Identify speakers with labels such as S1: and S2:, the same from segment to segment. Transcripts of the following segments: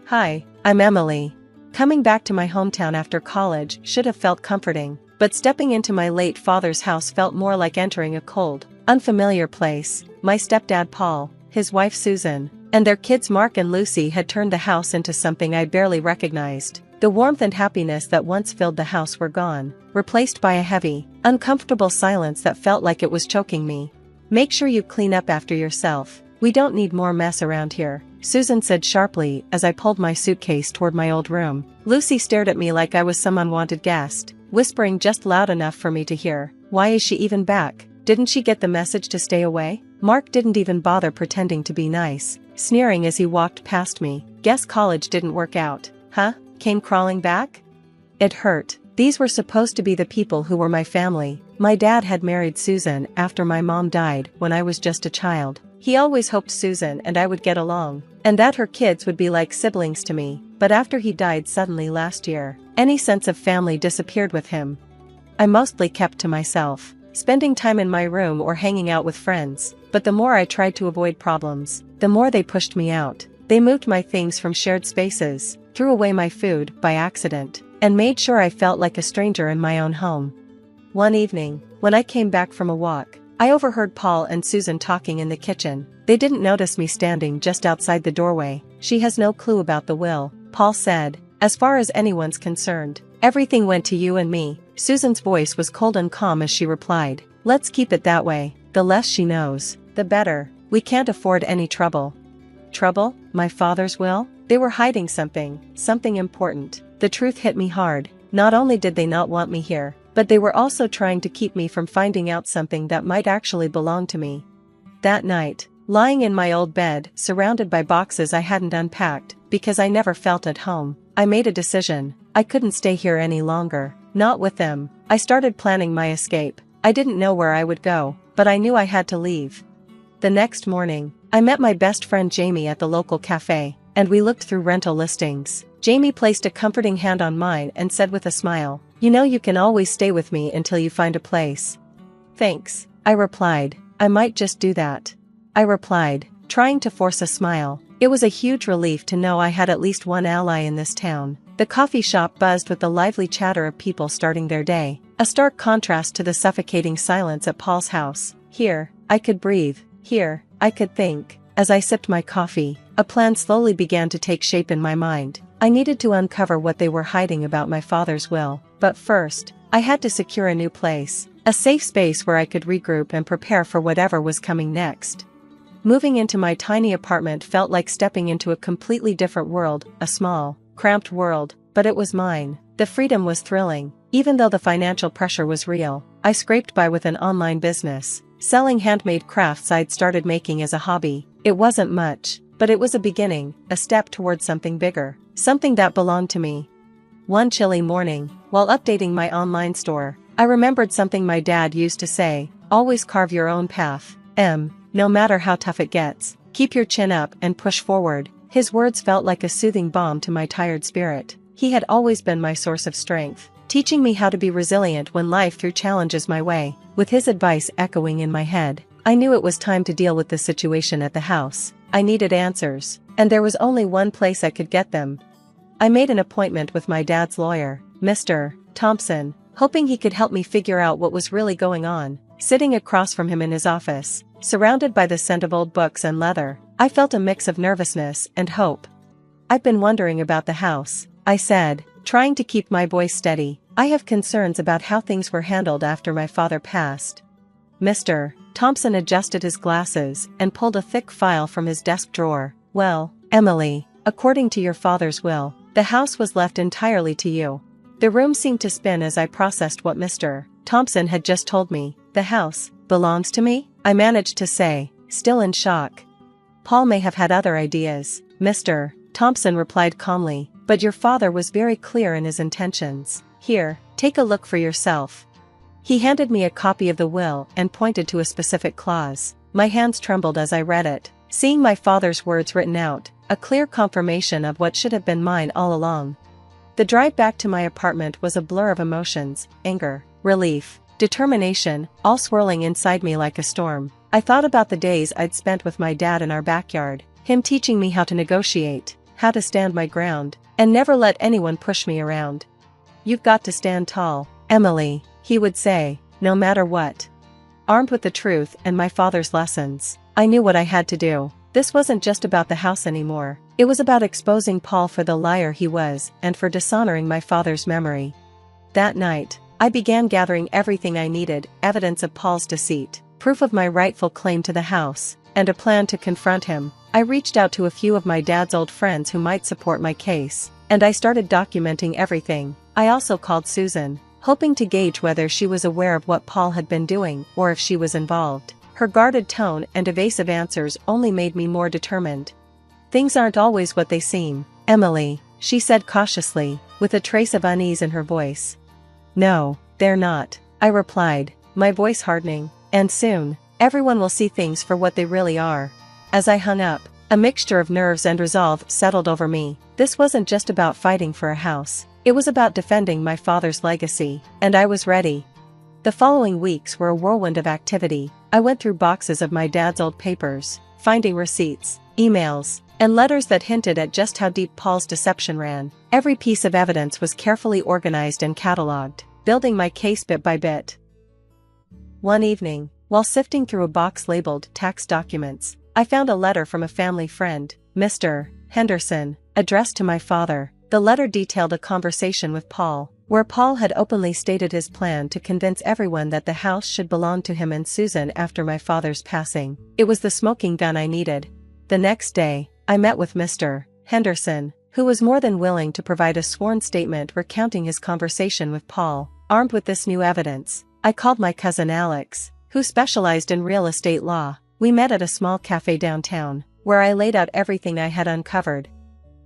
S1: Hi, I'm Emily. Coming back to my hometown after college should have felt comforting, but stepping into my late father's house felt more like entering a cold, unfamiliar place. My stepdad Paul, his wife Susan, and their kids Mark and Lucy had turned the house into something I barely recognized. The warmth and happiness that once filled the house were gone, replaced by a heavy, uncomfortable silence that felt like it was choking me. "Make sure you clean up after yourself. We don't need more mess around here," Susan said sharply as I pulled my suitcase toward my old room. Lucy stared at me like I was some unwanted guest, whispering just loud enough for me to hear. "Why is she even back? Didn't she get the message to stay away?" Mark didn't even bother pretending to be nice, sneering as he walked past me. "Guess college didn't work out, huh? Came crawling back?" It hurt. These were supposed to be the people who were my family. My dad had married Susan after my mom died when I was just a child. He always hoped Susan and I would get along, and that her kids would be like siblings to me, but after he died suddenly last year, any sense of family disappeared with him. I mostly kept to myself, spending time in my room or hanging out with friends, but the more I tried to avoid problems, the more they pushed me out. They moved my things from shared spaces, threw away my food by accident, and made sure I felt like a stranger in my own home. One evening, when I came back from a walk, I overheard Paul and Susan talking in the kitchen. They didn't notice me standing just outside the doorway. "She has no clue about the will," Paul said. "As far as anyone's concerned, everything went to you and me." Susan's voice was cold and calm as she replied, "Let's keep it that way. The less she knows, the better. We can't afford any trouble." Trouble? My father's will? They were hiding something important. The truth hit me hard. Not only did they not want me here, but they were also trying to keep me from finding out something that might actually belong to me. That night, lying in my old bed, surrounded by boxes I hadn't unpacked, because I never felt at home, I made a decision. I couldn't stay here any longer, not with them. I started planning my escape. I didn't know where I would go, but I knew I had to leave. The next morning, I met my best friend Jamie at the local cafe, and we looked through rental listings. Jamie placed a comforting hand on mine and said with a smile, "You know you can always stay with me until you find a place." "Thanks," I replied. "I might just do that," I replied, trying to force a smile. It was a huge relief to know I had at least one ally in this town. The coffee shop buzzed with the lively chatter of people starting their day, a stark contrast to the suffocating silence at Paul's house. Here, I could breathe. Here, I could think. As I sipped my coffee, a plan slowly began to take shape in my mind. I needed to uncover what they were hiding about my father's will. But first, I had to secure a new place, a safe space where I could regroup and prepare for whatever was coming next. Moving into my tiny apartment felt like stepping into a completely different world, a small, cramped world, but it was mine. The freedom was thrilling, even though the financial pressure was real. I scraped by with an online business, selling handmade crafts I'd started making as a hobby. It wasn't much, but it was a beginning, a step towards something bigger, something that belonged to me. One chilly morning, while updating my online store, I remembered something my dad used to say: "Always carve your own path. No matter how tough it gets, keep your chin up and push forward." His words felt like a soothing balm to my tired spirit. He had always been my source of strength, teaching me how to be resilient when life threw challenges my way. With his advice echoing in my head, I knew it was time to deal with the situation at the house. I needed answers, and there was only one place I could get them. I made an appointment with my dad's lawyer, Mr. Thompson, hoping he could help me figure out what was really going on. Sitting across from him in his office, surrounded by the scent of old books and leather, I felt a mix of nervousness and hope. "I've been wondering about the house," I said, trying to keep my voice steady. "I have concerns about how things were handled after my father passed." Mr. Thompson adjusted his glasses and pulled a thick file from his desk drawer. "Well, Emily, according to your father's will, the house was left entirely to you." The room seemed to spin as I processed what Mr. Thompson had just told me. "The house belongs to me?" I managed to say, still in shock. "Paul may have had other ideas," Mr. Thompson replied calmly, "but your father was very clear in his intentions. Here, take a look for yourself." He handed me a copy of the will and pointed to a specific clause. My hands trembled as I read it, seeing my father's words written out, a clear confirmation of what should have been mine all along. The drive back to my apartment was a blur of emotions: anger, relief, determination, all swirling inside me like a storm. I thought about the days I'd spent with my dad in our backyard, him teaching me how to negotiate, how to stand my ground, and never let anyone push me around. "You've got to stand tall, Emily," he would say, no matter what. Armed with the truth and my father's lessons, I knew what I had to do. This wasn't just about the house anymore. It was about exposing Paul for the liar he was and for dishonoring my father's memory. That night, I began gathering everything I needed: evidence of Paul's deceit, proof of my rightful claim to the house, and a plan to confront him. I reached out to a few of my dad's old friends who might support my case, and I started documenting everything. I also called Susan, hoping to gauge whether she was aware of what Paul had been doing or if she was involved. Her guarded tone and evasive answers only made me more determined. "Things aren't always what they seem, Emily," she said cautiously, with a trace of unease in her voice. "No, they're not," I replied, my voice hardening, "and soon, everyone will see things for what they really are." As I hung up, a mixture of nerves and resolve settled over me. This wasn't just about fighting for a house. It was about defending my father's legacy, and I was ready. The following weeks were a whirlwind of activity. I went through boxes of my dad's old papers, finding receipts, emails, and letters that hinted at just how deep Paul's deception ran. Every piece of evidence was carefully organized and catalogued, building my case bit by bit. One evening, while sifting through a box labeled tax documents, I found a letter from a family friend, Mr. Henderson, addressed to my father. The letter detailed a conversation with Paul, where Paul had openly stated his plan to convince everyone that the house should belong to him and Susan after my father's passing. It was the smoking gun I needed. The next day, I met with Mr. Henderson, who was more than willing to provide a sworn statement recounting his conversation with Paul. Armed with this new evidence, I called my cousin Alex, who specialized in real estate law. We met at a small cafe downtown, where I laid out everything I had uncovered.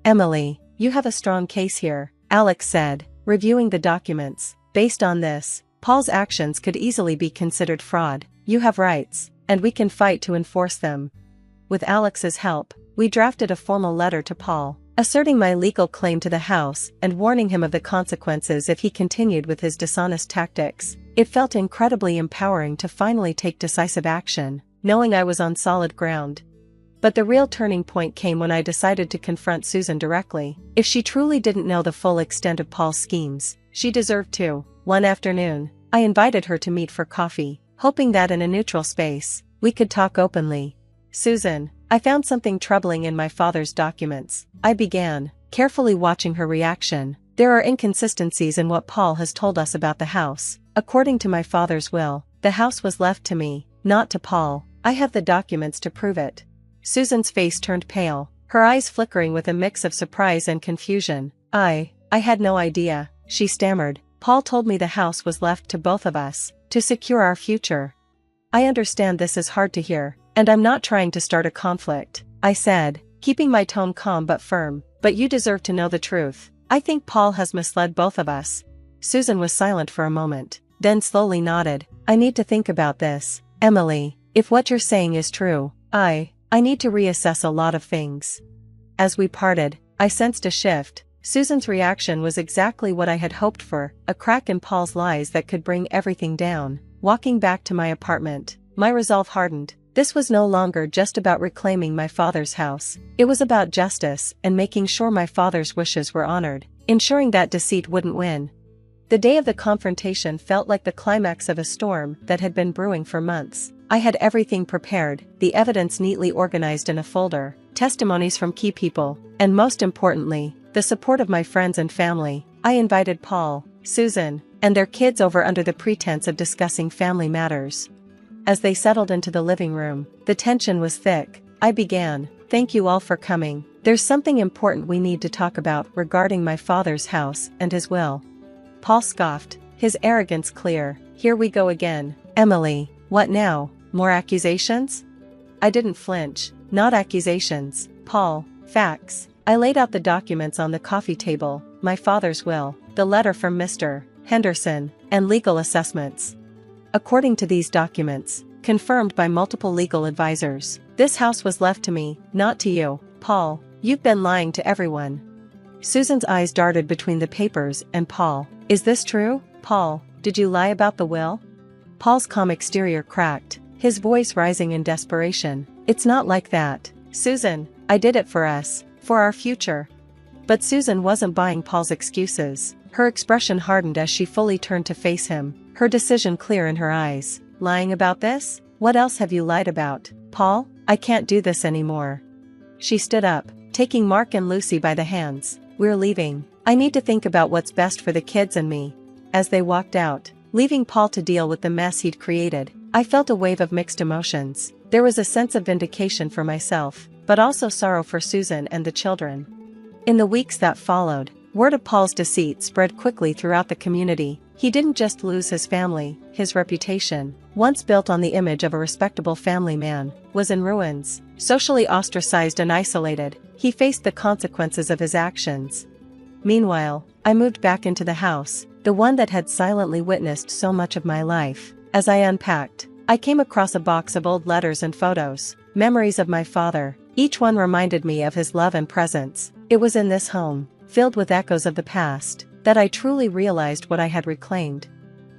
S1: "Emily, you have a strong case here," Alex said, reviewing the documents. "Based on this, Paul's actions could easily be considered fraud. You have rights, and we can fight to enforce them." With Alex's help, we drafted a formal letter to Paul, asserting my legal claim to the house and warning him of the consequences if he continued with his dishonest tactics. It felt incredibly empowering to finally take decisive action, knowing I was on solid ground. But the real turning point came when I decided to confront Susan directly. If she truly didn't know the full extent of Paul's schemes, she deserved to. One afternoon, I invited her to meet for coffee, hoping that in a neutral space, we could talk openly. "Susan, I found something troubling in my father's documents," I began, carefully watching her reaction. "There are inconsistencies in what Paul has told us about the house. According to my father's will, the house was left to me, not to Paul. I have the documents to prove it." Susan's face turned pale, her eyes flickering with a mix of surprise and confusion. I had no idea," she stammered. "Paul told me the house was left to both of us, to secure our future." "I understand this is hard to hear, and I'm not trying to start a conflict," I said, keeping my tone calm but firm. "But you deserve to know the truth. I think Paul has misled both of us." Susan was silent for a moment, then slowly nodded. "I need to think about this, Emily. If what you're saying is true, I need to reassess a lot of things." As we parted, I sensed a shift. Susan's reaction was exactly what I had hoped for, a crack in Paul's lies that could bring everything down. Walking back to my apartment, my resolve hardened. This was no longer just about reclaiming my father's house. It was about justice and making sure my father's wishes were honored, ensuring that deceit wouldn't win. The day of the confrontation felt like the climax of a storm that had been brewing for months. I had everything prepared, the evidence neatly organized in a folder, testimonies from key people, and most importantly, the support of my friends and family. I invited Paul, Susan, and their kids over under the pretense of discussing family matters. As they settled into the living room, the tension was thick. I began, "Thank you all for coming. There's something important we need to talk about regarding my father's house and his will." Paul scoffed, his arrogance clear. "Here we go again. Emily, what now? More accusations?" I didn't flinch. "Not accusations, Paul, facts." I laid out the documents on the coffee table: my father's will, the letter from Mr. Henderson, and legal assessments. According to these documents, confirmed by multiple legal advisors, this house was left to me, not to you. Paul, you've been lying to everyone. Susan's eyes darted between the papers and Paul. "Is this true? Paul, did you lie about the will?" Paul's calm exterior cracked, his voice rising in desperation. "It's not like that, Susan. I did it for us, for our future. But Susan wasn't buying Paul's excuses. Her expression hardened as she fully turned to face him, her decision clear in her eyes. Lying about this? What else have you lied about, Paul? I can't do this anymore. She stood up, taking Mark and Lucy by the hands. We're leaving. I need to think about what's best for the kids and me. As they walked out, leaving Paul to deal with the mess he'd created, I felt a wave of mixed emotions. There was a sense of vindication for myself, but also sorrow for Susan and the children. In the weeks that followed, word of Paul's deceit spread quickly throughout the community. He didn't just lose his family, his reputation, once built on the image of a respectable family man, was in ruins. Socially ostracized and isolated, he faced the consequences of his actions. Meanwhile, I moved back into the house, the one that had silently witnessed so much of my life. As I unpacked, I came across a box of old letters and photos, memories of my father. Each one reminded me of his love and presence. It was in this home, filled with echoes of the past, that I truly realized what I had reclaimed.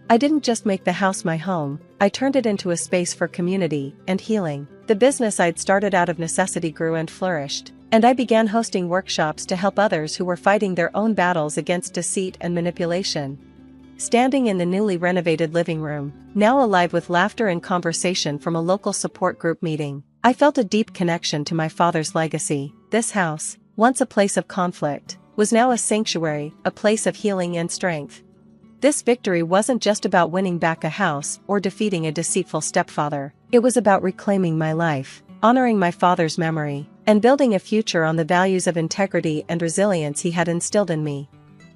S1: I didn't just make the house my home, I turned it into a space for community and healing. The business I'd started out of necessity grew and flourished, and I began hosting workshops to help others who were fighting their own battles against deceit and manipulation. Standing in the newly renovated living room, now alive with laughter and conversation from a local support group meeting, I felt a deep connection to my father's legacy. This house, once a place of conflict, was now a sanctuary, a place of healing and strength. This victory wasn't just about winning back a house or defeating a deceitful stepfather. It was about reclaiming my life, honoring my father's memory, and building a future on the values of integrity and resilience he had instilled in me.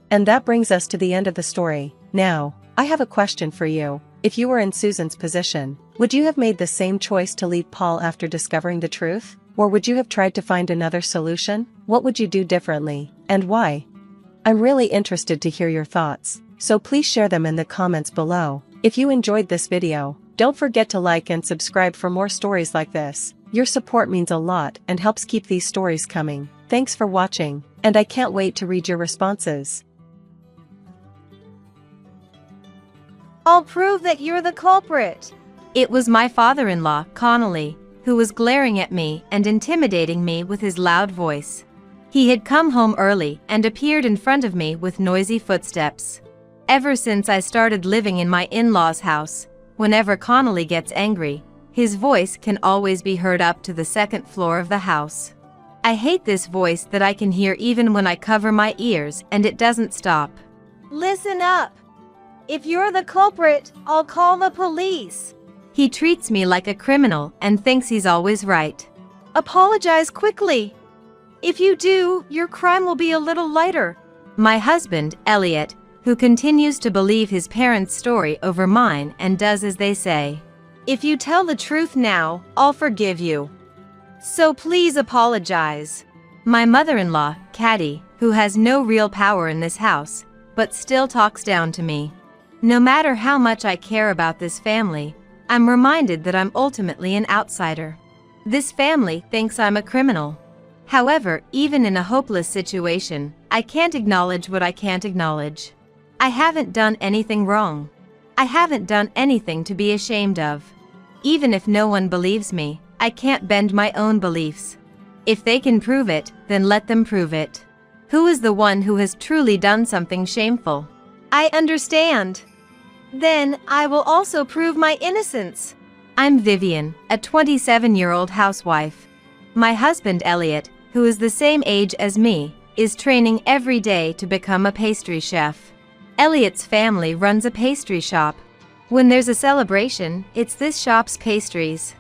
S1: And that brings us to the end of the story. Now, I have a question for you. If you were in Susan's position, would you have made the same choice to leave Paul after discovering the truth? Or would you have tried to find another solution? What would you do differently, and why? I'm really interested to hear your thoughts, so please share them in the comments below. If you enjoyed this video, don't forget to like and subscribe for more stories like this. Your support means a lot and helps keep these stories coming. Thanks for watching, and I can't wait to read your responses.
S2: I'll prove that you're the culprit. It was my father-in-law, Connolly, who was glaring at me and intimidating me with his loud voice. He had come home early and appeared in front of me with noisy footsteps. Ever since I started living in my in-laws' house, whenever Connolly gets angry, his voice can always be heard up to the second floor of the house. I hate this voice that I can hear even when I cover my ears, and it doesn't stop.
S3: Listen up. If you're the culprit, I'll call the police.
S2: He treats me like a criminal and thinks he's always right.
S3: Apologize quickly. If you do, your crime will be a little lighter.
S2: My husband, Elliot, who continues to believe his parents' story over mine and does as they say.
S3: If you tell the truth now, I'll forgive you. So please apologize.
S2: My mother-in-law, Caddy, who has no real power in this house, but still talks down to me. No matter how much I care about this family, I'm reminded that I'm ultimately an outsider. This family thinks I'm a criminal. However, even in a hopeless situation, I can't acknowledge what I can't acknowledge. I haven't done anything wrong. I haven't done anything to be ashamed of. Even if no one believes me, I can't bend my own beliefs. If they can prove it, then let them prove it. Who is the one who has truly done something shameful?
S3: I understand. Then, I will also prove my innocence.
S2: I'm Vivian, a 27-year-old housewife. My husband Elliot, who is the same age as me, is training every day to become a pastry chef. Elliot's family runs a pastry shop. When there's a celebration, it's this shop's pastries.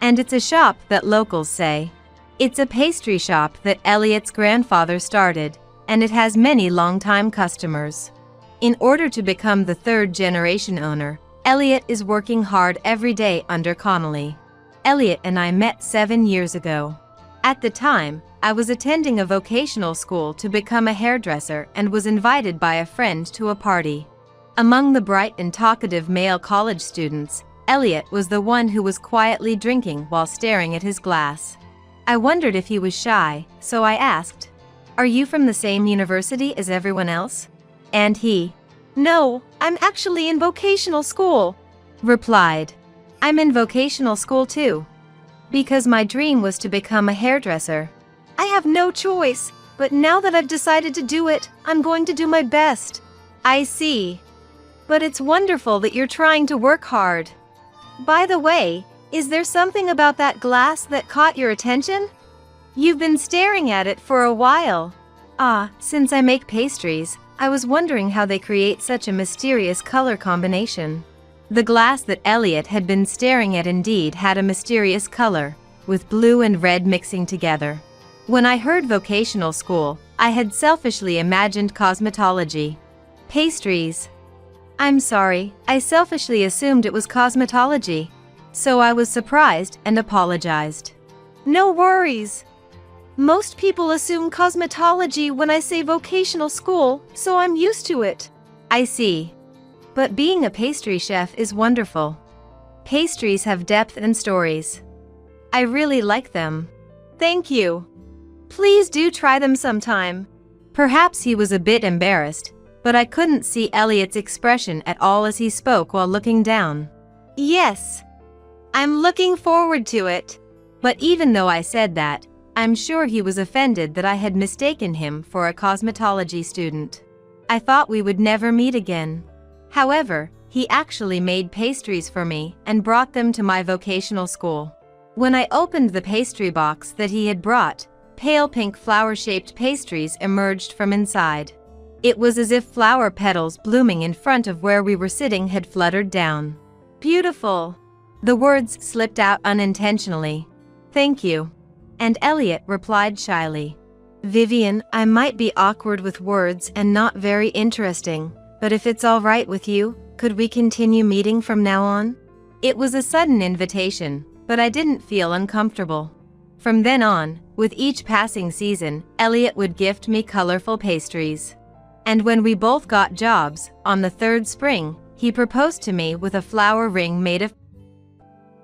S2: And it's a shop that locals say. It's a pastry shop that Elliot's grandfather started, and it has many long-time customers. In order to become the third-generation owner, Elliot is working hard every day under Connolly. Elliot and I met 7 years ago. At the time, I was attending a vocational school to become a hairdresser and was invited by a friend to a party. Among the bright and talkative male college students, Elliot was the one who was quietly drinking while staring at his glass. I wondered if he was shy, so I asked, "Are you from the same university as everyone else?" And he,
S3: "No, I'm actually in vocational school,"
S2: replied. "I'm in vocational school too. Because my dream was to become a hairdresser."
S3: "I have no choice. But now that I've decided to do it, I'm going to do my best. I see. But it's wonderful that you're trying to work hard. By the way, is there something about that glass that caught your attention? You've been staring at it for a while.
S2: Since I make pastries, I was wondering how they create such a mysterious color combination. The glass that Elliot had been staring at indeed had a mysterious color, with blue and red mixing together. When I heard vocational school, I had selfishly imagined cosmetology. Pastries. I'm sorry, I selfishly assumed it was cosmetology. So I was surprised and apologized.
S3: No worries. Most people assume cosmetology when I say vocational school, so I'm used to it.
S2: I see. But being a pastry chef is wonderful. Pastries have depth and stories. I really like them.
S3: Thank you. Please do try them sometime.
S2: Perhaps he was a bit embarrassed, but I couldn't see Elliot's expression at all as he spoke while looking down.
S3: Yes. I'm looking forward to it.
S2: But even though I said that, I'm sure he was offended that I had mistaken him for a cosmetology student. I thought we would never meet again. However, he actually made pastries for me and brought them to my vocational school. When I opened the pastry box that he had brought, pale pink flower-shaped pastries emerged from inside. It was as if flower petals blooming in front of where we were sitting had fluttered down.
S3: Beautiful.
S2: The words slipped out unintentionally. Thank you. And Elliot replied shyly.
S3: Vivian, I might be awkward with words and not very interesting, but if it's all right with you, could we continue meeting from now on?
S2: It was a sudden invitation, but I didn't feel uncomfortable. From then on, with each passing season, Elliot would gift me colorful pastries. And when we both got jobs, on the third spring, he proposed to me with a flower ring made of.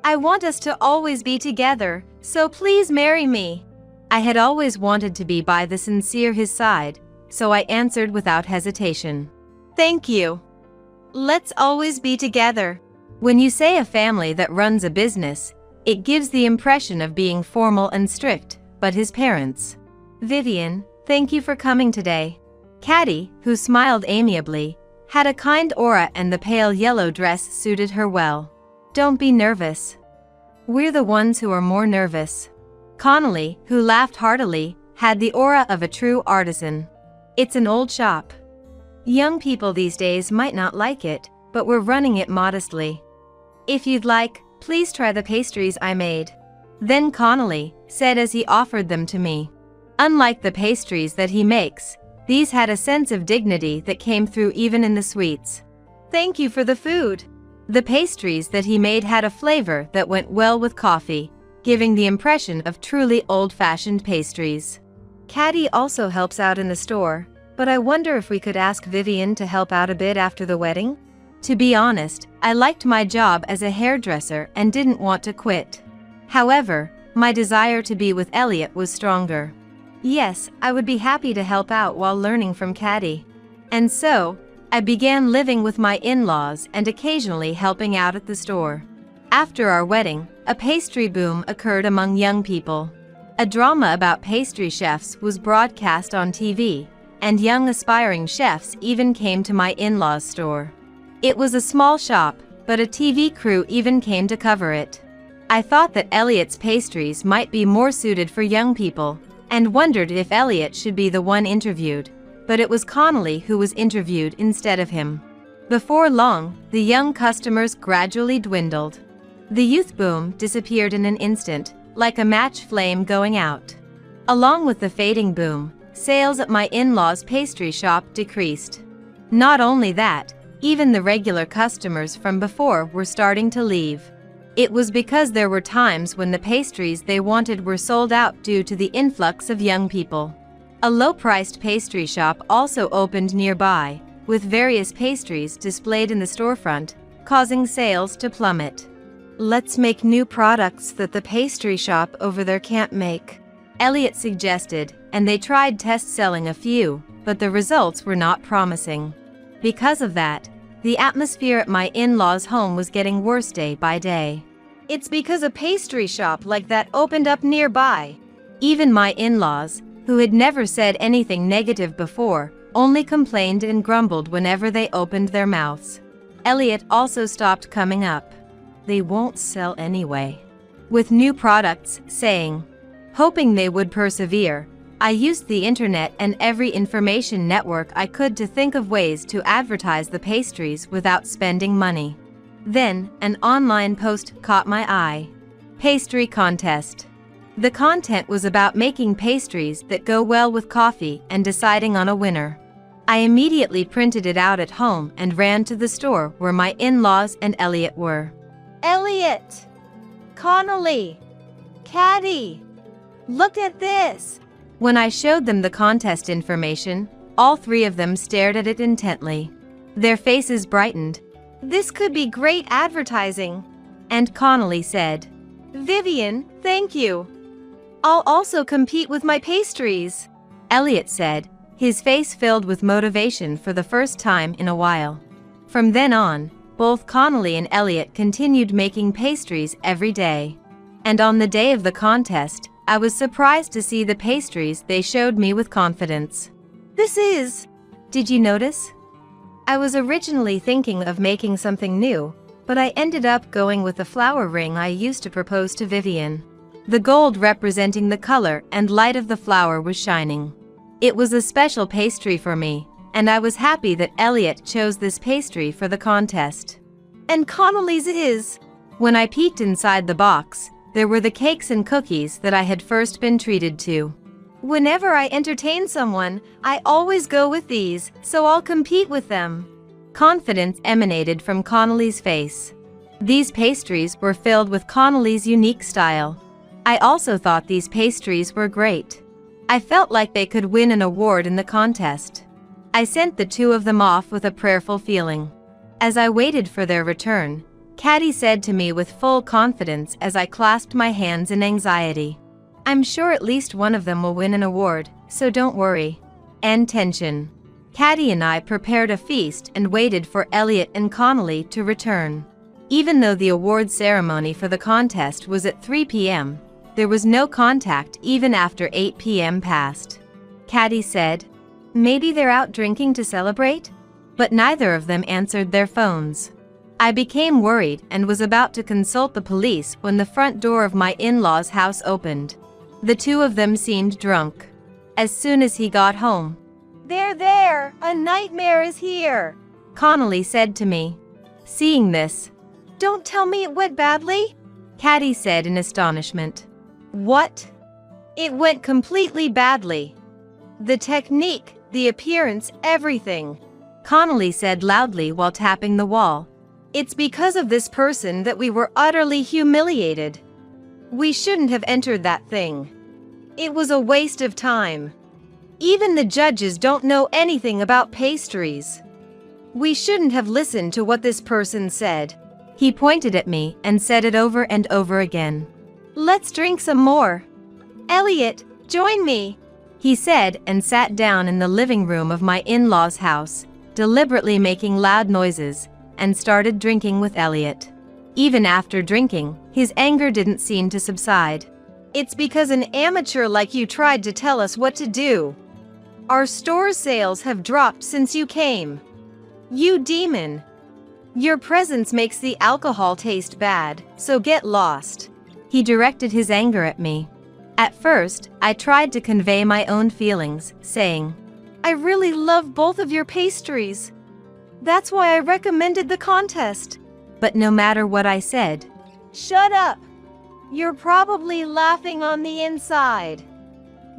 S3: I want us to always be together, so please marry me.
S2: I had always wanted to be by the sincere his side, so I answered without hesitation.
S3: Thank you. Let's always be together.
S2: When you say a family that runs a business, it gives the impression of being formal and strict, but his parents.
S3: Vivian, thank you for coming today.
S2: Caddy, who smiled amiably, had a kind aura and the pale yellow dress suited her well. Don't be nervous. We're the ones who are more nervous. Connolly, who laughed heartily, had the aura of a true artisan. It's an old shop. Young people these days might not like it, but we're running it modestly. If you'd like, please try the pastries I made. Then Connolly said as he offered them to me. Unlike the pastries that he makes, these had a sense of dignity that came through even in the sweets.
S3: Thank you for the food.
S2: The pastries that he made had a flavor that went well with coffee, giving the impression of truly old-fashioned pastries.
S3: Caddy also helps out in the store, but I wonder if we could ask Vivian to help out a bit after the wedding?
S2: To be honest, I liked my job as a hairdresser and didn't want to quit. However, my desire to be with Elliot was stronger. Yes, I would be happy to help out while learning from Caddy. And so, I began living with my in-laws and occasionally helping out at the store. After our wedding, a pastry boom occurred among young people. A drama about pastry chefs was broadcast on TV, and young aspiring chefs even came to my in-laws' store. It was a small shop, but a TV crew even came to cover it. I thought that Elliot's pastries might be more suited for young people, and wondered if Elliot should be the one interviewed. But it was Connolly who was interviewed instead of him. Before long, the young customers gradually dwindled. The youth boom disappeared in an instant, like a match flame going out. Along with the fading boom, sales at my in-laws' pastry shop decreased. Not only that, even the regular customers from before were starting to leave. It was because there were times when the pastries they wanted were sold out due to the influx of young people. A low-priced pastry shop also opened nearby, with various pastries displayed in the storefront, causing sales to plummet.
S3: Let's make new products that the pastry shop over there can't make,
S2: Elliot suggested, and they tried test-selling a few, but the results were not promising. Because of that, the atmosphere at my in-laws' home was getting worse day by day.
S3: It's because a pastry shop like that opened up nearby.
S2: Even my in-laws, who had never said anything negative before, only complained and grumbled whenever they opened their mouths. Elliot also stopped coming up. They won't sell anyway. With new products, saying. Hoping they would persevere, I used the internet and every information network I could to think of ways to advertise the pastries without spending money. Then, an online post caught my eye. Pastry contest. The content was about making pastries that go well with coffee and deciding on a winner. I immediately printed it out at home and ran to the store where my in-laws and Elliot were.
S3: Elliot! Connolly! Caddy! Look at this!
S2: When I showed them the contest information, all three of them stared at it intently. Their faces brightened.
S3: This could be great advertising.
S2: And Connolly said,
S3: Vivian, thank you. I'll also compete with my pastries.
S2: Elliot said, his face filled with motivation for the first time in a while. From then on, both Connolly and Elliot continued making pastries every day. And on the day of the contest, I was surprised to see the pastries they showed me with confidence.
S3: This is...
S2: Did you notice?
S3: I was originally thinking of making something new, but I ended up going with the flower ring I used to propose to Vivian.
S2: The gold representing the color and light of the flower was shining. It was a special pastry for me, and I was happy that Elliot chose this pastry for the contest.
S3: And Connolly's is.
S2: When I peeked inside the box, there were the cakes and cookies that I had first been treated to.
S3: Whenever I entertain someone, I always go with these, so I'll compete with them.
S2: Confidence emanated from Connolly's face. These pastries were filled with Connolly's unique style. I also thought these pastries were great. I felt like they could win an award in the contest. I sent the two of them off with a prayerful feeling. As I waited for their return, Caddy said to me with full confidence as I clasped my hands in anxiety, I'm sure at least one of them will win an award, so don't worry. End tension. Caddy and I prepared a feast and waited for Elliot and Connolly to return. Even though the award ceremony for the contest was at 3 p.m., there was no contact even after 8 p.m. passed. Caddy said, maybe they're out drinking to celebrate? But neither of them answered their phones. I became worried and was about to consult the police when the front door of my in-laws' house opened. The two of them seemed drunk. As soon as he got home,
S3: There, a nightmare is here,
S2: Connolly said to me. Seeing this,
S3: don't tell me it went badly,
S2: Caddy said in astonishment.
S3: What? It went completely badly. The technique, the appearance, everything,
S2: Connolly said loudly while tapping the wall.
S3: It's because of this person that we were utterly humiliated. We shouldn't have entered that thing. It was a waste of time. Even the judges don't know anything about pastries. We shouldn't have listened to what this person said.
S2: He pointed at me and said it over and over again.
S3: Let's drink some more. Elliot, join me,
S2: he said and sat down in the living room of my in-laws' house, deliberately making loud noises, and started drinking with Elliot. Even after drinking, his anger didn't seem to subside.
S3: It's because an amateur like you tried to tell us what to do. Our store sales have dropped since you came. You demon. Your presence makes the alcohol taste bad, so get lost.
S2: He directed his anger at me. At first, I tried to convey my own feelings, saying,
S3: I really love both of your pastries. That's why I recommended the contest.
S2: But no matter what I said,
S3: shut up. You're probably laughing on the inside.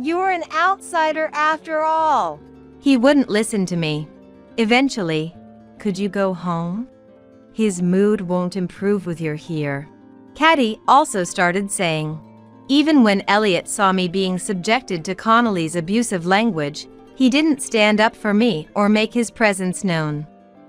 S3: You're an outsider after all.
S2: He wouldn't listen to me. Eventually, could you go home? His mood won't improve with you here. Caddy also started saying. Even when Elliot saw me being subjected to Connolly's abusive language, he didn't stand up for me or make his presence known.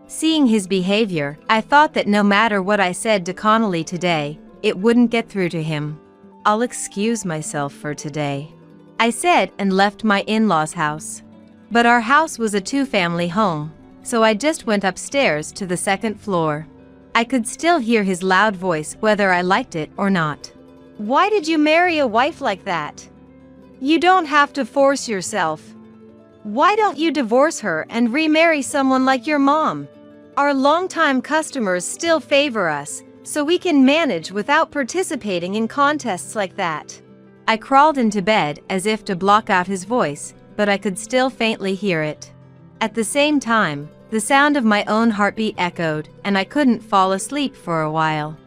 S2: Seeing his behavior, I thought that no matter what I said to Connolly today, it wouldn't get through to him. I'll excuse myself for today, I said and left my in-laws' house. But our house was a two-family home, so I just went upstairs to the second floor. I could still hear his loud voice whether I liked it or not.
S3: Why did you marry a wife like that? You don't have to force yourself. Why don't you divorce her and remarry someone like your mom? Our longtime customers still favor us, so we can manage without participating in contests like that.
S2: I crawled into bed as if to block out his voice, but I could still faintly hear it. At the same time, the sound of my own heartbeat echoed, and I couldn't fall asleep for a while.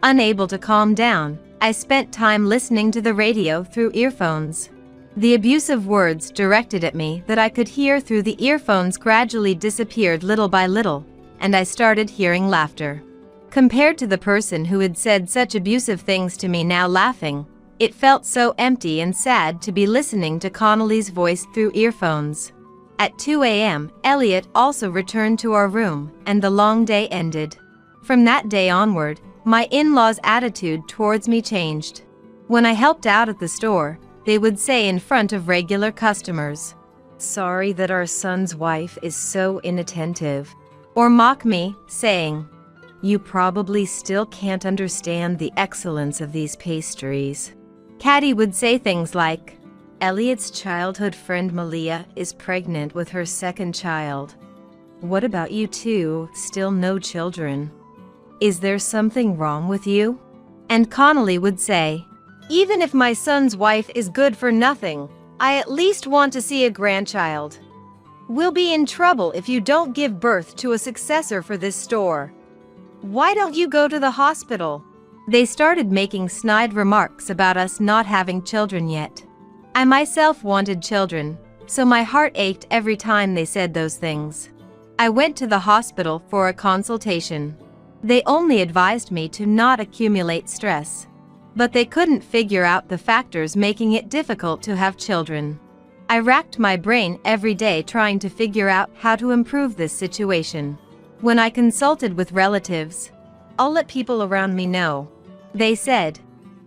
S2: Unable to calm down, I spent time listening to the radio through earphones. The abusive words directed at me that I could hear through the earphones gradually disappeared little by little, and I started hearing laughter. Compared to the person who had said such abusive things to me now laughing, it felt so empty and sad to be listening to Connolly's voice through earphones. At 2 a.m., Elliot also returned to our room, and the long day ended. From that day onward, my in-laws' attitude towards me changed. When I helped out at the store, they would say in front of regular customers, "Sorry that our son's wife is so inattentive," or mock me, saying, "You probably still can't understand the excellence of these pastries." Caddy would say things like, "Elliot's childhood friend Malia is pregnant with her second child. What about you two, still no children? Is there something wrong with you?" And Connolly would say,
S3: "Even if my son's wife is good for nothing, I at least want to see a grandchild. We'll be in trouble if you don't give birth to a successor for this store. Why don't you go to the hospital?" They started making snide remarks about us not having children yet. I myself wanted children, so my heart ached every time they said those things. I went to the hospital for a consultation. They only advised me to not accumulate stress. But they couldn't figure out the factors making it difficult to have children. I racked my brain every day trying to figure out how to improve this situation. When I consulted with relatives, "I'll let people around me know," they said.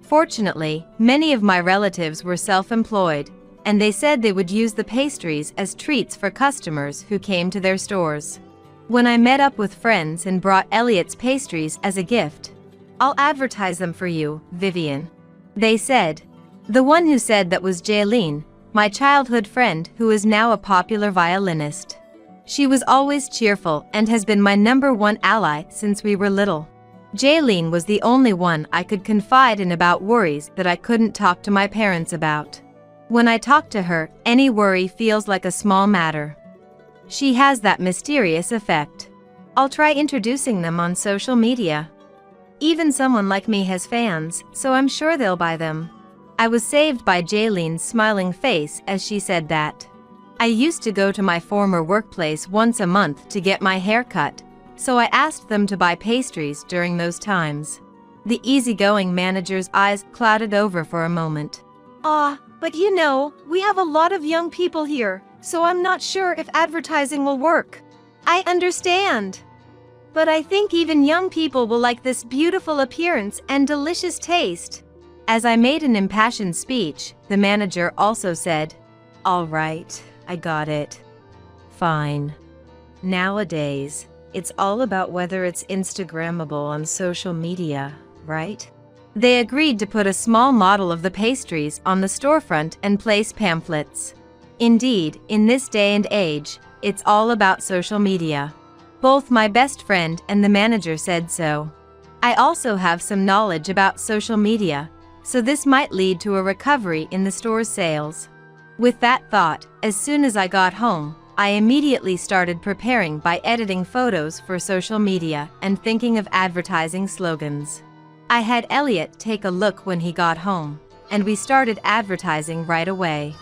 S3: Fortunately, many of my relatives were self-employed, and they said they would use the pastries as treats for customers who came to their stores. When I met up with friends and brought Elliot's pastries as a gift, "I'll advertise them for you, Vivian," they said. The one who said that was Jaylene, my childhood friend who is now a popular violinist. She was always cheerful and has been my #1 ally since we were little. Jaylene was the only one I could confide in about worries that I couldn't talk to my parents about. When I talk to her, any worry feels like a small matter. She has that mysterious effect. I'll try introducing them on social media. Even someone like me has fans, so I'm sure they'll buy them. I was saved by Jaylene's smiling face as she said that. I used to go to my former workplace once a month to get my hair cut, so I asked them to buy pastries during those times. The easygoing manager's eyes clouded over for a moment. But you know, we have a lot of young people here, so I'm not sure if advertising will work." "I understand. But I think even young people will like this beautiful appearance and delicious taste." As I made an impassioned speech, the manager also said, "All right, I got it. Fine. Nowadays, it's all about whether it's Instagrammable on social media, right?" They agreed to put a small model of the pastries on the storefront and place pamphlets. Indeed, in this day and age, it's all about social media. Both my best friend and the manager said so. I also have some knowledge about social media, so this might lead to a recovery in the store's sales. With that thought, as soon as I got home, I immediately started preparing by editing photos for social media and thinking of advertising slogans. I had Elliot take a look when he got home, and we started advertising right away.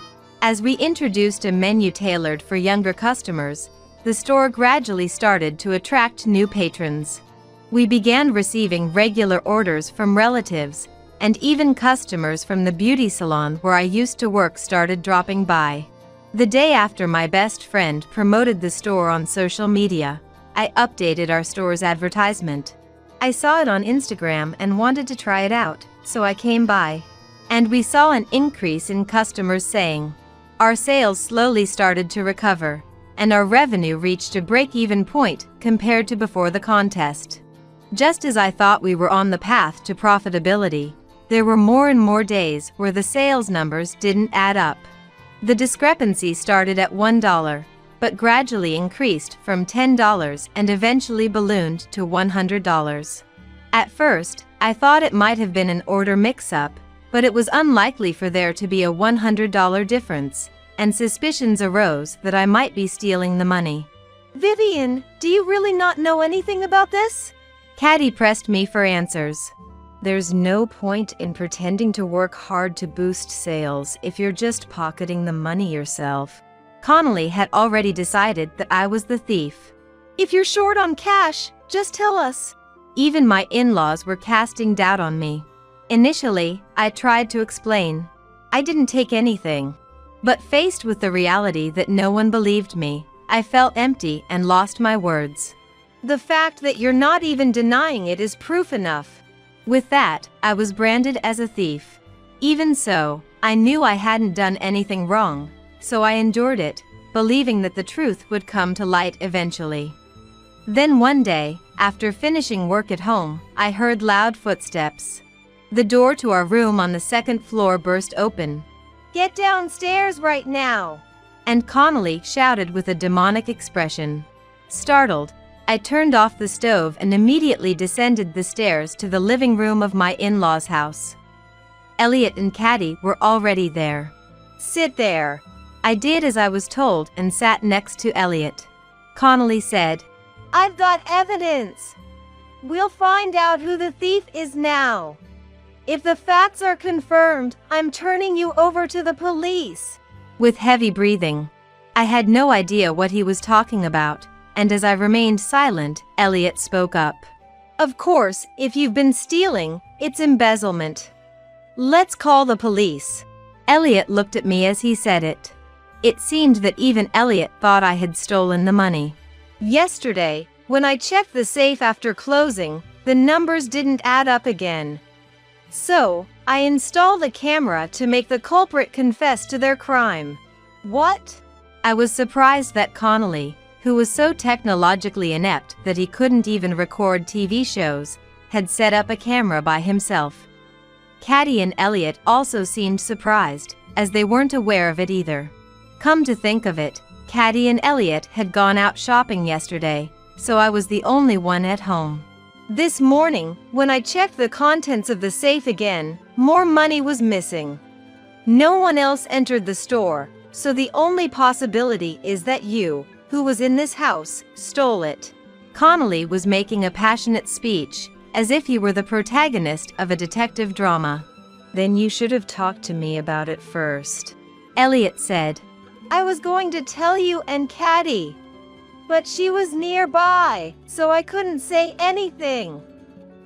S3: As we introduced a menu tailored for younger customers, the store gradually started to attract new patrons. We began receiving regular orders from relatives, and even customers from the beauty salon where I used to work started dropping by. The day after my best friend promoted the store on social media, I updated our store's advertisement. I saw it on Instagram and wanted to try it out, so I came by. And we saw an increase in customers saying, our sales slowly started to recover, and our revenue reached a break-even point compared to before the contest. Just as I thought we were on the path to profitability,
S2: there were more and more days where the sales numbers didn't add up. The discrepancy started at $1, but gradually increased from $10 and eventually ballooned to $100. At first, I thought it might have been an order mix-up, but it was unlikely for there to be a $100 difference, and suspicions arose that I might be stealing the money.
S3: Vivian, do you really not know anything about this?
S2: Caddy pressed me for answers. There's no point in pretending to work hard to boost sales if you're just pocketing the money yourself. Connolly had already decided that I was the thief.
S3: If you're short on cash, just tell us.
S2: Even my in-laws were casting doubt on me. Initially, I tried to explain. I didn't take anything. But faced with the reality that no one believed me, I felt empty and lost my words.
S3: The fact that you're not even denying it is proof enough.
S2: With that, I was branded as a thief. Even so, I knew I hadn't done anything wrong, so I endured it, believing that the truth would come to light eventually. Then one day, after finishing work at home, I heard loud footsteps. The door to our room on the second floor burst open.
S3: Get downstairs right now!
S2: And Connolly shouted with a demonic expression. Startled, I turned off the stove and immediately descended the stairs to the living room of my in-laws' house. Elliot and Caddy were already there.
S3: Sit there.
S2: I did as I was told and sat next to Elliot. Connolly said,
S3: I've got evidence. We'll find out who the thief is now. If the facts are confirmed, I'm turning you over to the police.
S2: With heavy breathing. I had no idea what he was talking about, and as I remained silent, Elliot spoke up.
S3: Of course, if you've been stealing, it's embezzlement. Let's call the police.
S2: Elliot looked at me as he said it. It seemed that even Elliot thought I had stolen the money.
S3: Yesterday, when I checked the safe after closing, the numbers didn't add up again. So, I installed a camera to make the culprit confess to their crime. What?
S2: I was surprised that Connolly, who was so technologically inept that he couldn't even record TV shows, had set up a camera by himself. Caddy and Elliot also seemed surprised, as they weren't aware of it either. Come to think of it, Caddy and Elliot had gone out shopping yesterday, so I was the only one at home.
S3: This morning, when I checked the contents of the safe again, more money was missing. No one else entered the store, so the only possibility is that you, who was in this house, stole it.
S2: Connolly was making a passionate speech, as if he were the protagonist of a detective drama.
S3: Then you should have talked to me about it first,
S2: Elliot said.
S3: I was going to tell you and Caddy, but she was nearby, so I couldn't say anything.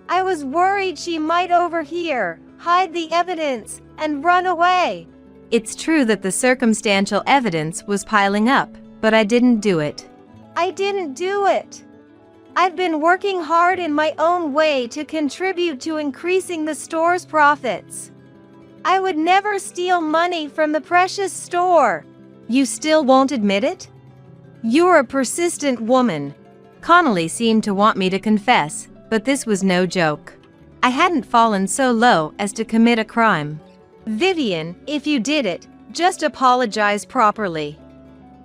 S3: I was worried she might overhear, hide the evidence, and run away.
S2: It's true that the circumstantial evidence was piling up, but I didn't do it.
S3: I didn't do it. I've been working hard in my own way to contribute to increasing the store's profits. I would never steal money from the precious store.
S2: You still won't admit it?
S3: You're a persistent woman.
S2: Connolly seemed to want me to confess, but this was no joke. I hadn't fallen so low as to commit a crime.
S3: Vivian, if you did it, just apologize properly.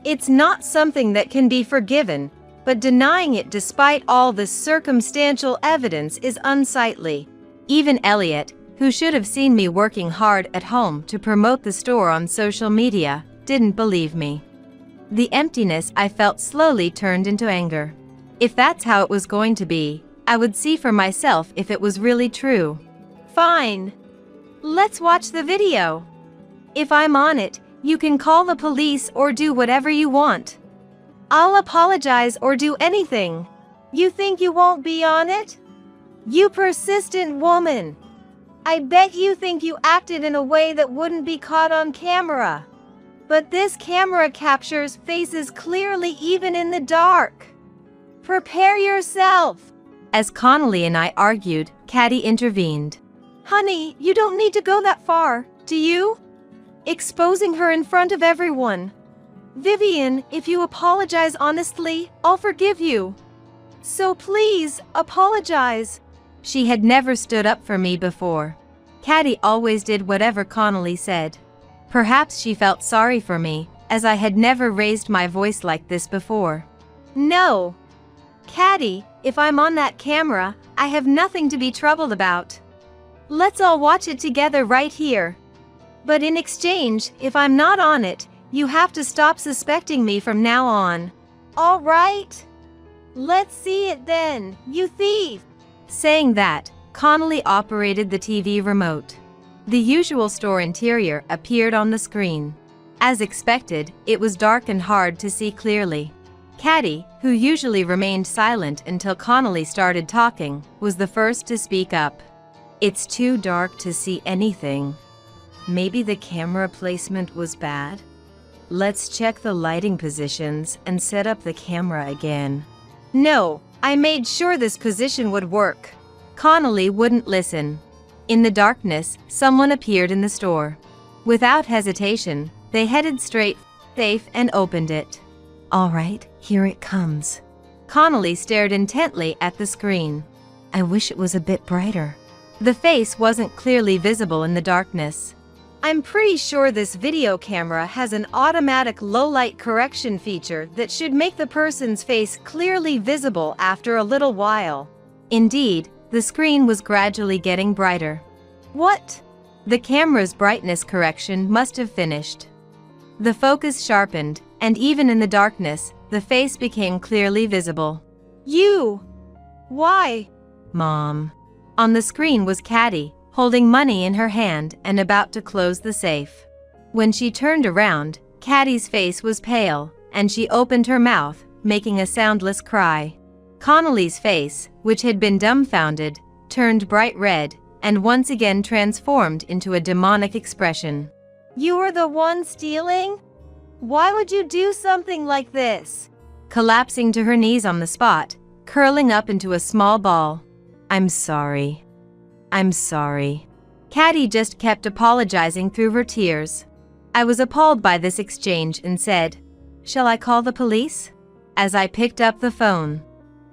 S3: It's not something that can be forgiven, but denying it despite all this circumstantial evidence is unsightly.
S2: Even Elliot, who should have seen me working hard at home to promote the store on social media, didn't believe me. The emptiness I felt slowly turned into anger. If that's how it was going to be, I would see for myself if it was really true.
S3: Fine. Let's watch the video. If I'm on it, you can call the police or do whatever you want. I'll apologize or do anything. You think you won't be on it? You persistent woman. I bet you think you acted in a way that wouldn't be caught on camera. But this camera captures faces clearly even in the dark. Prepare yourself.
S2: As Connolly and I argued, Caddy intervened.
S3: Honey, you don't need to go that far, do you? Exposing her in front of everyone. Vivian, if you apologize honestly, I'll forgive you. So please, apologize.
S2: She had never stood up for me before. Caddy always did whatever Connolly said. Perhaps she felt sorry for me, as I had never raised my voice like this before.
S3: No. Caddy, if I'm on that camera, I have nothing to be troubled about. Let's all watch it together right here. But in exchange, if I'm not on it, you have to stop suspecting me from now on. All right? Let's see it then, you thief!
S2: Saying that, Connolly operated the TV remote. The usual store interior appeared on the screen. As expected, it was dark and hard to see clearly. Caddy, who usually remained silent until Connolly started talking, was the first to speak up. It's too dark to see anything. Maybe the camera placement was bad? Let's check the lighting positions and set up the camera again.
S3: No, I made sure this position would work.
S2: Connolly wouldn't listen. In the darkness, someone appeared in the store. Without hesitation, they headed straight for the safe and opened it. All right, here it comes. Connolly stared intently at the screen. I wish it was a bit brighter. The face wasn't clearly visible in the darkness.
S3: I'm pretty sure this video camera has an automatic low-light correction feature that should make the person's face clearly visible after a little while.
S2: Indeed, the screen was gradually getting brighter.
S3: What?
S2: The camera's brightness correction must have finished. The focus sharpened, and even in the darkness, the face became clearly visible.
S3: You! Why?
S2: Mom. On the screen was Caddy, holding money in her hand and about to close the safe. When she turned around, Caddy's face was pale, and she opened her mouth, making a soundless cry. Connolly's face, which had been dumbfounded, turned bright red, and once again transformed into a demonic expression.
S3: You were the one stealing? Why would you do something like this?
S2: Collapsing to her knees on the spot, curling up into a small ball. I'm sorry. I'm sorry. Caddy just kept apologizing through her tears. I was appalled by this exchange and said, "Shall I call the police?" As I picked up the phone.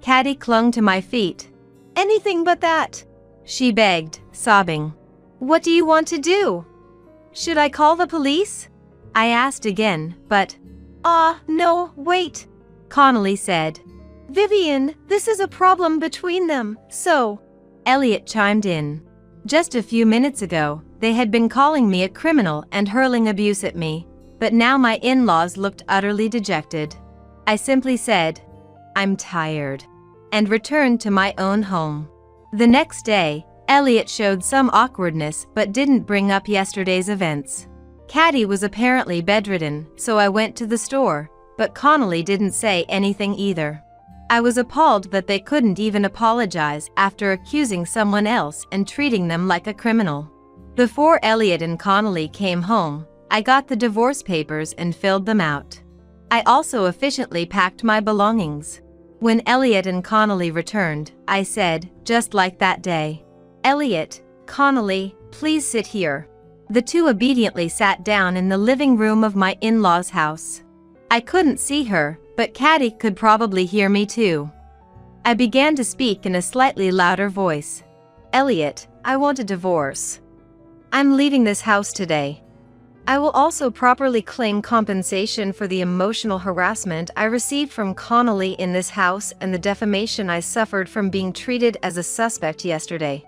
S2: Caddy clung to my feet.
S3: Anything but that,
S2: she begged, sobbing.
S3: What do you want to do? Should I call the police?
S2: I asked again, but...
S3: No, wait,
S2: Connolly said.
S3: Vivian, this is a problem between them, so...
S2: Elliot chimed in. Just a few minutes ago, they had been calling me a criminal and hurling abuse at me, but now my in-laws looked utterly dejected. I simply said, I'm tired, and returned to my own home. The next day, Elliot showed some awkwardness but didn't bring up yesterday's events. Caddy was apparently bedridden, so I went to the store, but Connolly didn't say anything either. I was appalled that they couldn't even apologize after accusing someone else and treating them like a criminal. Before Elliot and Connolly came home, I got the divorce papers and filled them out. I also efficiently packed my belongings. When Elliot and Connolly returned, I said, just like that day, Elliot, Connolly, please sit here. The two obediently sat down in the living room of my in-laws' house. I couldn't see her, but Caddy could probably hear me too. I began to speak in a slightly louder voice. Elliot, I want a divorce. I'm leaving this house today. I will also properly claim compensation for the emotional harassment I received from Connolly in this house and the defamation I suffered from being treated as a suspect yesterday.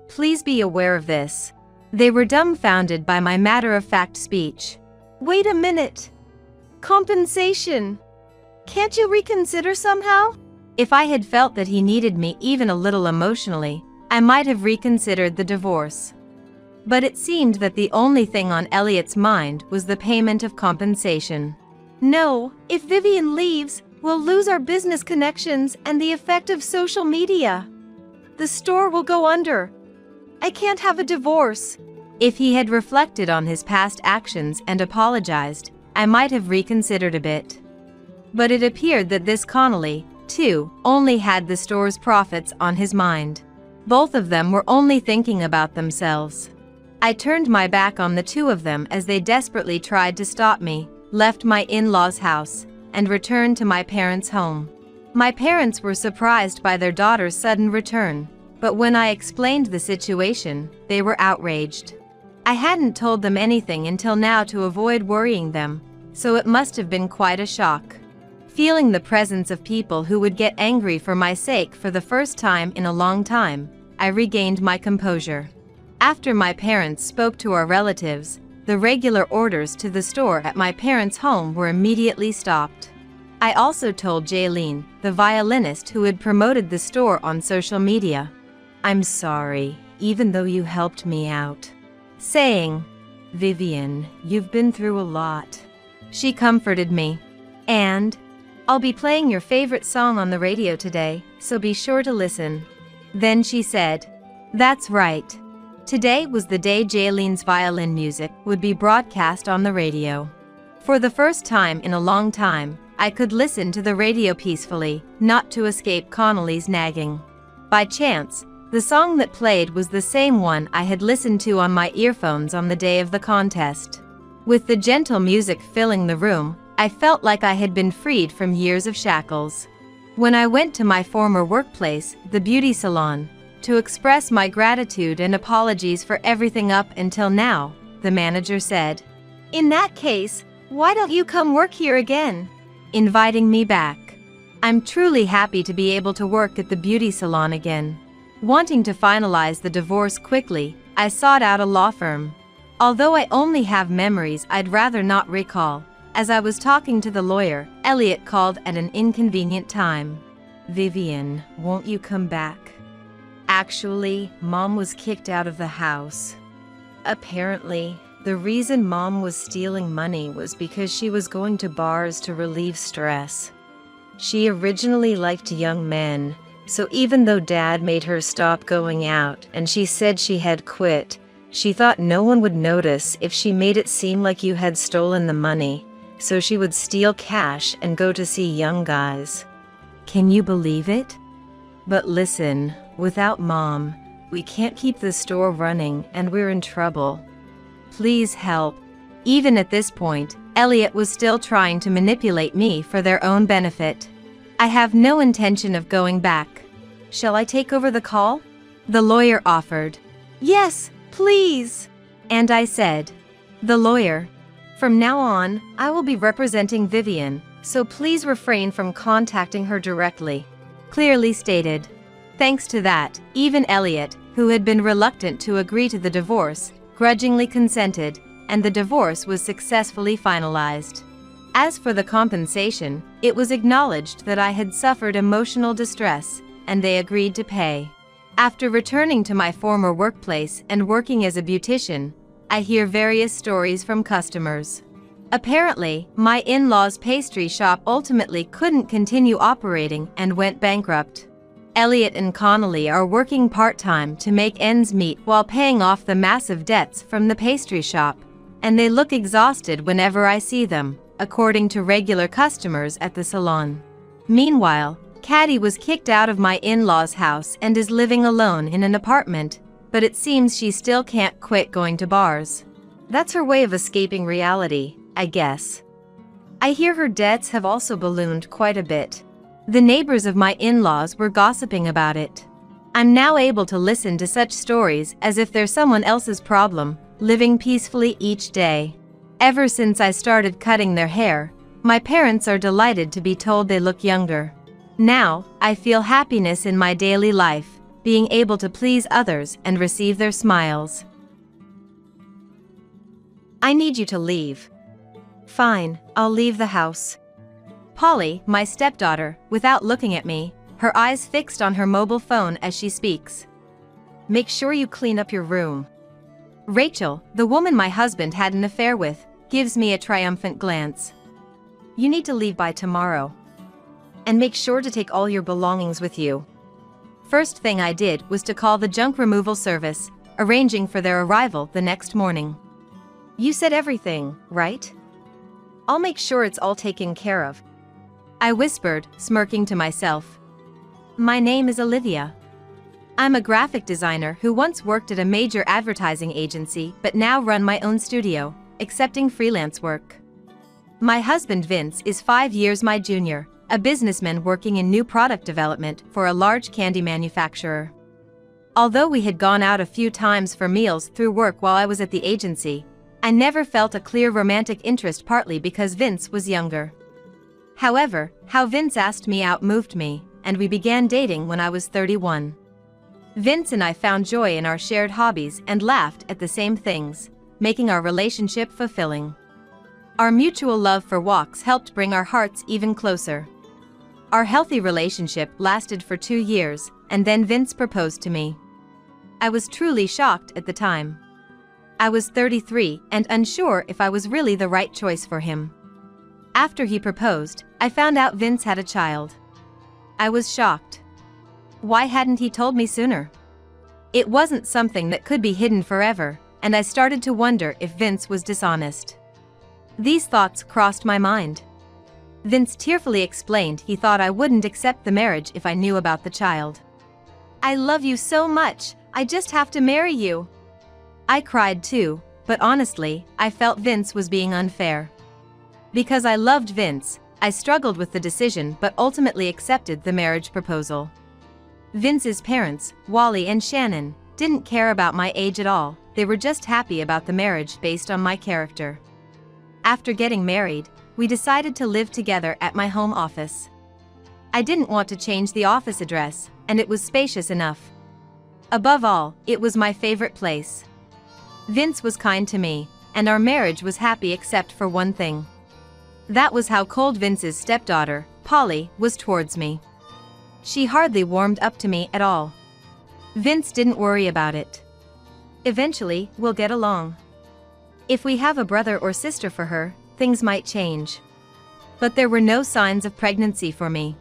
S2: Please be aware of this. They were dumbfounded by my matter-of-fact speech.
S3: Wait a minute. Compensation. Can't you reconsider somehow?
S2: If I had felt that he needed me even a little emotionally, I might have reconsidered the divorce. But it seemed that the only thing on Elliot's mind was the payment of compensation.
S3: No, if Vivian leaves, we'll lose our business connections and the effect of social media. The store will go under. I can't have a divorce.
S2: If he had reflected on his past actions and apologized, I might have reconsidered a bit. But it appeared that this Connolly, too, only had the store's profits on his mind. Both of them were only thinking about themselves. I turned my back on the two of them as they desperately tried to stop me, left my in-laws' house, and returned to my parents' home. My parents were surprised by their daughter's sudden return, But when I explained the situation, they were outraged. I hadn't told them anything until now to avoid worrying them, so it must have been quite a shock. Feeling the presence of people who would get angry for my sake for the first time in a long time, I regained my composure. After my parents spoke to our relatives, the regular orders to the store at my parents' home were immediately stopped. I also told Jaylene, the violinist who had promoted the store on social media, "I'm sorry, even though you helped me out," saying, "Vivian, you've been through a lot." She comforted me. "And I'll be playing your favorite song on the radio today, so be sure to listen." Then she said, "That's right." Today was the day Jaylene's violin music would be broadcast on the radio. For the first time in a long time, I could listen to the radio peacefully, not to escape Connolly's nagging. By chance, the song that played was the same one I had listened to on my earphones on the day of the contest. With the gentle music filling the room, I felt like I had been freed from years of shackles. When I went to my former workplace, the beauty salon, to express my gratitude and apologies for everything up until now, the manager said,
S3: "In that case, why don't you come work here again?"
S2: inviting me back. I'm truly happy to be able to work at the beauty salon again. Wanting to finalize the divorce quickly, I sought out a law firm. Although I only have memories I'd rather not recall, as I was talking to the lawyer, Elliot called at an inconvenient time. "Vivian, won't you come back? Actually, Mom was kicked out of the house. Apparently, the reason Mom was stealing money was because she was going to bars to relieve stress. She originally liked young men, so even though Dad made her stop going out and she said she had quit, she thought no one would notice if she made it seem like you had stolen the money, so she would steal cash and go to see young guys. Can you believe it? But listen, without Mom, we can't keep the store running and we're in trouble. Please help." Even at this point, Elliot was still trying to manipulate me for their own benefit. "I have no intention of going back. Shall I take over the call?" the lawyer offered.
S3: "Yes, please."
S2: And I said, "The lawyer, from now on, I will be representing Vivian, so please refrain from contacting her directly," clearly stated. Thanks to that, even Elliot, who had been reluctant to agree to the divorce, grudgingly consented, and the divorce was successfully finalized. As for the compensation, it was acknowledged that I had suffered emotional distress, and they agreed to pay. After returning to my former workplace and working as a beautician, I hear various stories from customers. Apparently, my in-laws' pastry shop ultimately couldn't continue operating and went bankrupt. Elliot and Connolly are working part-time to make ends meet while paying off the massive debts from the pastry shop, and they look exhausted whenever I see them, according to regular customers at the salon. Meanwhile, Caddy was kicked out of my in-laws' house and is living alone in an apartment, but it seems she still can't quit going to bars. That's her way of escaping reality, I guess. I hear her debts have also ballooned quite a bit. The neighbors of my in-laws were gossiping about it. I'm now able to listen to such stories as if they're someone else's problem, living peacefully each day. Ever since I started cutting their hair, my parents are delighted to be told they look younger. Now, I feel happiness in my daily life, being able to please others and receive their smiles. "I need you to leave." "Fine, I'll leave the house." Polly, my stepdaughter, without looking at me, her eyes fixed on her mobile phone as she speaks. "Make sure you clean up your room." Rachel, the woman my husband had an affair with, gives me a triumphant glance. "You need to leave by tomorrow. And make sure to take all your belongings with you." First thing I did was to call the junk removal service, arranging for their arrival the next morning. "You said everything, right? I'll make sure it's all taken care of," I whispered, smirking to myself. "My name is Olivia. I'm a graphic designer who once worked at a major advertising agency but now run my own studio, accepting freelance work. My husband Vince is 5 years my junior, a businessman working in new product development for a large candy manufacturer. Although we had gone out a few times for meals through work while I was at the agency, I never felt a clear romantic interest, partly because Vince was younger. However, how Vince asked me out moved me, and we began dating when I was 31. Vince and I found joy in our shared hobbies and laughed at the same things, making our relationship fulfilling. Our mutual love for walks helped bring our hearts even closer. Our healthy relationship lasted for 2 years, and then Vince proposed to me. I was truly shocked at the time. I was 33 and unsure if I was really the right choice for him. After he proposed, I found out Vince had a child. I was shocked. Why hadn't he told me sooner? It wasn't something that could be hidden forever, and I started to wonder if Vince was dishonest. These thoughts crossed my mind. Vince tearfully explained he thought I wouldn't accept the marriage if I knew about the child.
S3: I love you so much, I just have to marry you.
S2: I cried too, but honestly, I felt Vince was being unfair. Because I loved Vince, I struggled with the decision but ultimately accepted the marriage proposal. Vince's parents, Wally and Shannon, didn't care about my age at all, they were just happy about the marriage based on my character. After getting married, we decided to live together at my home office. I didn't want to change the office address, and it was spacious enough. Above all, it was my favorite place. Vince was kind to me, and our marriage was happy except for one thing. That was how cold Vince's stepdaughter, Polly, was towards me. She hardly warmed up to me at all. Vince didn't worry about it. Eventually, we'll get along. If we have a brother or sister for her, things might change. But there were no signs of pregnancy for me.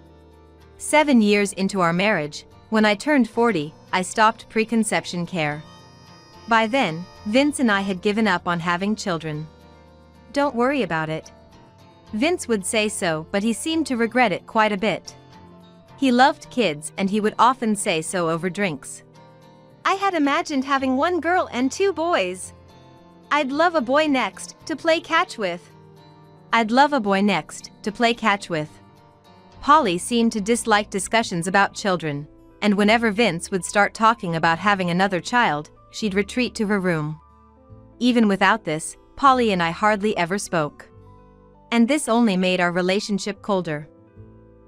S2: 7 years into our marriage, when I turned 40, I stopped preconception care. By then, Vince and I had given up on having children. Don't worry about it. Vince would say so, but he seemed to regret it quite a bit. He loved kids and he would often say so over drinks.
S3: I had imagined having 1 girl and 2 boys. I'd love a boy next, to play catch with.
S2: I'd love a boy next, to play catch with. Polly seemed to dislike discussions about children, and whenever Vince would start talking about having another child, she'd retreat to her room. Even without this, Polly and I hardly ever spoke. And this only made our relationship colder.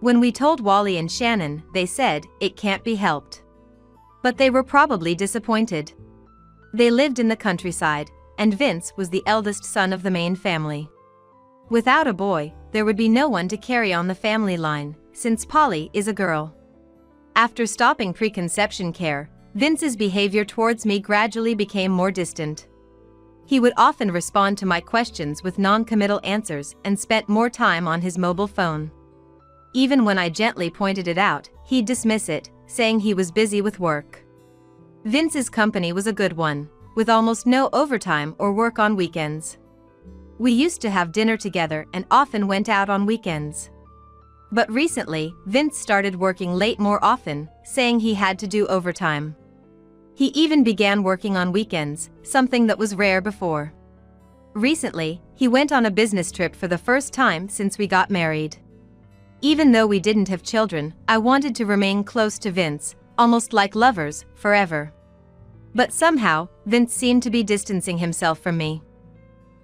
S2: When we told Wally and Shannon, they said, it can't be helped. But they were probably disappointed. They lived in the countryside, and Vince was the eldest son of the main family. Without a boy, there would be no one to carry on the family line, since Polly is a girl. After stopping preconception care, Vince's behavior towards me gradually became more distant. He would often respond to my questions with non-committal answers and spent more time on his mobile phone. Even when I gently pointed it out, he'd dismiss it, saying he was busy with work. Vince's company was a good one, with almost no overtime or work on weekends. We used to have dinner together and often went out on weekends. But recently, Vince started working late more often, saying he had to do overtime. He even began working on weekends, something that was rare before. Recently, he went on a business trip for the first time since we got married. Even though we didn't have children, I wanted to remain close to Vince, almost like lovers, forever. But somehow, Vince seemed to be distancing himself from me.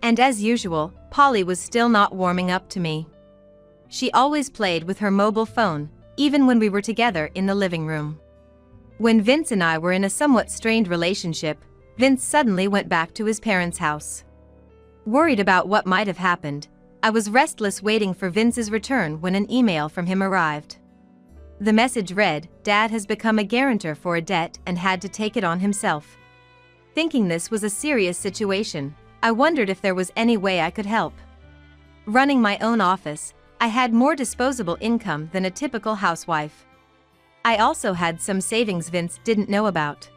S2: And as usual, Polly was still not warming up to me. She always played with her mobile phone, even when we were together in the living room. When Vince and I were in a somewhat strained relationship, Vince suddenly went back to his parents' house. Worried about what might have happened, I was restless waiting for Vince's return when an email from him arrived. The message read, "Dad has become a guarantor for a debt and had to take it on himself." Thinking this was a serious situation, I wondered if there was any way I could help. Running my own office, I had more disposable income than a typical housewife. I also had some savings Vince didn't know about.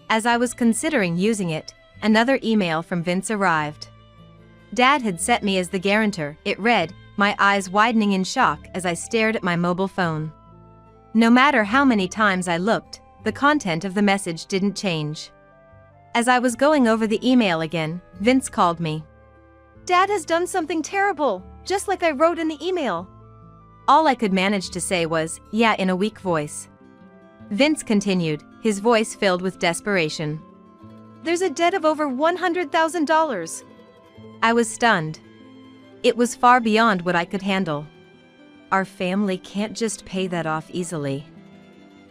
S2: As I was considering using it, another email from Vince arrived. Dad had set me as the guarantor, it read, my eyes widening in shock as I stared at my mobile phone. No matter how many times I looked, the content of the message didn't change. As I was going over the email again, Vince called me.
S3: "Dad has done something terrible, just like I wrote in the email."
S2: All I could manage to say was, "Yeah," in a weak voice. Vince continued, his voice filled with desperation.
S3: There's a debt of over $100,000.
S2: I was stunned. It was far beyond what I could handle. Our family can't just pay that off easily.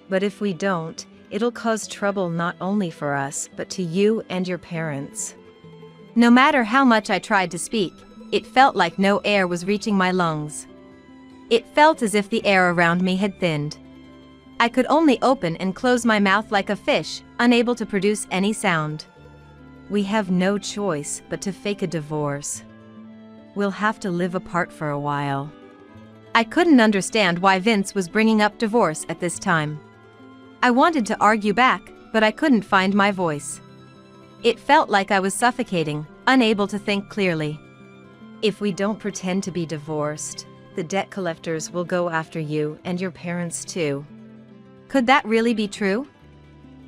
S2: But if we don't, it'll cause trouble not only for us, but to you and your parents. No matter how much I tried to speak, it felt like no air was reaching my lungs. It felt as if the air around me had thinned. I could only open and close my mouth like a fish, unable to produce any sound. We have no choice but to fake a divorce. We'll have to live apart for a while. I couldn't understand why Vince was bringing up divorce at this time. I wanted to argue back, but I couldn't find my voice. It felt like I was suffocating, unable to think clearly. If we don't pretend to be divorced, the debt collectors will go after you and your parents too. Could that really be true?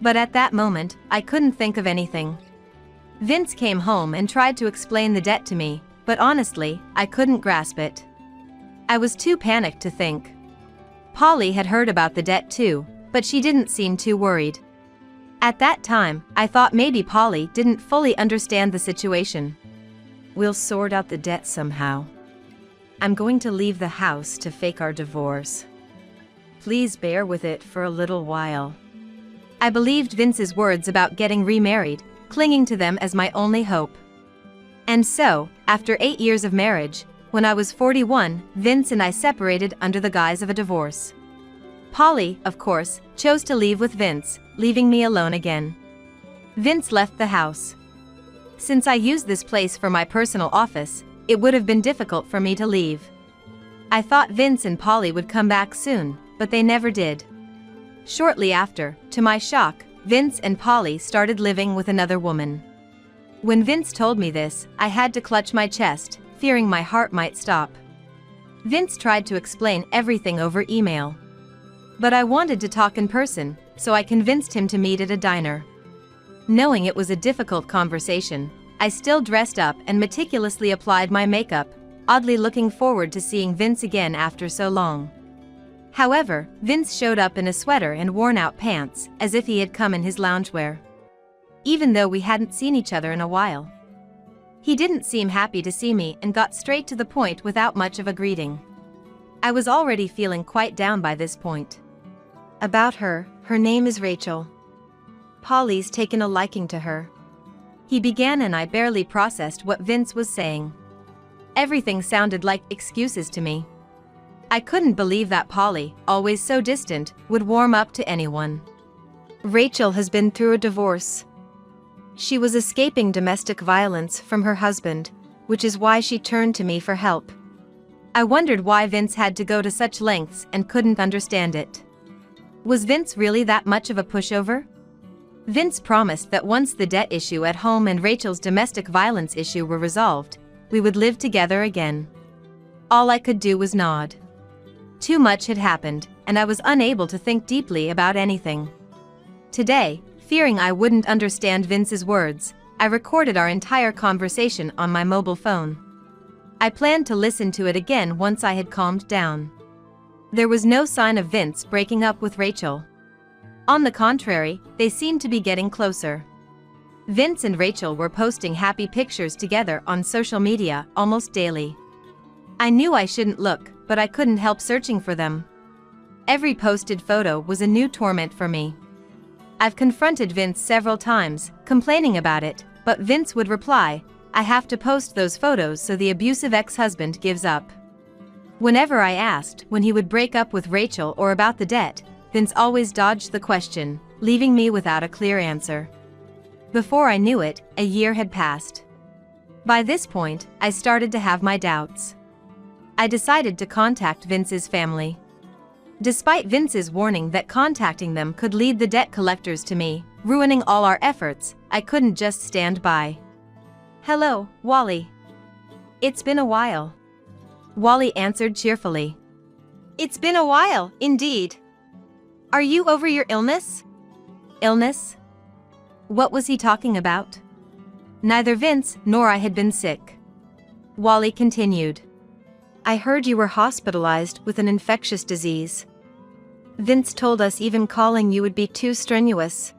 S2: But at that moment, I couldn't think of anything. Vince came home and tried to explain the debt to me, but honestly, I couldn't grasp it. I was too panicked to think. Polly had heard about the debt too, but she didn't seem too worried. At that time, I thought maybe Polly didn't fully understand the situation. We'll sort out the debt somehow. I'm going to leave the house to fake our divorce. Please bear with it for a little while. I believed Vince's words about getting remarried, clinging to them as my only hope. And so, after 8 years of marriage, when I was 41, Vince and I separated under the guise of a divorce. Polly, of course, chose to leave with Vince, leaving me alone again. Vince left the house. Since I used this place for my personal office, it would have been difficult for me to leave. I thought Vince and Polly would come back soon, but they never did. Shortly after, to my shock, Vince and Polly started living with another woman. When Vince told me this, I had to clutch my chest, fearing my heart might stop. Vince tried to explain everything over email. But I wanted to talk in person, so I convinced him to meet at a diner. Knowing it was a difficult conversation, I still dressed up and meticulously applied my makeup, oddly looking forward to seeing Vince again after so long. However, Vince showed up in a sweater and worn-out pants, as if he had come in his loungewear. Even though we hadn't seen each other in a while. He didn't seem happy to see me and got straight to the point without much of a greeting. I was already feeling quite down by this point. About her, her name is Rachel. Polly's taken a liking to her. He began and I barely processed what Vince was saying. Everything sounded like excuses to me. I couldn't believe that Polly, always so distant, would warm up to anyone. Rachel has been through a divorce. She was escaping domestic violence from her husband, which is why she turned to me for help. I wondered why Vince had to go to such lengths and couldn't understand it. Was Vince really that much of a pushover? Vince promised that once the debt issue at home and Rachel's domestic violence issue were resolved, we would live together again. All I could do was nod. Too much had happened, and I was unable to think deeply about anything. Today, fearing I wouldn't understand Vince's words, I recorded our entire conversation on my mobile phone. I planned to listen to it again once I had calmed down. There was no sign of Vince breaking up with Rachel. On the contrary, they seemed to be getting closer. Vince and Rachel were posting happy pictures together on social media almost daily. I knew I shouldn't look, but I couldn't help searching for them. Every posted photo was a new torment for me. I've confronted Vince several times, complaining about it, but Vince would reply, "I have to post those photos so the abusive ex-husband gives up." Whenever I asked when he would break up with Rachel or about the debt, Vince always dodged the question, leaving me without a clear answer. Before I knew it, a year had passed. By this point, I started to have my doubts. I decided to contact Vince's family. Despite Vince's warning that contacting them could lead the debt collectors to me, ruining all our efforts, I couldn't just stand by. "Hello, Wally. It's been a while." Wally answered cheerfully.
S3: It's been a while, indeed. Are you over your illness?
S2: Illness? What was he talking about? Neither Vince nor I had been sick. Wally continued.
S1: I heard you were hospitalized with an infectious disease.
S3: Vince told us even calling you would be too strenuous.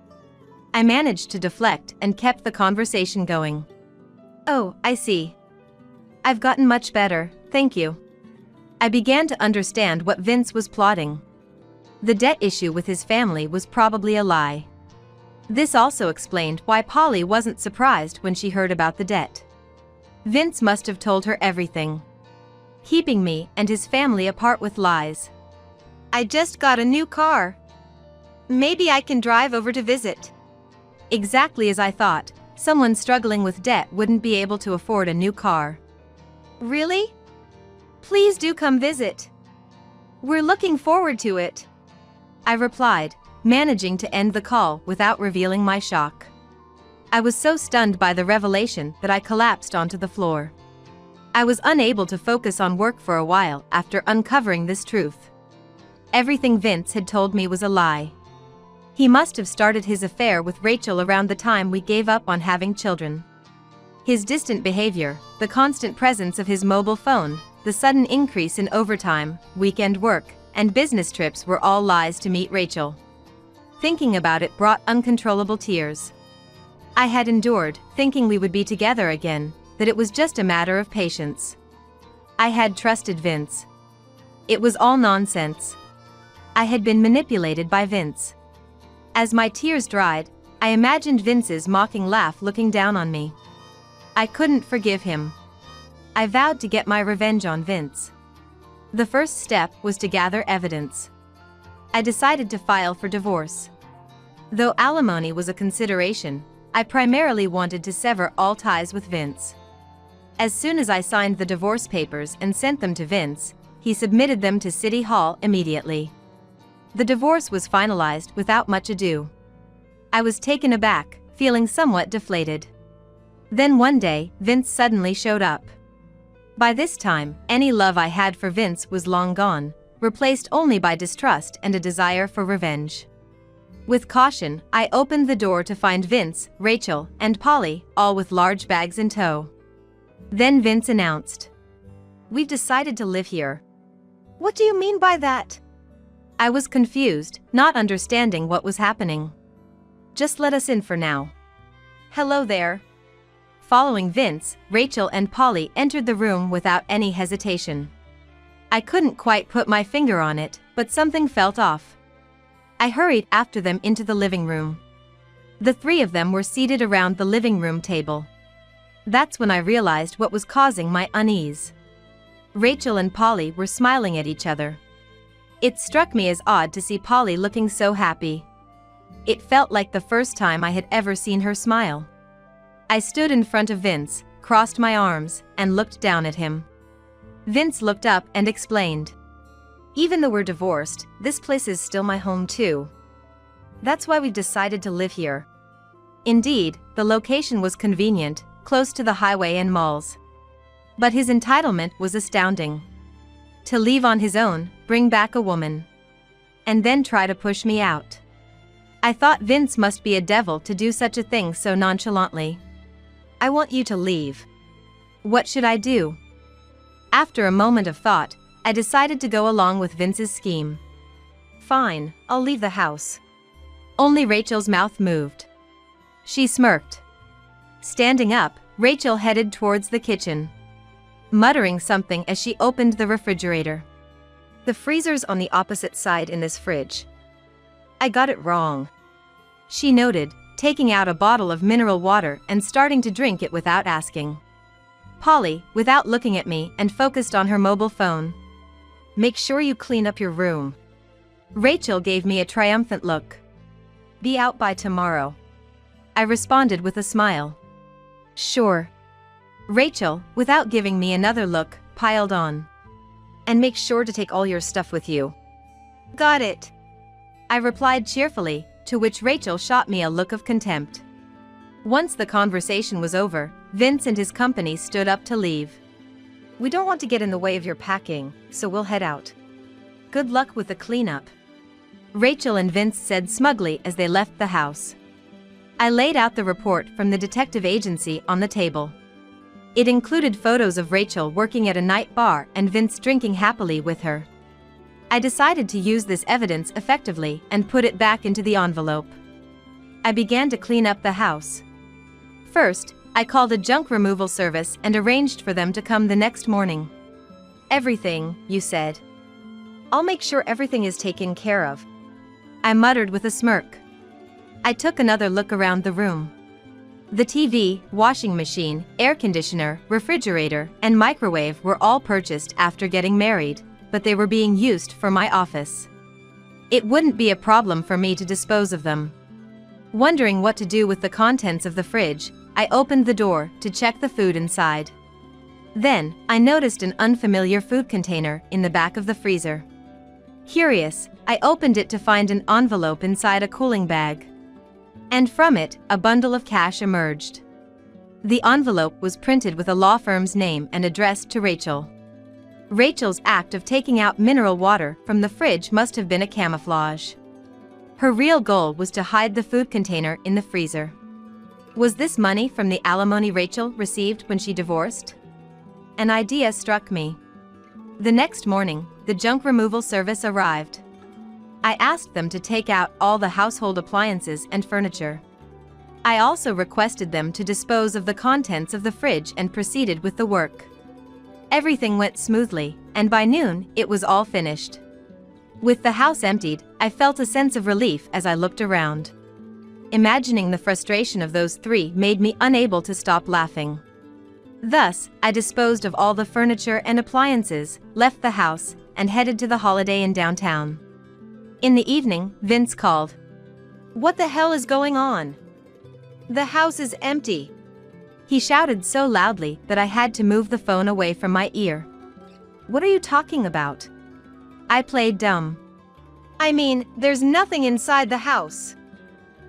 S2: I managed to deflect and kept the conversation going.
S3: Oh, I see. I've gotten much better, thank you.
S2: I began to understand what Vince was plotting. The debt issue with his family was probably a lie. This also explained why Polly wasn't surprised when she heard about the debt. Vince must have told her everything, keeping me and his family apart with lies.
S3: I just got a new car. Maybe I can drive over to visit.
S2: Exactly as I thought, someone struggling with debt wouldn't be able to afford a new car.
S3: Really? Please do come visit. We're looking forward to it,
S2: I replied, managing to end the call without revealing my shock. I was so stunned by the revelation that I collapsed onto the floor. I was unable to focus on work for a while after uncovering this truth. Everything Vince had told me was a lie. He must have started his affair with Rachel around the time we gave up on having children. His distant behavior, the constant presence of his mobile phone, the sudden increase in overtime, weekend work, and business trips were all lies to meet Rachel. Thinking about it brought uncontrollable tears. I had endured, thinking we would be together again, that it was just a matter of patience. I had trusted Vince. It was all nonsense. I had been manipulated by Vince. As my tears dried, I imagined Vince's mocking laugh looking down on me. I couldn't forgive him. I vowed to get my revenge on Vince. The first step was to gather evidence. I decided to file for divorce. Though alimony was a consideration, I primarily wanted to sever all ties with Vince. As soon as I signed the divorce papers and sent them to Vince, he submitted them to City Hall immediately. The divorce was finalized without much ado. I was taken aback, feeling somewhat deflated. Then one day, Vince suddenly showed up. By this time, any love I had for Vince was long gone, replaced only by distrust and a desire for revenge. With caution, I opened the door to find Vince, Rachel, and Polly, all with large bags in tow. Then Vince announced, "We've decided to live here."
S3: What do you mean by that?
S2: I was confused, not understanding what was happening. "Just let us in for now."
S3: Hello there.
S2: Following Vince, Rachel and Polly entered the room without any hesitation. I couldn't quite put my finger on it, but something felt off. I hurried after them into the living room. The three of them were seated around the living room table. That's when I realized what was causing my unease. Rachel and Polly were smiling at each other. It struck me as odd to see Polly looking so happy. It felt like the first time I had ever seen her smile. I stood in front of Vince, crossed my arms, and looked down at him. Vince looked up and explained, "Even though we're divorced, this place is still my home too. That's why we've decided to live here." Indeed, the location was convenient, close to the highway and malls. But his entitlement was astounding. To leave on his own, bring back a woman, and then try to push me out. I thought Vince must be a devil to do such a thing so nonchalantly. "I want you to leave." What should I do? After a moment of thought, I decided to go along with Vince's scheme. "Fine, I'll leave the house." Only Rachel's mouth moved. She smirked. Standing up, Rachel headed towards the kitchen, muttering something as she opened the refrigerator. "The freezer's on the opposite side in this fridge. I got it wrong," she noted, taking out a bottle of mineral water and starting to drink it without asking. Polly, without looking at me and focused on her mobile phone. "Make sure you clean up your room." Rachel gave me a triumphant look. "Be out by tomorrow." I responded with a smile. "Sure." Rachel, without giving me another look, piled on. "And make sure to take all your stuff with you."
S3: Got it,
S2: I replied cheerfully, to which Rachel shot me a look of contempt. Once the conversation was over, Vince and his company stood up to leave.
S3: "We don't want to get in the way of your packing, so we'll head out.
S2: Good luck with the cleanup," Rachel and Vince said smugly as they left the house. I laid out the report from the detective agency on the table. It included photos of Rachel working at a night bar and Vince drinking happily with her. I decided to use this evidence effectively and put it back into the envelope. I began to clean up the house. First, I called a junk removal service and arranged for them to come the next morning.
S3: "Everything, you said. I'll make sure everything is taken care of,"
S2: I muttered with a smirk. I took another look around the room. The TV, washing machine, air conditioner, refrigerator, and microwave were all purchased after getting married, but they were being used for my office. It wouldn't be a problem for me to dispose of them. Wondering what to do with the contents of the fridge, I opened the door to check the food inside. Then, I noticed an unfamiliar food container in the back of the freezer. Curious, I opened it to find an envelope inside a cooling bag. And from it, a bundle of cash emerged. The envelope was printed with a law firm's name and addressed to Rachel. Rachel's act of taking out mineral water from the fridge must have been a camouflage. Her real goal was to hide the food container in the freezer. Was this money from the alimony Rachel received when she divorced? An idea struck me. The next morning, the junk removal service arrived. I asked them to take out all the household appliances and furniture. I also requested them to dispose of the contents of the fridge and proceeded with the work. Everything went smoothly, and by noon, it was all finished. With the house emptied, I felt a sense of relief as I looked around. Imagining the frustration of those three made me unable to stop laughing. Thus, I disposed of all the furniture and appliances, left the house, and headed to the Holiday Inn downtown. In the evening, Vince called.
S3: "What the hell is going on? The house is empty,"
S2: he shouted so loudly that I had to move the phone away from my ear.
S3: "What are you talking about?"
S2: I played dumb.
S3: "I mean, there's nothing inside the house."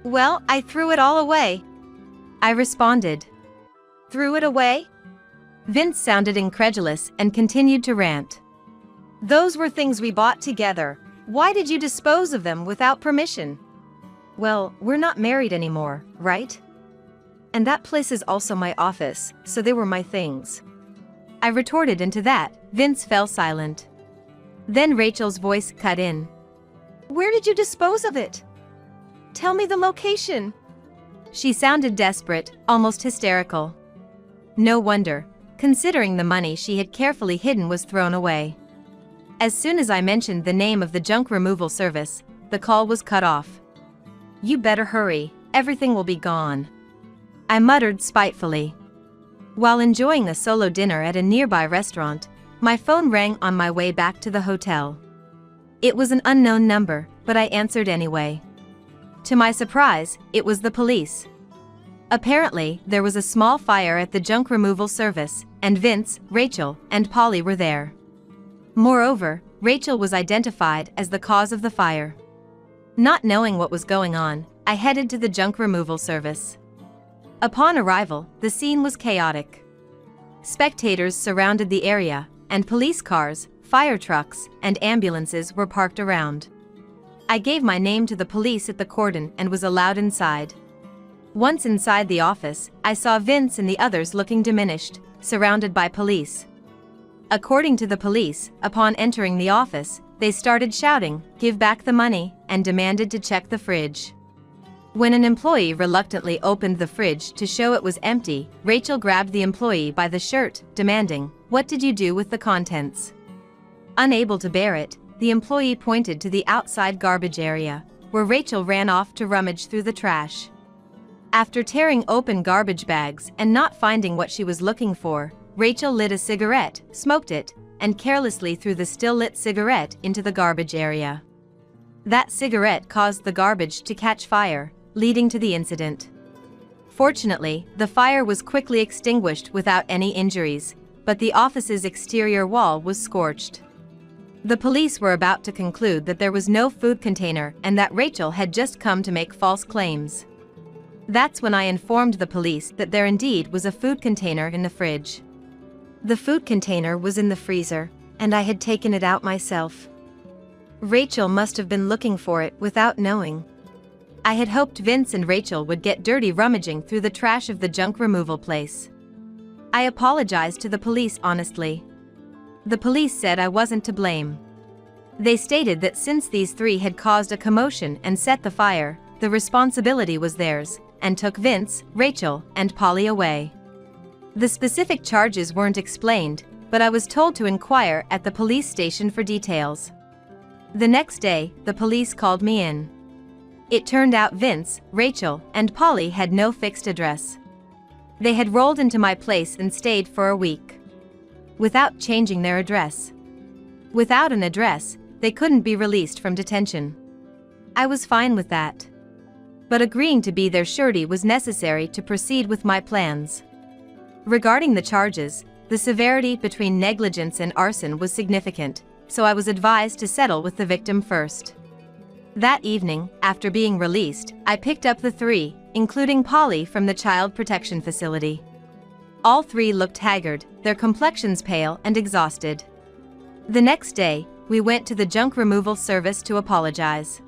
S3: "Well, I threw it all away,"
S2: I responded.
S3: "Threw it away?"
S2: Vince sounded incredulous and continued to rant.
S3: "Those were things we bought together. Why did you dispose of them without permission?" "Well, we're not married anymore, right? And that place is also my office, so they were my things."
S2: I retorted, and to that, Vince fell silent. Then Rachel's voice cut in.
S3: "Where did you dispose of it? Tell me the location."
S2: She sounded desperate, almost hysterical. No wonder, considering the money she had carefully hidden was thrown away. As soon as I mentioned the name of the junk removal service, the call was cut off.
S3: "You better hurry, everything will be gone,"
S2: I muttered spitefully. While enjoying a solo dinner at a nearby restaurant, my phone rang on my way back to the hotel. It was an unknown number, but I answered anyway. To my surprise, it was the police. Apparently, there was a small fire at the junk removal service, and Vince, Rachel, and Polly were there. Moreover, Rachel was identified as the cause of the fire. Not knowing what was going on, I headed to the junk removal service. Upon arrival, the scene was chaotic. Spectators surrounded the area, and police cars, fire trucks, and ambulances were parked around. I gave my name to the police at the cordon and was allowed inside. Once inside the office, I saw Vince and the others looking diminished, surrounded by police. According to the police, upon entering the office, they started shouting, "Give back the money," and demanded to check the fridge. When an employee reluctantly opened the fridge to show it was empty, Rachel grabbed the employee by the shirt, demanding, "What did you do with the contents?" Unable to bear it, the employee pointed to the outside garbage area, where Rachel ran off to rummage through the trash. After tearing open garbage bags and not finding what she was looking for, Rachel lit a cigarette, smoked it, and carelessly threw the still-lit cigarette into the garbage area. That cigarette caused the garbage to catch fire, leading to the incident. Fortunately, the fire was quickly extinguished without any injuries, but the office's exterior wall was scorched. The police were about to conclude that there was no food container and that Rachel had just come to make false claims. That's when I informed the police that there indeed was a food container in the fridge. The food container was in the freezer, and I had taken it out myself. Rachel must have been looking for it without knowing. I had hoped Vince and Rachel would get dirty rummaging through the trash of the junk removal place. I apologized to the police honestly. The police said I wasn't to blame. They stated that since these three had caused a commotion and set the fire, the responsibility was theirs, and took Vince, Rachel, and Polly away. The specific charges weren't explained, but I was told to inquire at the police station for details. The next day, the police called me in. It turned out Vince, Rachel, and Polly had no fixed address. They had rolled into my place and stayed for a week, without changing their address. Without an address, they couldn't be released from detention. I was fine with that. But agreeing to be their surety was necessary to proceed with my plans. Regarding the charges, the severity between negligence and arson was significant, so I was advised to settle with the victim first. That evening, after being released, I picked up the three, including Polly, from the child protection facility. All three looked haggard, their complexions pale and exhausted. The next day, we went to the junk removal service to apologize.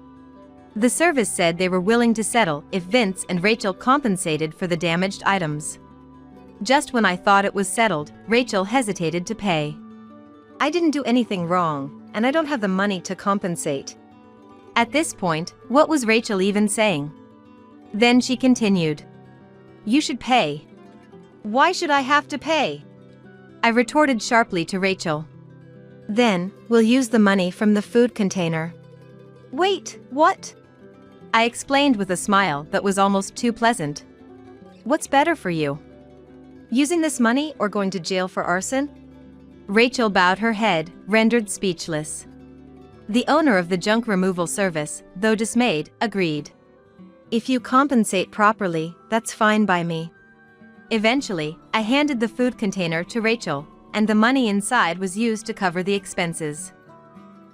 S2: The service said they were willing to settle if Vince and Rachel compensated for the damaged items. Just when I thought it was settled, Rachel hesitated to pay.
S3: I didn't do anything wrong, and I don't have the money to compensate.
S2: At this point, what was Rachel even saying? Then she continued. You should pay.
S3: Why should I have to pay?
S2: I retorted sharply to Rachel.
S3: Then, we'll use the money from the food container. Wait, what?
S2: I explained with a smile that was almost too pleasant.
S3: What's better for you? Using this money or going to jail for arson?
S2: Rachel bowed her head, rendered speechless. The owner of the junk removal service, though dismayed, agreed.
S3: If you compensate properly, that's fine by me.
S2: Eventually, I handed the food container to Rachel, and the money inside was used to cover the expenses.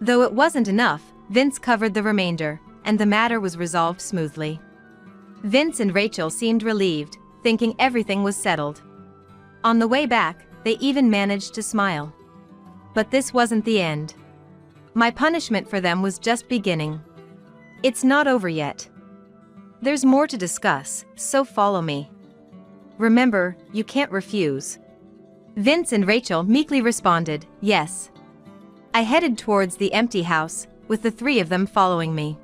S2: Though it wasn't enough, Vince covered the remainder, and the matter was resolved smoothly. Vince and Rachel seemed relieved, thinking everything was settled. On the way back, they even managed to smile. But this wasn't the end. My punishment for them was just beginning.
S3: It's not over yet. There's more to discuss, so follow me. Remember, you can't refuse.
S2: Vince and Rachel meekly responded, yes. I headed towards the empty house, with the three of them following me.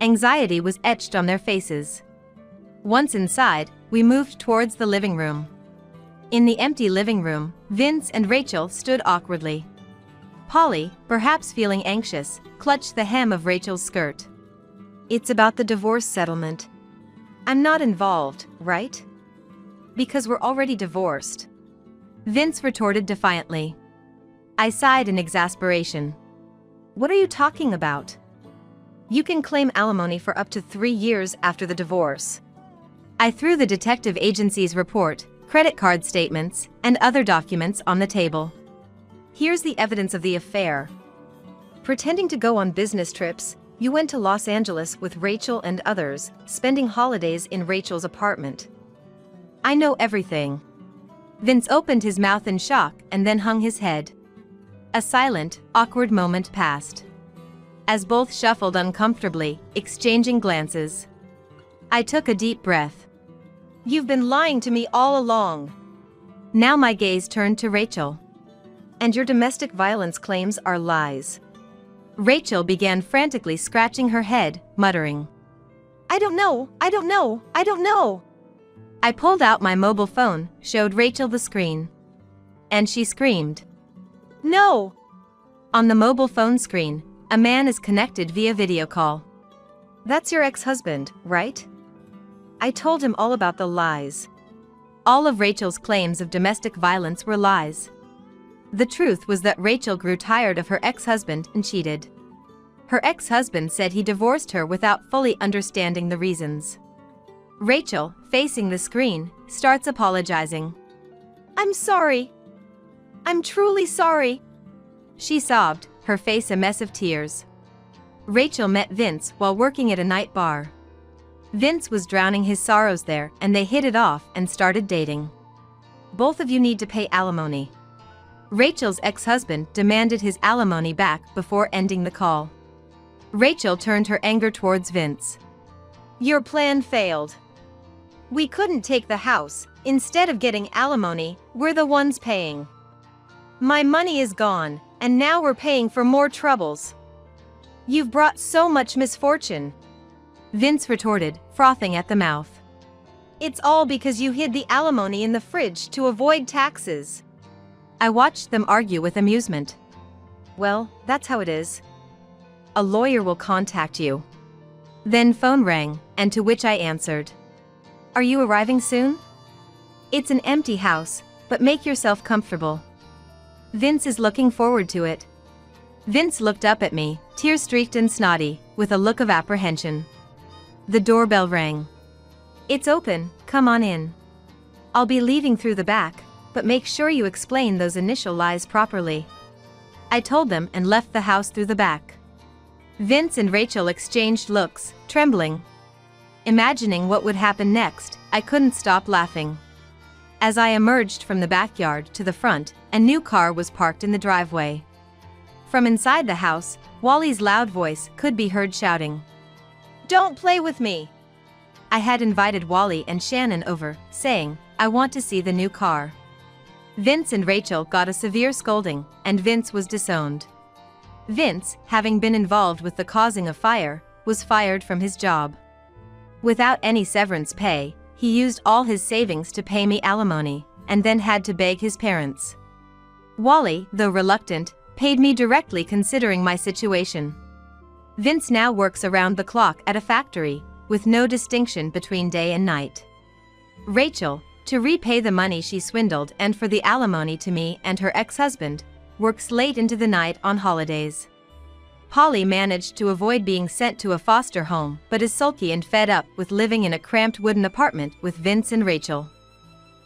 S2: Anxiety was etched on their faces. Once inside, we moved towards the living room. In the empty living room, Vince and Rachel stood awkwardly. Polly, perhaps feeling anxious, clutched the hem of Rachel's skirt.
S3: It's about the divorce settlement. I'm not involved, right? Because we're already divorced.
S2: Vince retorted defiantly. I sighed in exasperation.
S3: What are you talking about? You can claim alimony for up to 3 years after the divorce.
S2: I threw the detective agency's report, credit card statements, and other documents on the table.
S3: Here's the evidence of the affair. Pretending to go on business trips, you went to Los Angeles with Rachel and others, spending holidays in Rachel's apartment.
S2: I know everything. Vince opened his mouth in shock and then hung his head. A silent, awkward moment passed, as both shuffled uncomfortably, exchanging glances. I took a deep breath.
S3: You've been lying to me all along.
S2: Now my gaze turned to Rachel.
S3: And your domestic violence claims are lies.
S2: Rachel began frantically scratching her head, muttering.
S3: I don't know.
S2: I pulled out my mobile phone, showed Rachel the screen. And she screamed.
S3: No!
S2: On the mobile phone screen, a man is connected via video call.
S3: That's your ex-husband, right? I told him all about the lies.
S2: All of Rachel's claims of domestic violence were lies. The truth was that Rachel grew tired of her ex-husband and cheated. Her ex-husband said he divorced her without fully understanding the reasons. Rachel, facing the screen, starts apologizing.
S3: I'm sorry. I'm truly sorry.
S2: She sobbed, her face a mess of tears. Rachel met Vince while working at a night bar. Vince was drowning his sorrows there, and they hit it off and started dating. Both of you need to pay alimony. Rachel's ex-husband demanded his alimony back before ending the call. Rachel turned her anger towards Vince.
S3: Your plan failed. We couldn't take the house. Instead of getting alimony, we're the ones paying. My money is gone, and now we're paying for more troubles. You've brought so much misfortune.
S2: Vince retorted, frothing at the mouth.
S3: It's all because you hid the alimony in the fridge to avoid taxes.
S2: I watched them argue with amusement.
S3: Well, that's how it is.
S2: A lawyer will contact you. Then phone rang, and to which I answered. Are you arriving soon? It's an empty house, but make yourself comfortable. Vince is looking forward to it. Vince looked up at me, tear-streaked and snotty, with a look of apprehension. The doorbell rang. It's open, come on in. I'll be leaving through the back, but make sure you explain those initial lies properly. I told them and left the house through the back. Vince and Rachel exchanged looks, trembling. Imagining what would happen next, I couldn't stop laughing. As I emerged from the backyard to the front, a new car was parked in the driveway. From inside the house, Wally's loud voice could be heard shouting.
S3: Don't play with me!
S2: I had invited Wally and Shannon over, saying, I want to see the new car. Vince and Rachel got a severe scolding, and Vince was disowned. Vince, having been involved with the causing of fire, was fired from his job. Without any severance pay, he used all his savings to pay me alimony, and then had to beg his parents. Wally, though reluctant, paid me directly considering my situation. Vince now works around the clock at a factory, with no distinction between day and night. Rachel, to repay the money she swindled and for the alimony to me and her ex-husband, works late into the night on holidays. Polly managed to avoid being sent to a foster home but is sulky and fed up with living in a cramped wooden apartment with Vince and Rachel.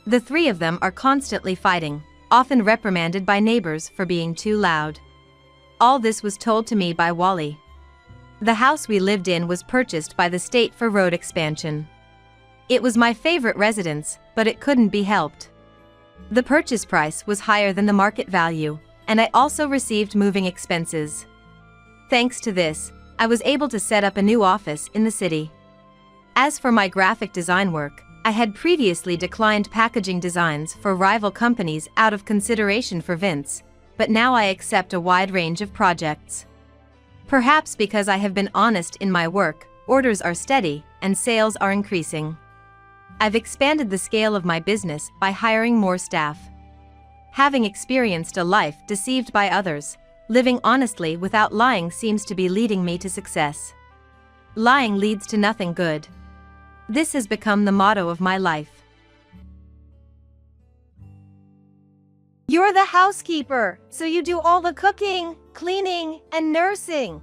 S2: The three of them are constantly fighting, often reprimanded by neighbors for being too loud. All this was told to me by Wally. The house we lived in was purchased by the state for road expansion. It was my favorite residence, but it couldn't be helped. The purchase price was higher than the market value, and I also received moving expenses. Thanks to this, I was able to set up a new office in the city. As for my graphic design work, I had previously declined packaging designs for rival companies out of consideration for Vince, but now I accept a wide range of projects. Perhaps because I have been honest in my work, orders are steady, and sales are increasing. I've expanded the scale of my business by hiring more staff. Having experienced a life deceived by others, living honestly without lying seems to be leading me to success. Lying leads to nothing good. This has become the motto of my life.
S3: You're the housekeeper, so you do all the cooking, cleaning, and nursing.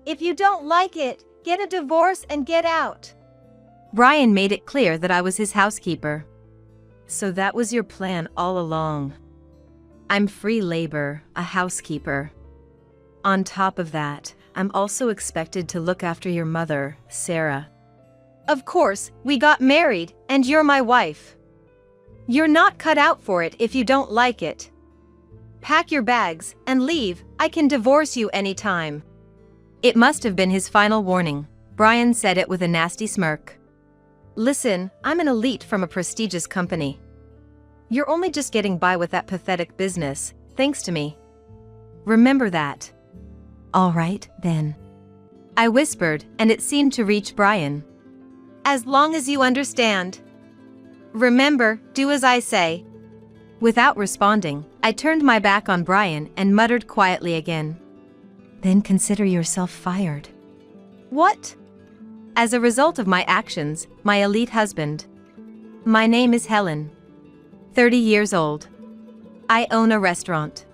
S3: If you don't like it, get a divorce and get out.
S2: Brian made it clear that I was his housekeeper. So that was your plan all along. I'm free labor, a housekeeper. On top of that, I'm also expected to look after your mother, Sarah.
S3: Of course, we got married, and you're my wife. You're not cut out for it if you don't like it. Pack your bags and leave, I can divorce you anytime.
S2: It must have been his final warning. Brian said it with a nasty smirk.
S3: Listen, I'm an elite from a prestigious company. You're only just getting by with that pathetic business, thanks to me.
S2: Remember that. All right, then. I whispered, and it seemed to reach Brian.
S3: As long as you understand. Remember, do as I say.
S2: Without responding, I turned my back on Brian and muttered quietly again. Then consider yourself fired.
S3: What?
S2: As a result of my actions, my elite husband. My name is Helen. 30 years old. I own a restaurant.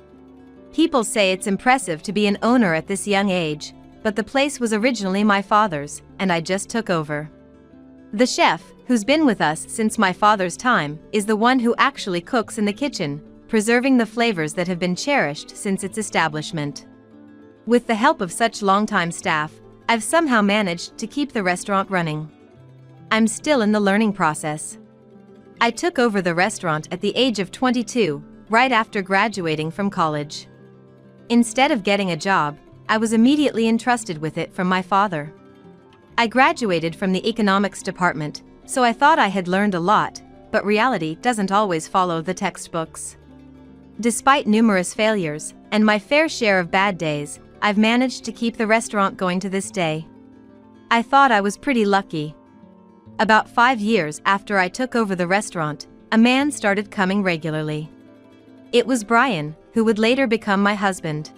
S2: People say it's impressive to be an owner at this young age, but the place was originally my father's, and I just took over. The chef, who's been with us since my father's time, is the one who actually cooks in the kitchen, preserving the flavors that have been cherished since its establishment. With the help of such longtime staff, I've somehow managed to keep the restaurant running. I'm still in the learning process. I took over the restaurant at the age of 22, right after graduating from college. Instead of getting a job, I was immediately entrusted with it from my father. I graduated from the economics department, so I thought I had learned a lot, but reality doesn't always follow the textbooks. Despite numerous failures, and my fair share of bad days, I've managed to keep the restaurant going to this day. I thought I was pretty lucky. About 5 years after I took over the restaurant, a man started coming regularly. It was Brian, who would later become my husband.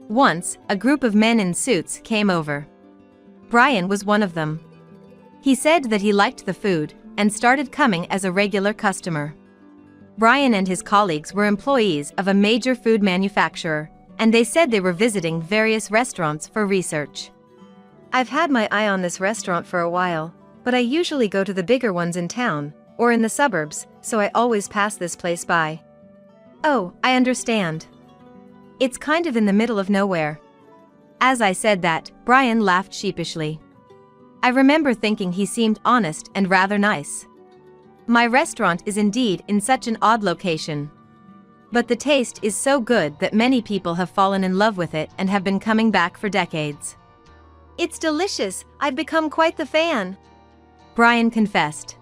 S2: Once, a group of men in suits came over. Brian was one of them. He said that he liked the food and started coming as a regular customer. Brian and his colleagues were employees of a major food manufacturer, and they said they were visiting various restaurants for research.
S3: I've had my eye on this restaurant for a while, but I usually go to the bigger ones in town, or in the suburbs, so I always pass this place by.
S2: Oh, I understand. It's kind of in the middle of nowhere. As I said that, Brian laughed sheepishly. I remember thinking he seemed honest and rather nice. My restaurant is indeed in such an odd location. But the taste is so good that many people have fallen in love with it and have been coming back for decades.
S3: It's delicious, I've become quite the fan,
S2: Brian confessed.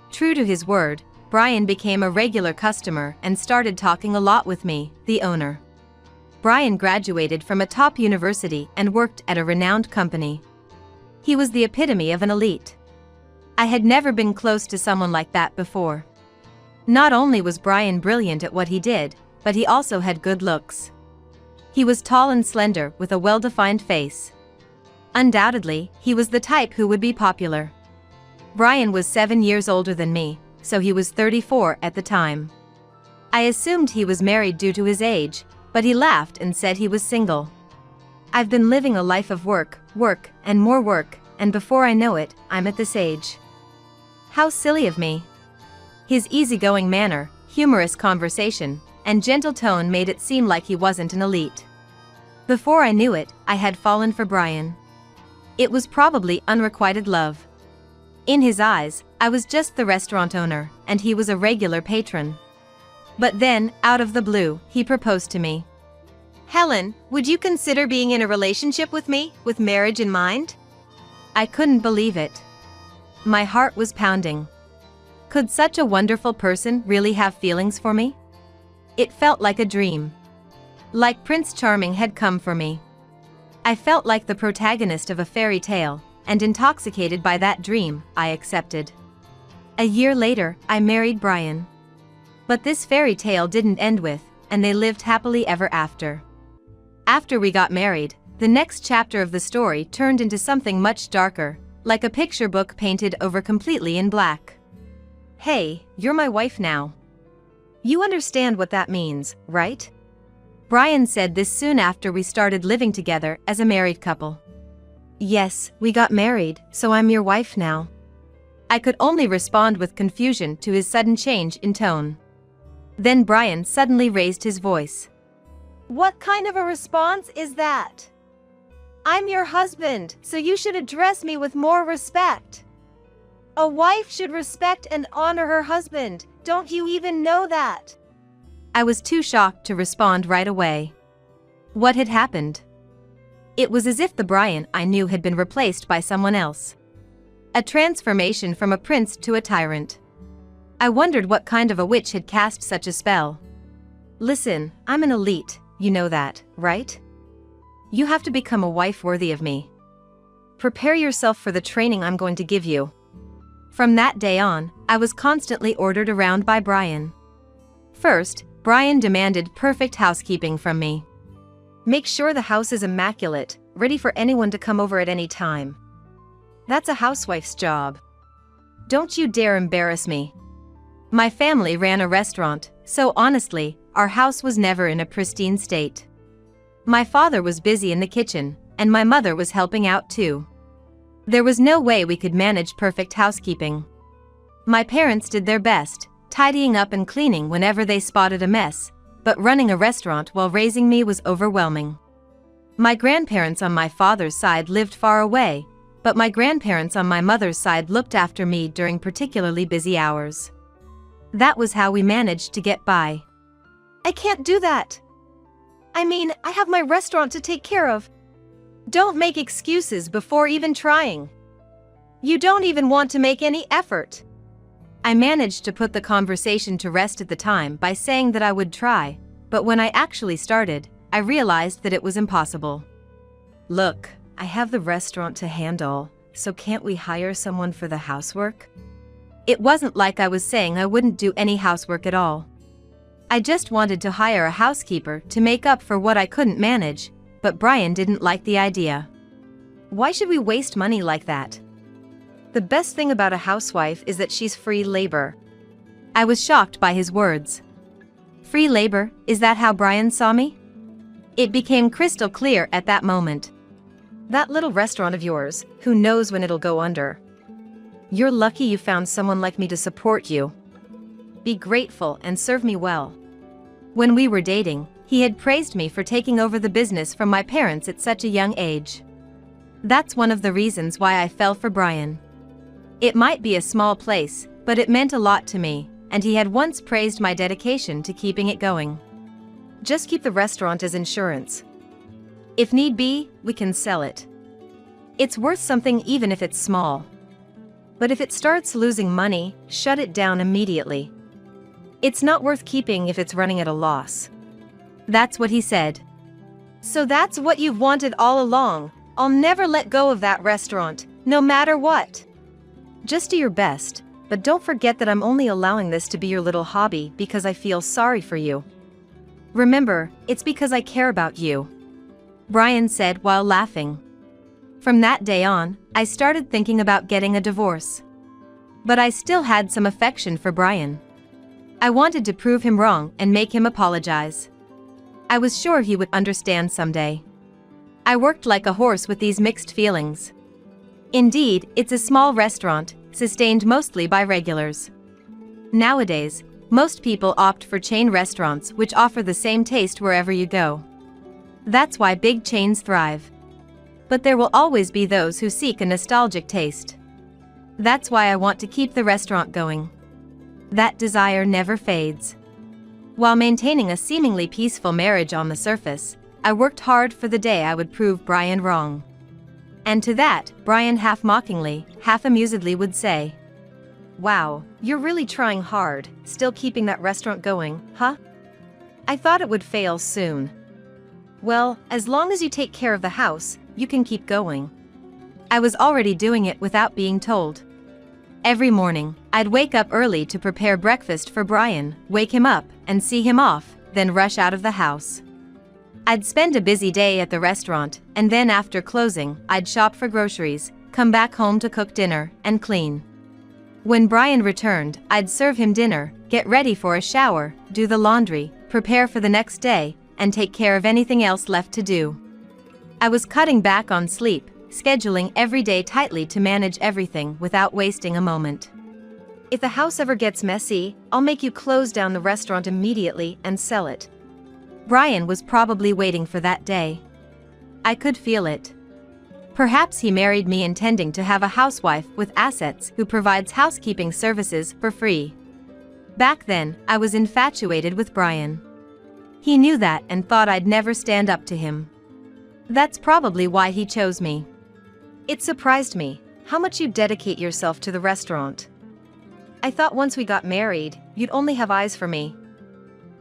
S2: True to his word, Brian became a regular customer and started talking a lot with me, the owner. Brian graduated from a top university and worked at a renowned company. He was the epitome of an elite. I had never been close to someone like that before. Not only was Brian brilliant at what he did, but he also had good looks. He was tall and slender with a well-defined face. Undoubtedly, he was the type who would be popular. Brian was 7 years older than me, so he was 34 at the time. I assumed he was married due to his age, but he laughed and said he was single. I've been living a life of work, and more work, and before I know it, I'm at this age. How silly of me. His easygoing manner, humorous conversation, and gentle tone made it seem like he wasn't an elite. Before I knew it, I had fallen for Brian. It was probably unrequited love. In his eyes, I was just the restaurant owner, and he was a regular patron. But then, out of the blue, he proposed to me.
S3: Helen, would you consider being in a relationship with me, with marriage in mind?
S2: I couldn't believe it. My heart was pounding. Could such a wonderful person really have feelings for me? It felt like a dream. Like Prince Charming had come for me. I felt like the protagonist of a fairy tale, and intoxicated by that dream, I accepted. A year later, I married Brian. But this fairy tale didn't end with, and they lived happily ever after. After we got married, the next chapter of the story turned into something much darker, like a picture book painted over completely in black.
S3: Hey, you're my wife now. You understand what that means, right?
S2: Brian said this soon after we started living together as a married couple.
S3: Yes, we got married, so I'm your wife now.
S2: I could only respond with confusion to his sudden change in tone. Then Brian suddenly raised his voice.
S3: What kind of a response is that? I'm your husband, so you should address me with more respect. A wife should respect and honor her husband, don't you even know that?
S2: I was too shocked to respond right away. What had happened? It was as if the Brian I knew had been replaced by someone else. A transformation from a prince to a tyrant. I wondered what kind of a witch had cast such a spell.
S3: Listen, I'm an elite, you know that, right? You have to become a wife worthy of me. Prepare yourself for the training I'm going to give you.
S2: From that day on, I was constantly ordered around by Brian. First, Brian demanded perfect housekeeping from me.
S3: Make sure the house is immaculate, ready for anyone to come over at any time. That's a housewife's job. Don't you dare embarrass me.
S2: My family ran a restaurant, so honestly, our house was never in a pristine state. My father was busy in the kitchen, and my mother was helping out too. There was no way we could manage perfect housekeeping. My parents did their best, tidying up and cleaning whenever they spotted a mess, but running a restaurant while raising me was overwhelming. My grandparents on my father's side lived far away, but my grandparents on my mother's side looked after me during particularly busy hours. That was how we managed to get by.
S3: I can't do that. I mean, I have my restaurant to take care of. Don't make excuses before even trying. You don't even want to make any effort.
S2: I managed to put the conversation to rest at the time by saying that I would try, but when I actually started, I realized that it was impossible. "Look, I have the restaurant to handle, so can't we hire someone for the housework?" It wasn't like I was saying I wouldn't do any housework at all. I just wanted to hire a housekeeper to make up for what I couldn't manage, but Brian didn't like the idea.
S3: Why should we waste money like that? The best thing about a housewife is that she's free labor.
S2: I was shocked by his words. Free labor, is that how Brian saw me? It became crystal clear at that moment.
S3: That little restaurant of yours, who knows when it'll go under? You're lucky you found someone like me to support you. Be grateful and serve me well.
S2: When we were dating, he had praised me for taking over the business from my parents at such a young age. That's one of the reasons why I fell for Brian. It might be a small place, but it meant a lot to me, and he had once praised my dedication to keeping it going.
S3: Just keep the restaurant as insurance. If need be, we can sell it. It's worth something even if it's small. But if it starts losing money, shut it down immediately. It's not worth keeping if it's running at a loss.
S2: That's what he said.
S3: So that's what you've wanted all along. I'll never let go of that restaurant, no matter what. Just do your best, but don't forget that I'm only allowing this to be your little hobby because I feel sorry for you. Remember, it's because I care about you,"
S2: Brian said while laughing. From that day on, I started thinking about getting a divorce. But I still had some affection for Brian. I wanted to prove him wrong and make him apologize. I was sure he would understand someday. I worked like a horse with these mixed feelings. Indeed, it's a small restaurant, sustained mostly by regulars. Nowadays, most people opt for chain restaurants which offer the same taste wherever you go. That's why big chains thrive. But there will always be those who seek a nostalgic taste. That's why I want to keep the restaurant going. That desire never fades. While maintaining a seemingly peaceful marriage on the surface, I worked hard for the day I would prove Brian wrong. And to that, Brian half mockingly, half amusedly would say,
S3: "Wow, you're really trying hard, still keeping that restaurant going, huh? I thought it would fail soon. Well, as long as you take care of the house, you can keep going."
S2: I was already doing it without being told. Every morning, I'd wake up early to prepare breakfast for Brian, wake him up, and see him off, then rush out of the house. I'd spend a busy day at the restaurant, and then after closing, I'd shop for groceries, come back home to cook dinner, and clean. When Brian returned, I'd serve him dinner, get ready for a shower, do the laundry, prepare for the next day, and take care of anything else left to do. I was cutting back on sleep, scheduling every day tightly to manage everything without wasting a moment.
S3: If the house ever gets messy, I'll make you close down the restaurant immediately and sell it.
S2: Brian was probably waiting for that day. I could feel it. Perhaps he married me intending to have a housewife with assets who provides housekeeping services for free. Back then, I was infatuated with Brian. He knew that and thought I'd never stand up to him. That's probably why he chose me.
S3: It surprised me how much you dedicate yourself to the restaurant. I thought once we got married, you'd only have eyes for me.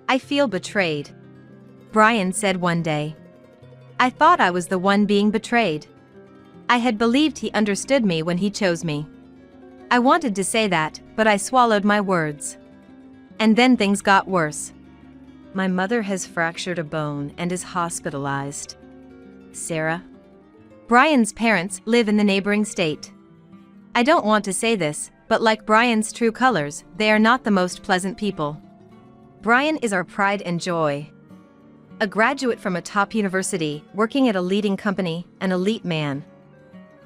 S3: I feel betrayed,"
S2: Brian said one day. I thought I was the one being betrayed. I had believed he understood me when he chose me. I wanted to say that, but I swallowed my words. And then things got worse.
S3: "My mother has fractured a bone and is hospitalized. Sarah?"
S2: Brian's parents live in the neighboring state. I don't want to say this, but like Brian's true colors, they are not the most pleasant people.
S3: Brian is our pride and joy. A graduate from a top university, working at a leading company, an elite man.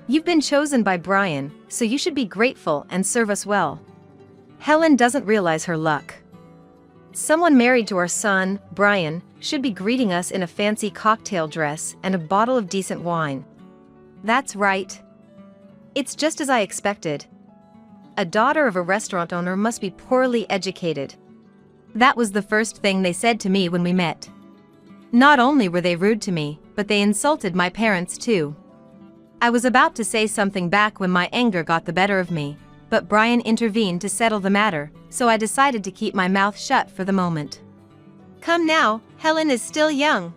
S3: You've been chosen by Brian, so you should be grateful and serve us well. Helen doesn't realize her luck. Someone married to our son, Brian, should be greeting us in a fancy cocktail dress and a bottle of decent wine. That's right. It's just as I expected. A daughter of a restaurant owner must be poorly educated.
S2: That was the first thing they said to me when we met. Not only were they rude to me, but they insulted my parents too. I was about to say something back when my anger got the better of me, but Brian intervened to settle the matter, so I decided to keep my mouth shut for the moment.
S3: "Come now, Helen is still young.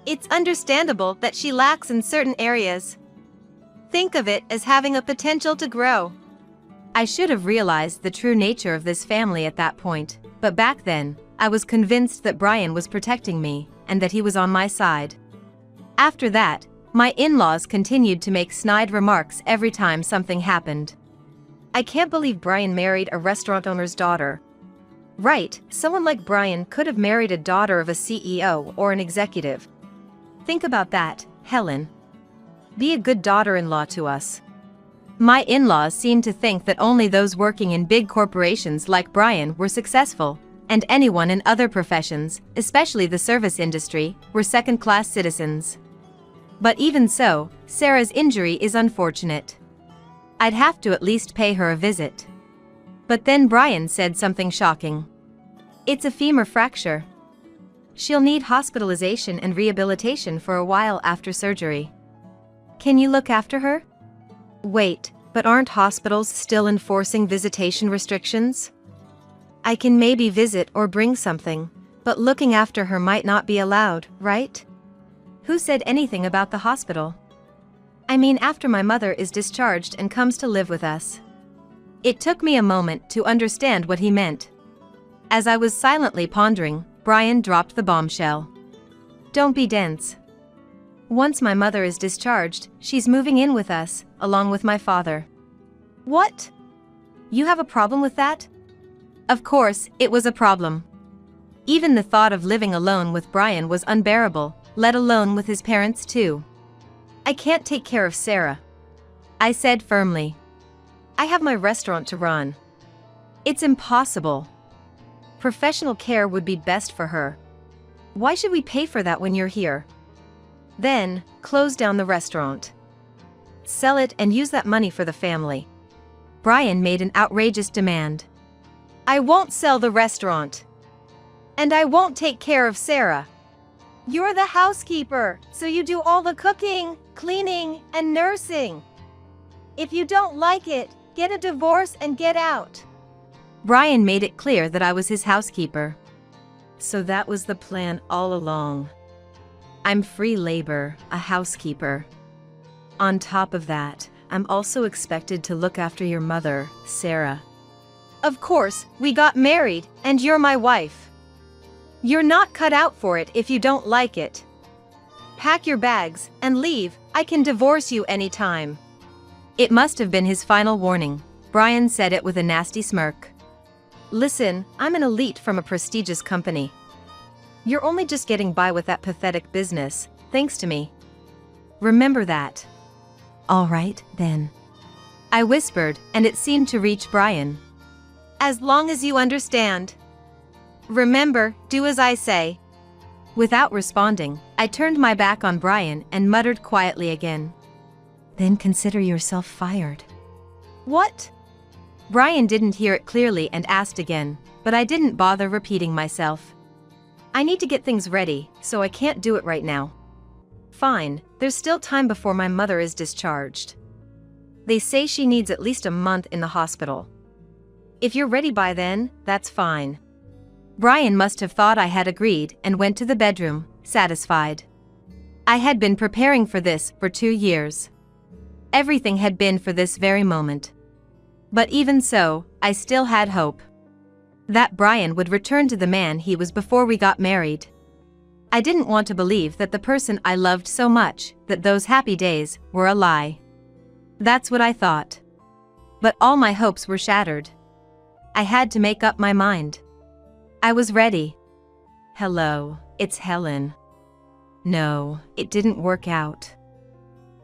S3: It's understandable that she lacks in certain areas. Think of it as having a potential to grow.
S2: I should have realized the true nature of this family at that point, but back then, I was convinced that Brian was protecting me, and that he was on my side. After that, my in-laws continued to make snide remarks every time something happened.
S3: I can't believe Brian married a restaurant owner's daughter. Right, someone like Brian could have married a daughter of a CEO or an executive.
S2: Think about that, Helen. Be a good daughter-in-law to us. My in-laws seemed to think that only those working in big corporations like Brian were successful, and anyone in other professions, especially the service industry, were second-class citizens. But even so, Sarah's injury is unfortunate. I'd have to at least pay her a visit. But then Brian said something shocking. It's a femur fracture. She'll need hospitalization and rehabilitation for a while after surgery. Can you look after her?
S3: Wait, but aren't hospitals still enforcing visitation restrictions? I can maybe visit or bring something, but looking after her might not be allowed, right?
S2: Who said anything about the hospital? I mean, after my mother is discharged and comes to live with us. It took me a moment to understand what he meant. As I was silently pondering, Brian dropped the bombshell. Don't be dense. Once my mother is discharged, she's moving in with us, along with my father.
S3: What?
S2: You have a problem with that? Of course, it was a problem. Even the thought of living alone with Brian was unbearable, let alone with his parents too.
S3: I can't take care of Sarah,
S2: I said firmly.
S3: I have my restaurant to run.
S2: It's impossible.
S3: Professional care would be best for her. Why should we pay for that when you're here? Then, close down the restaurant. Sell it and use that money for the family.
S2: Brian made an outrageous demand.
S3: I won't sell the restaurant. And I won't take care of Sarah. You're the housekeeper, so you do all the cooking, cleaning, and nursing. If you don't like it, get a divorce and get out.
S2: Brian made it clear that I was his housekeeper.
S1: So that was the plan all along. I'm free labor, a housekeeper. On top of that, I'm also expected to look after your mother, Sarah.
S3: Of course, we got married, and you're my wife. You're not cut out for it if you don't like it. Pack your bags and leave. I can divorce you anytime.
S2: It must have been his final warning. Brian said it with a nasty smirk.
S3: Listen, I'm an elite from a prestigious company. You're only just getting by with that pathetic business, thanks to me. Remember that.
S2: All right, then. I whispered, and it seemed to reach Brian.
S3: As long as you understand. Remember, do as I say.
S2: Without responding, I turned my back on Brian and muttered quietly again.
S1: Then consider yourself fired.
S3: What?
S2: Brian didn't hear it clearly and asked again, but I didn't bother repeating myself.
S3: I need to get things ready, so I can't do it right now. Fine, there's still time before my mother is discharged. They say she needs at least a month in the hospital. If you're ready by then, that's fine.
S2: Brian must have thought I had agreed and went to the bedroom, satisfied. I had been preparing for this for 2 years. Everything had been for this very moment. But even so, I still had hope. That Brian would return to the man he was before we got married. I didn't want to believe that the person I loved so much, that those happy days, were a lie. That's what I thought. But all my hopes were shattered. I had to make up my mind. I was ready.
S1: Hello, it's Helen. No, it didn't work out.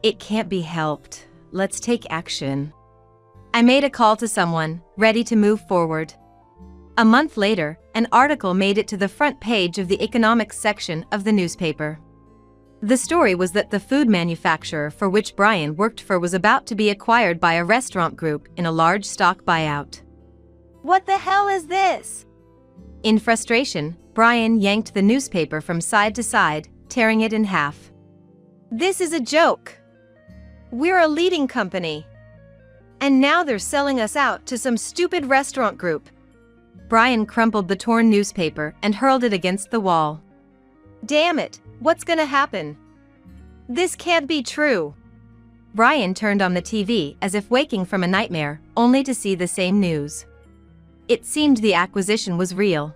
S1: It can't be helped. Let's take action.
S2: I made a call to someone, ready to move forward. A month later, an article made it to the front page of the economics section of the newspaper. The story was that the food manufacturer for which Brian worked for was about to be acquired by a restaurant group in a large stock buyout.
S3: What the hell is this?
S2: In frustration, Brian yanked the newspaper from side to side, tearing it in half.
S3: This is a joke. We're a leading company. And now they're selling us out to some stupid restaurant group.
S2: Brian crumpled the torn newspaper and hurled it against the wall.
S3: Damn it, what's gonna happen? This can't be true.
S2: Brian turned on the TV as if waking from a nightmare, only to see the same news. It seemed the acquisition was real.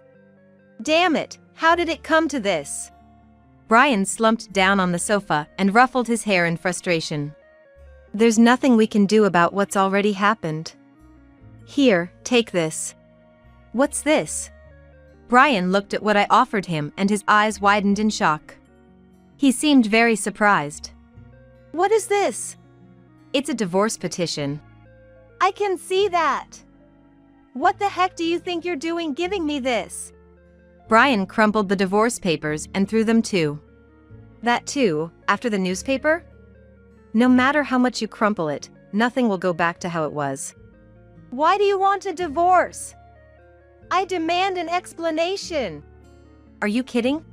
S3: Damn it, how did it come to this?
S2: Brian slumped down on the sofa and ruffled his hair in frustration.
S3: There's nothing we can do about what's already happened. Here, take this. What's this?
S2: Brian looked at what I offered him and his eyes widened in shock. He seemed very surprised.
S3: What is this?
S2: It's a divorce petition.
S3: I can see that. What the heck do you think you're doing giving me this?
S2: Brian crumpled the divorce papers and threw them too.
S3: That too, after the newspaper? No matter how much you crumple it, nothing will go back to how it was. Why do you want a divorce? I demand an explanation.
S2: Are you kidding?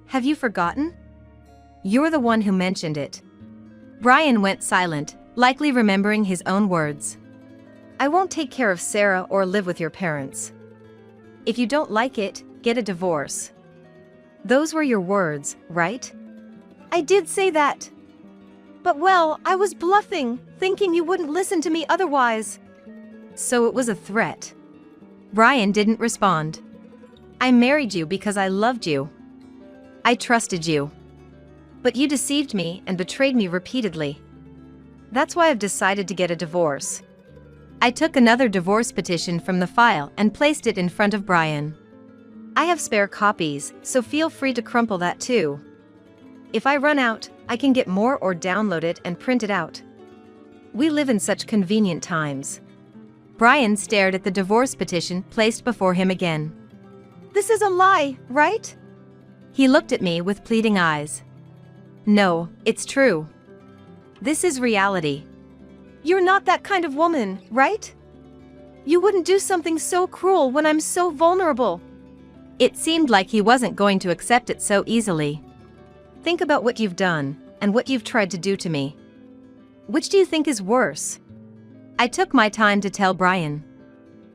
S2: Have you forgotten? You're the one who mentioned it. Brian went silent, likely remembering his own words.
S3: I won't take care of Sarah or live with your parents. If you don't like it, get a divorce. Those were your words, right? I did say that. But well, I was bluffing, thinking you wouldn't listen to me otherwise.
S2: So it was a threat. Brian didn't respond. I married you because I loved you. I trusted you. But you deceived me and betrayed me repeatedly. That's why I've decided to get a divorce. I took another divorce petition from the file and placed it in front of Brian.
S3: I have spare copies, so feel free to crumple that too. If I run out, I can get more or download it and print it out. We live in such convenient times.
S2: Brian stared at the divorce petition placed before him again.
S3: This is a lie, right?
S2: He looked at me with pleading eyes. No, it's true. This is reality.
S3: You're not that kind of woman, right? You wouldn't do something so cruel when I'm so vulnerable.
S2: It seemed like he wasn't going to accept it so easily.
S3: Think about what you've done, and what you've tried to do to me. Which do you think is worse?
S2: I took my time to tell Brian.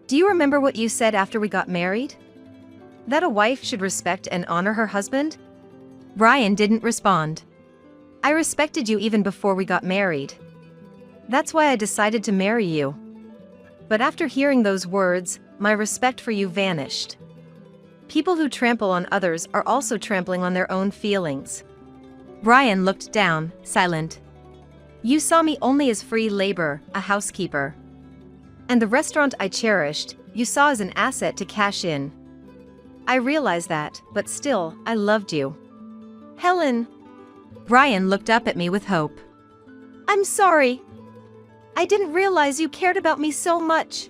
S3: Do you remember what you said after we got married? That a wife should respect and honor her husband?
S2: Brian didn't respond.
S3: I respected you even before we got married. That's why I decided to marry you. But after hearing those words, my respect for you vanished. People who trample on others are also trampling on their own feelings.
S2: Brian looked down, silent.
S3: You saw me only as free labor, a housekeeper. And the restaurant I cherished, you saw as an asset to cash in. I realize that, but still, I loved you. Helen.
S2: Brian looked up at me with hope.
S3: I'm sorry. I didn't realize you cared about me so much.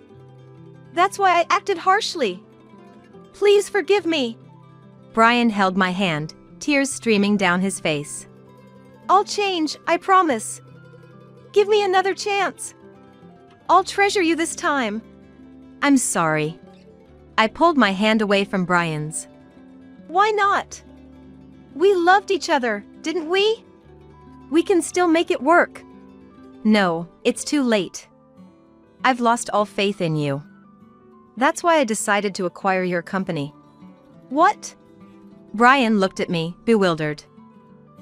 S3: That's why I acted harshly. Please forgive me.
S2: Brian held my hand, tears streaming down his face.
S3: I'll change, I promise. Give me another chance. I'll treasure you this time.
S2: I'm sorry. I pulled my hand away from Brian's.
S3: Why not? We loved each other, didn't we? We can still make it work.
S2: No, it's too late. I've lost all faith in you.
S3: That's why I decided to acquire your company. What?
S2: Brian looked at me, bewildered.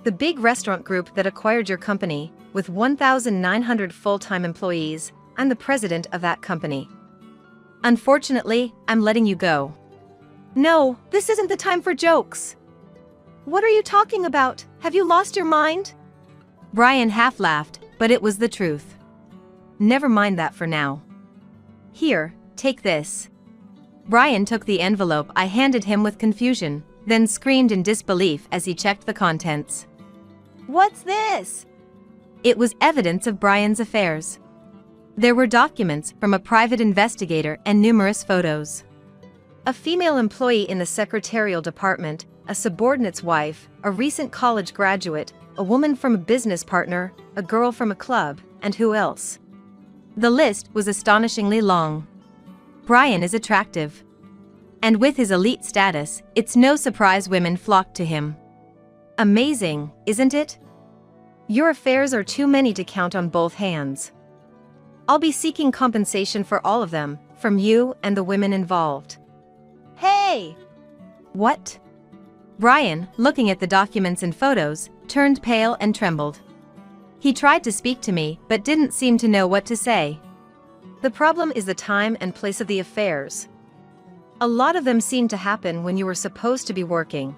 S3: The big restaurant group that acquired your company, with 1,900 full-time employees, I'm the president of that company.
S2: Unfortunately, I'm letting you go.
S3: No, this isn't the time for jokes. What are you talking about? Have you lost your mind?
S2: Brian half laughed, but it was the truth.
S3: Never mind that for now. Here, take this.
S2: Brian took the envelope I handed him with confusion, then screamed in disbelief as he checked the contents.
S3: What's this?
S2: It was evidence of Brian's affairs. There were documents from a private investigator and numerous photos.
S3: A female employee in the secretarial department, a subordinate's wife, a recent college graduate, a woman from a business partner, a girl from a club, and who else?
S2: The list was astonishingly long. Brian is attractive. And with his elite status, it's no surprise women flocked to him.
S3: Amazing, isn't it? Your affairs are too many to count on both hands. I'll be seeking compensation for all of them, from you and the women involved. Hey!
S2: What? Brian, looking at the documents and photos, turned pale and trembled. He tried to speak to me but didn't seem to know what to say.
S3: The problem is the time and place of the affairs. A lot of them seem to happen when you were supposed to be working.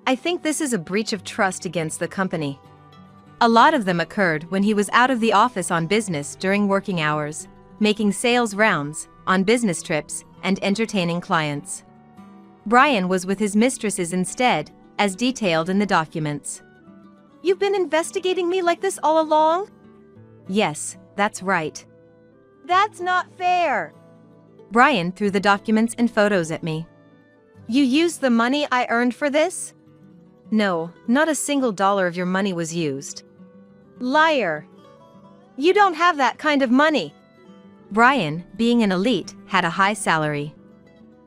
S3: I think this is a breach of trust against the company.
S2: A lot of them occurred when he was out of the office on business during working hours, making sales rounds, on business trips, and entertaining clients. Brian was with his mistresses instead, as detailed in the documents.
S3: You've been investigating me like this all along?
S2: Yes, that's right.
S3: That's not fair.
S2: Brian threw the documents and photos at me.
S3: You used the money I earned for this? No, not a single dollar of your money was used. Liar. You don't have that kind of money.
S2: Brian, being an elite, had a high salary.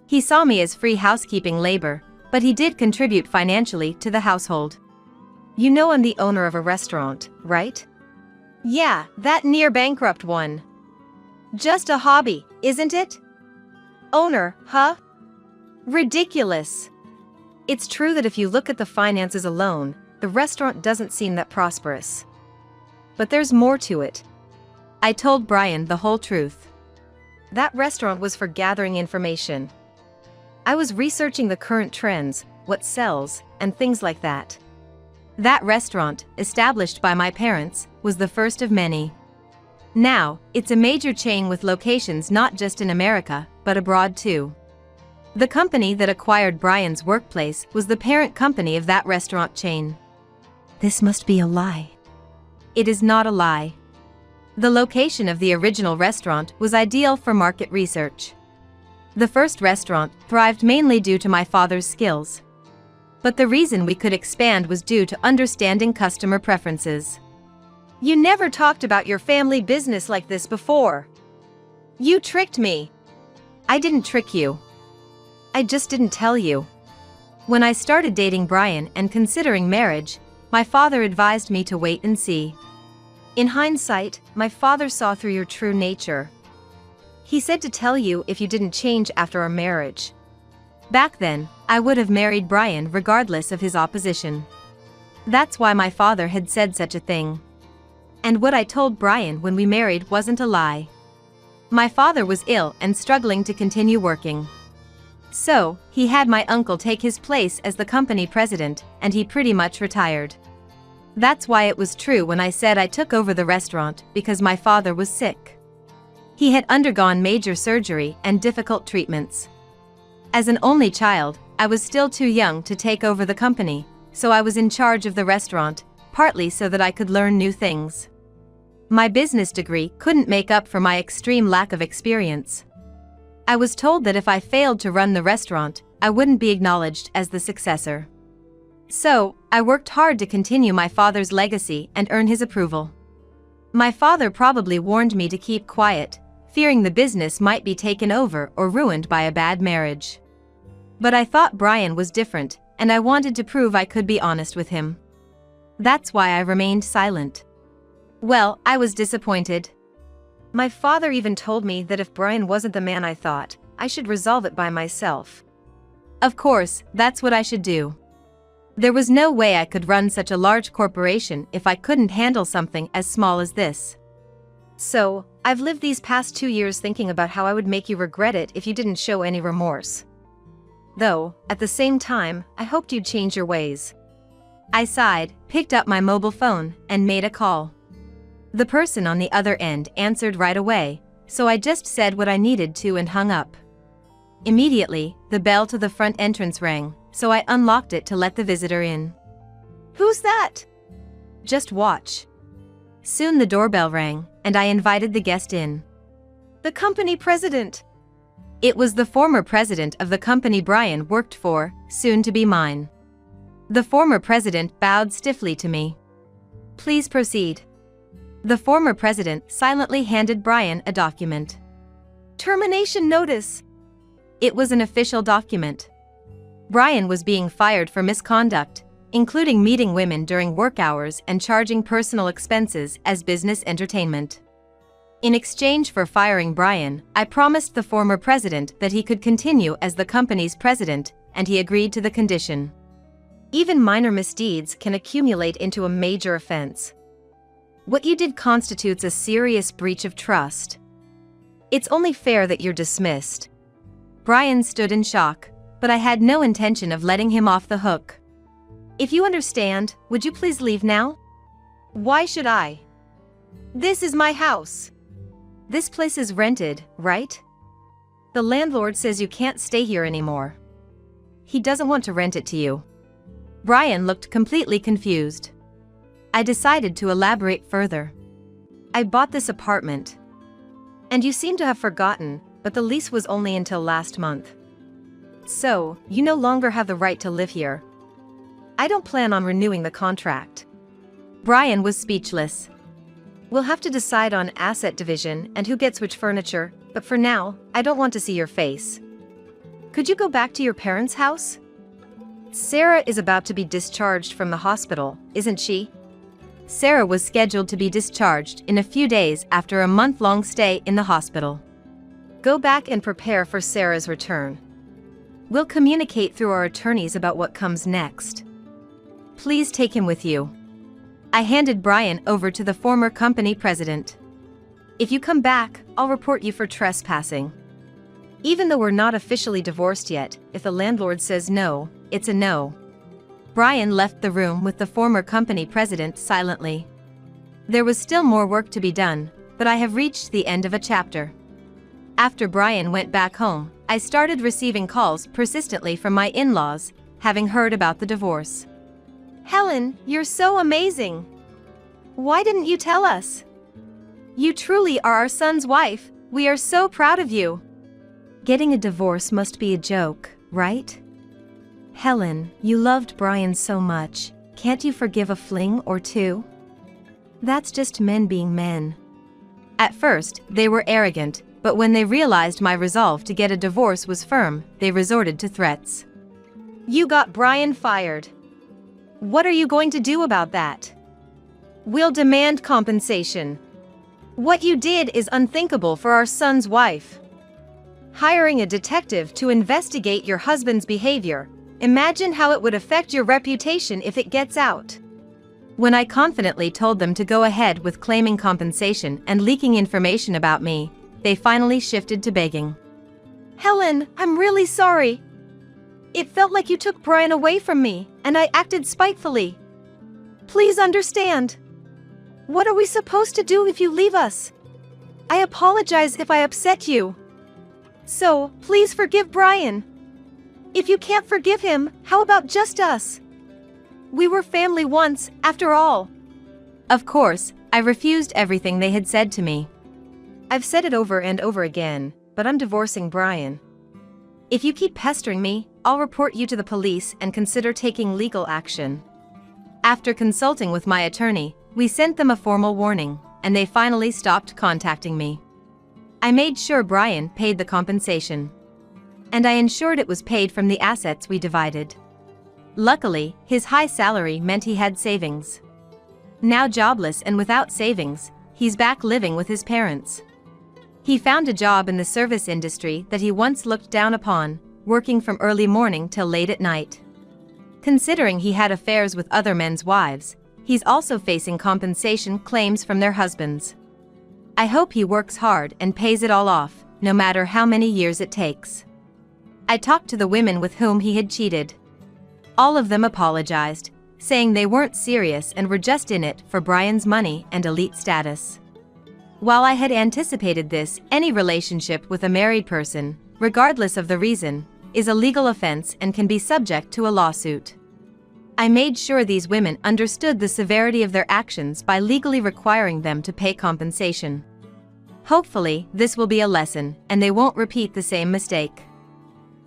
S2: He saw me as free housekeeping labor, but he did contribute financially to the household.
S3: You know I'm the owner of a restaurant, right? Yeah, that near bankrupt one. Just a hobby, isn't it? Owner, huh? Ridiculous. It's true that if you look at the finances alone, the restaurant doesn't seem that prosperous. But there's more to it.
S2: I told Brian the whole truth.
S3: That restaurant was for gathering information. I was researching the current trends, what sells, and things like that.
S2: That restaurant, established by my parents, was the first of many. Now, it's a major chain with locations not just in America, but abroad too. The company that acquired Brian's workplace was the parent company of that restaurant chain.
S3: This must be a lie.
S2: It is not a lie. The location of the original restaurant was ideal for market research. The first restaurant thrived mainly due to my father's skills. But the reason we could expand was due to understanding customer preferences.
S3: You never talked about your family business like this before. You tricked me.
S2: I didn't trick you.
S3: I just didn't tell you.
S2: When I started dating Brian and considering marriage, my father advised me to wait and see.
S3: In hindsight, my father saw through your true nature. He said to tell you if you didn't change after our marriage.
S2: Back then, I would have married Brian regardless of his opposition. That's why my father had said such a thing. And what I told Brian when we married wasn't a lie. My father was ill and struggling to continue working. So, he had my uncle take his place as the company president, and he pretty much retired. That's why it was true when I said I took over the restaurant, because my father was sick. He had undergone major surgery and difficult treatments. As an only child, I was still too young to take over the company, so I was in charge of the restaurant, partly so that I could learn new things. My business degree couldn't make up for my extreme lack of experience. I was told that if I failed to run the restaurant, I wouldn't be acknowledged as the successor. So, I worked hard to continue my father's legacy and earn his approval. My father probably warned me to keep quiet, fearing the business might be taken over or ruined by a bad marriage. But I thought Brian was different, and I wanted to prove I could be honest with him. That's why I remained silent. Well, I was disappointed.
S3: My father even told me that if Brian wasn't the man I thought, I should resolve it by myself.
S2: Of course, that's what I should do. There was no way I could run such a large corporation if I couldn't handle something as small as this.
S3: So, I've lived these past 2 years thinking about how I would make you regret it if you didn't show any remorse. Though, at the same time, I hoped you'd change your ways.
S2: I sighed, picked up my mobile phone, and made a call. The person on the other end answered right away, so I just said what I needed to and hung up. Immediately, the bell to the front entrance rang, so I unlocked it to let the visitor in.
S3: Who's that?
S2: Just watch. Soon the doorbell rang, and I invited the guest in.
S3: The company president.
S2: It was the former president of the company Brian worked for, soon to be mine. The former president bowed stiffly to me. Please proceed. The former president silently handed Brian a document.
S3: Termination notice.
S2: It was an official document. Brian was being fired for misconduct, including meeting women during work hours and charging personal expenses as business entertainment. In exchange for firing Brian, I promised the former president that he could continue as the company's president, and he agreed to the condition.
S3: Even minor misdeeds can accumulate into a major offense. What you did constitutes a serious breach of trust. It's only fair that you're dismissed."
S2: Brian stood in shock, but I had no intention of letting him off the hook.
S3: "If you understand, would you please leave now?" "Why should I? This is my house." "This place is rented, right? The landlord says you can't stay here anymore. He doesn't want to rent it to you."
S2: Brian looked completely confused. I decided to elaborate further.
S3: "I bought this apartment. And you seem to have forgotten, but the lease was only until last month. So, you no longer have the right to live here. I don't plan on renewing the contract."
S2: Brian was speechless.
S3: "We'll have to decide on asset division and who gets which furniture, but for now, I don't want to see your face. Could you go back to your parents' house? Sarah is about to be discharged from the hospital, isn't she?"
S2: Sarah was scheduled to be discharged in a few days after a month-long stay in the hospital.
S3: "Go back and prepare for Sarah's return. We'll communicate through our attorneys about what comes next. Please take him with you."
S2: I handed Brian over to the former company president.
S3: "If you come back, I'll report you for trespassing. Even though we're not officially divorced yet, if the landlord says no, it's a no."
S2: Brian left the room with the former company president silently. There was still more work to be done, but I have reached the end of a chapter. After Brian went back home, I started receiving calls persistently from my in-laws, having heard about the divorce.
S3: "Helen, you're so amazing. Why didn't you tell us? You truly are our son's wife. We are so proud of you." Getting a divorce must be a joke, right? Helen, you loved Brian so much. Can't you forgive a fling or two? That's just men being men.
S2: At first, they were arrogant, but when they realized my resolve to get a divorce was firm, they resorted to threats.
S3: "You got Brian fired. What are you going to do about that?" "We'll demand compensation. What you did is unthinkable for our son's wife. Hiring a detective to investigate your husband's behavior. Imagine how it would affect your reputation if it gets out."
S2: When I confidently told them to go ahead with claiming compensation and leaking information about me, they finally shifted to begging.
S3: "Helen, I'm really sorry. It felt like you took Brian away from me, and I acted spitefully. Please understand. What are we supposed to do if you leave us? I apologize if I upset you. So, please forgive Brian. If you can't forgive him, how about just us? We were family once, after all."
S2: Of course, I refused everything they had said to me.
S3: "I've said it over and over again, but I'm divorcing Brian. If you keep pestering me, I'll report you to the police and consider taking legal action."
S2: After consulting with my attorney, we sent them a formal warning, and they finally stopped contacting me. I made sure Brian paid the compensation. And I ensured it was paid from the assets we divided. Luckily, his high salary meant he had savings. Now jobless and without savings, he's back living with his parents. He found a job in the service industry that he once looked down upon, working from early morning till late at night. Considering he had affairs with other men's wives, he's also facing compensation claims from their husbands. I hope he works hard and pays it all off, no matter how many years it takes. I talked to the women with whom he had cheated. All of them apologized, saying they weren't serious and were just in it for Brian's money and elite status. While I had anticipated this, any relationship with a married person, regardless of the reason, is a legal offense and can be subject to a lawsuit. I made sure these women understood the severity of their actions by legally requiring them to pay compensation. Hopefully, this will be a lesson, and they won't repeat the same mistake.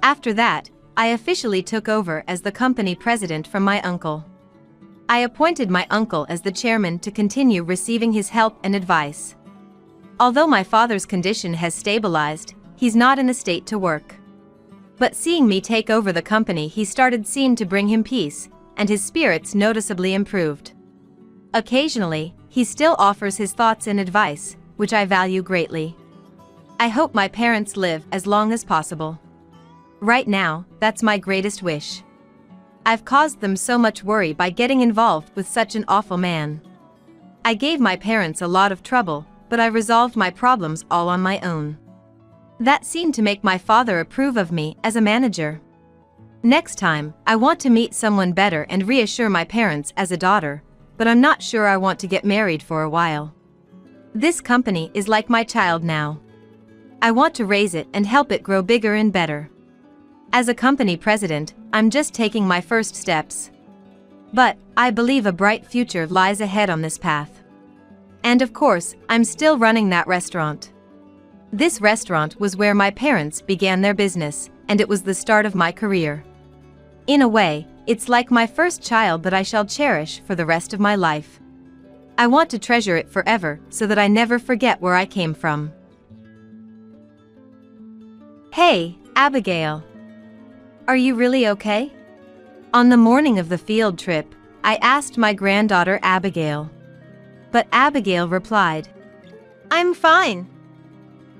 S2: After that, I officially took over as the company president from my uncle. I appointed my uncle as the chairman to continue receiving his help and advice. Although my father's condition has stabilized, he's not in a state to work. But seeing me take over the company, he started seeing to bring him peace, and his spirits noticeably improved. Occasionally, he still offers his thoughts and advice, which I value greatly. I hope my parents live as long as possible. Right now, that's my greatest wish. I've caused them so much worry by getting involved with such an awful man. I gave my parents a lot of trouble, but I resolved my problems all on my own. That seemed to make my father approve of me as a manager. Next time, I want to meet someone better and reassure my parents as a daughter, but I'm not sure I want to get married for a while. This company is like my child now. I want to raise it and help it grow bigger and better. As a company president, I'm just taking my first steps. But I believe a bright future lies ahead on this path. And of course, I'm still running that restaurant. This restaurant was where my parents began their business, and it was the start of my career. In a way, it's like my first child that I shall cherish for the rest of my life. I want to treasure it forever so that I never forget where I came from. Hey, Abigail. Are you really okay? On the morning of the field trip, I asked my granddaughter Abigail. But Abigail replied,
S3: I'm fine.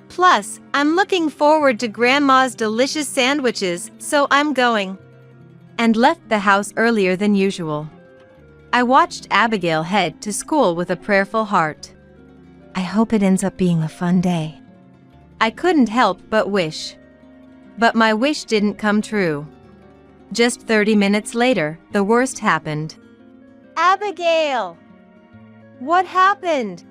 S3: Plus, I'm looking forward to Grandma's delicious sandwiches, so I'm going.
S2: And left the house earlier than usual. I watched Abigail head to school with a prayerful heart. I hope it ends up being a fun day. I couldn't help but wish. But my wish didn't come true. Just 30 minutes later, the worst happened.
S3: Abigail! What happened?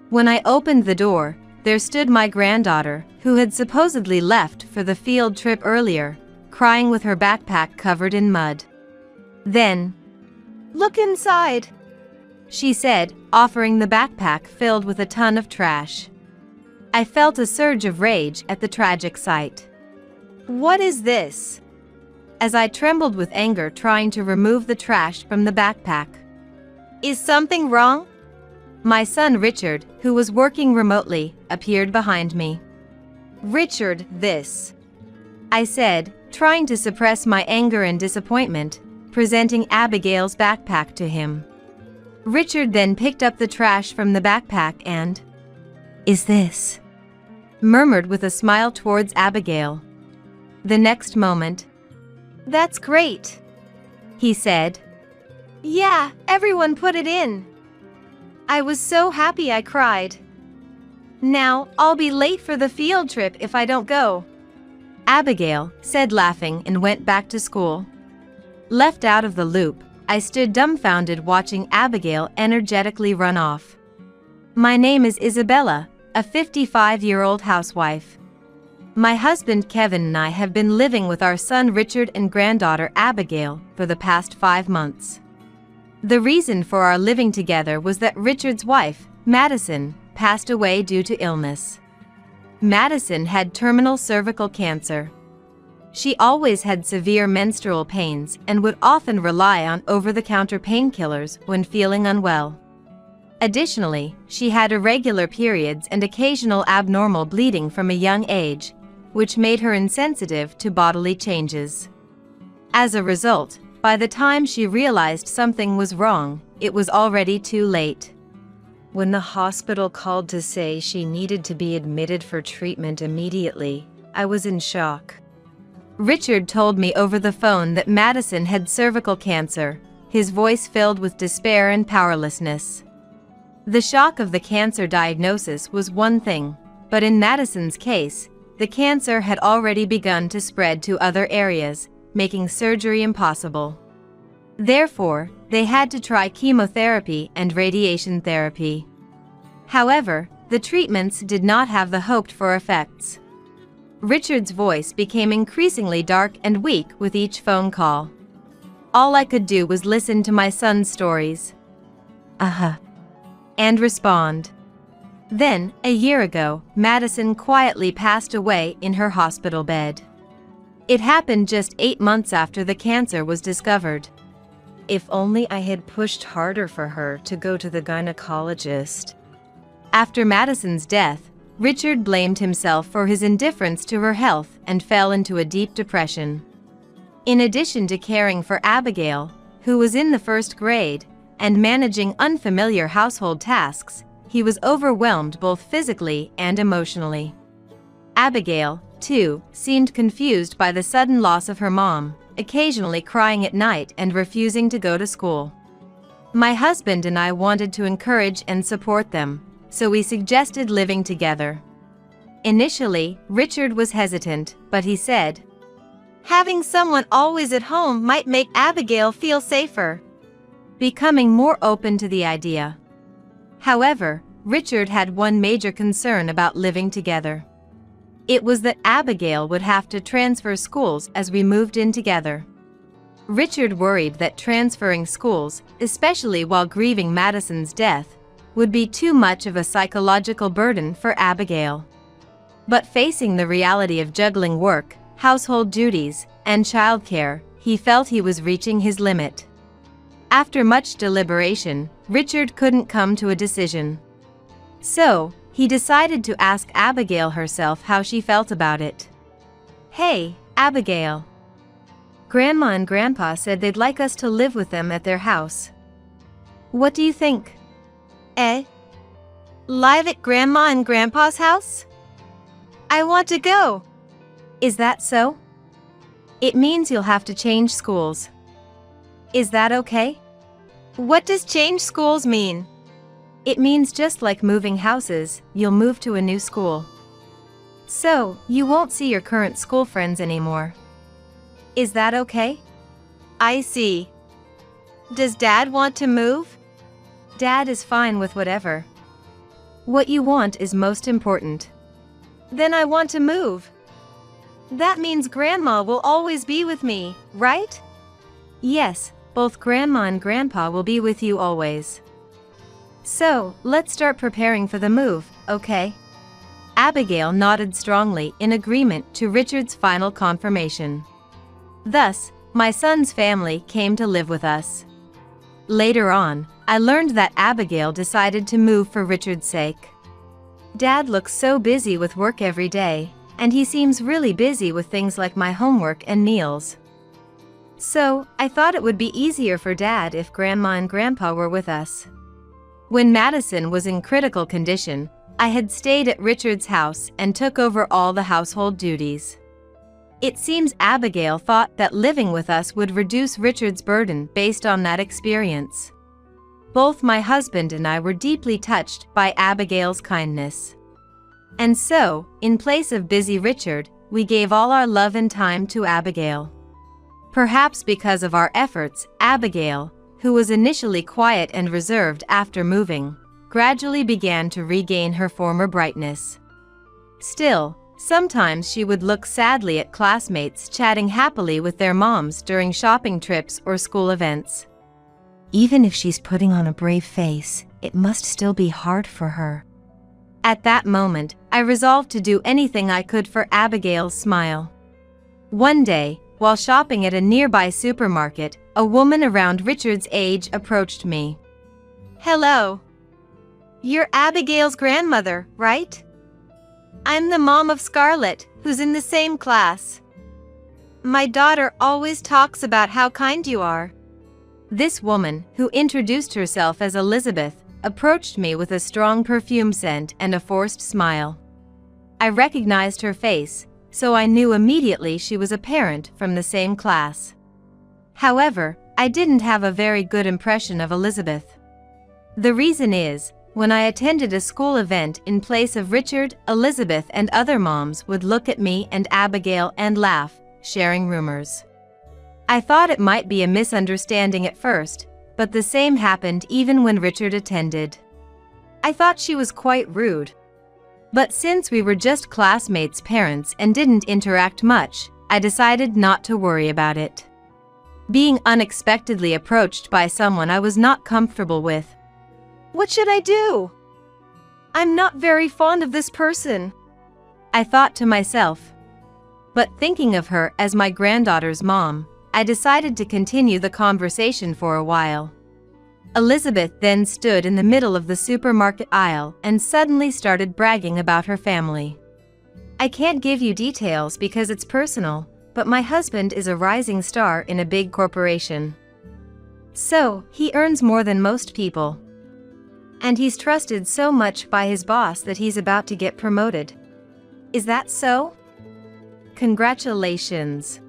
S2: When I opened the door, there stood my granddaughter, who had supposedly left for the field trip earlier, crying with her backpack covered in mud. Then,
S3: look inside,
S2: she said, offering the backpack filled with a ton of trash. I felt a surge of rage at the tragic sight.
S3: What is this?
S2: As I trembled with anger trying to remove the trash from the backpack.
S3: Is something wrong?
S2: My son Richard, who was working remotely, appeared behind me.
S3: Richard, this,
S2: I said, trying to suppress my anger and disappointment, presenting Abigail's backpack to him. Richard then picked up the trash from the backpack and, "Is this?" murmured with a smile towards Abigail. The next moment,
S3: "That's great,"
S2: he said.
S3: "Yeah, everyone put it in." I was so happy I cried. Now, I'll be late for the field trip if I don't go,
S2: Abigail said, laughing, and went back to school. Left out of the loop, I stood dumbfounded watching Abigail energetically run off. My name is Isabella, a 55-year-old housewife. My husband Kevin and I have been living with our son Richard and granddaughter Abigail for the past 5 months. The reason for our living together was that Richard's wife, Madison, passed away due to illness. Madison had terminal cervical cancer. She always had severe menstrual pains and would often rely on over-the-counter painkillers when feeling unwell. Additionally, she had irregular periods and occasional abnormal bleeding from a young age, which made her insensitive to bodily changes. As a result, by the time she realized something was wrong, it was already too late. When the hospital called to say she needed to be admitted for treatment immediately, I was in shock. Richard told me over the phone that Madison had cervical cancer, his voice filled with despair and powerlessness. The shock of the cancer diagnosis was one thing, but in Madison's case, the cancer had already begun to spread to other areas, making surgery impossible. Therefore, they had to try chemotherapy and radiation therapy. However, the treatments did not have the hoped-for effects. Richard's voice became increasingly dark and weak with each phone call. All I could do was listen to my son's stories. And respond. Then, a year ago, Madison quietly passed away in her hospital bed. It happened just 8 months after the cancer was discovered. If only I had pushed harder for her to go to the gynecologist. After Madison's death, Richard blamed himself for his indifference to her health and fell into a deep depression. In addition to caring for Abigail, who was in the 1st grade, and managing unfamiliar household tasks, he was overwhelmed both physically and emotionally. Abigail, too, seemed confused by the sudden loss of her mom, occasionally crying at night and refusing to go to school. My husband and I wanted to encourage and support them, so we suggested living together. Initially, Richard was hesitant, but he said,
S3: "Having someone always at home might make Abigail feel safer,"
S2: becoming more open to the idea. However, Richard had one major concern about living together. It was that Abigail would have to transfer schools as we moved in together. Richard worried that transferring schools, especially while grieving Madison's death, would be too much of a psychological burden for Abigail. But facing the reality of juggling work, household duties, and childcare, he felt he was reaching his limit. After much deliberation, Richard couldn't come to a decision. So, he decided to ask Abigail herself how she felt about it.
S3: "Hey, Abigail. Grandma and Grandpa said they'd like us to live with them at their house. What do you think?" Live at Grandma and Grandpa's house? I want to go.
S2: Is that so? It means you'll have to change schools. Is that okay?
S3: What does change schools mean?
S2: It means just like moving houses, you'll move to a new school. So, you won't see your current school friends anymore. Is that okay?
S3: I see. Does Dad want to move?
S2: Dad is fine with whatever. What you want is most important.
S3: Then I want to move. That means Grandma will always be with me, right?
S2: Yes, both Grandma and Grandpa will be with you always. So, let's start preparing for the move, okay? Abigail nodded strongly in agreement to Richard's final confirmation. Thus, my son's family came to live with us. Later on, I learned that Abigail decided to move for Richard's sake. Dad looks so busy with work every day, and he seems really busy with things like my homework and meals. So, I thought it would be easier for Dad if Grandma and Grandpa were with us. When Madison was in critical condition, I had stayed at Richard's house and took over all the household duties. It seems Abigail thought that living with us would reduce Richard's burden based on that experience. Both my husband and I were deeply touched by Abigail's kindness. And so, in place of busy Richard, we gave all our love and time to Abigail. Perhaps because of our efforts, Abigail, who was initially quiet and reserved after moving, gradually began to regain her former brightness. Still, sometimes she would look sadly at classmates chatting happily with their moms during shopping trips or school events. Even if she's putting on a brave face, it must still be hard for her. At that moment, I resolved to do anything I could for Abigail's smile. One day, while shopping at a nearby supermarket, a woman around Richard's age approached me.
S3: "Hello. You're Abigail's grandmother, right? I'm the mom of Scarlett, who's in the same class. My daughter always talks about how kind you are."
S2: This woman, who introduced herself as Elizabeth, approached me with a strong perfume scent and a forced smile. I recognized her face, so I knew immediately she was a parent from the same class. However, I didn't have a very good impression of Elizabeth. The reason is, when I attended a school event in place of Richard, Elizabeth and other moms would look at me and Abigail and laugh, sharing rumors. I thought it might be a misunderstanding at first, but the same happened even when Richard attended. I thought she was quite rude. But since we were just classmates' parents and didn't interact much, I decided not to worry about it. Being unexpectedly approached by someone I was not comfortable with.
S3: What should I do? I'm not very fond of this person,
S2: I thought to myself. But thinking of her as my granddaughter's mom, I decided to continue the conversation for a while. Elizabeth then stood in the middle of the supermarket aisle and suddenly started bragging about her family. I can't give you details because it's personal, but my husband is a rising star in a big corporation. So, he earns more than most people. And he's trusted so much by his boss that he's about to get promoted. Is that so? Congratulations.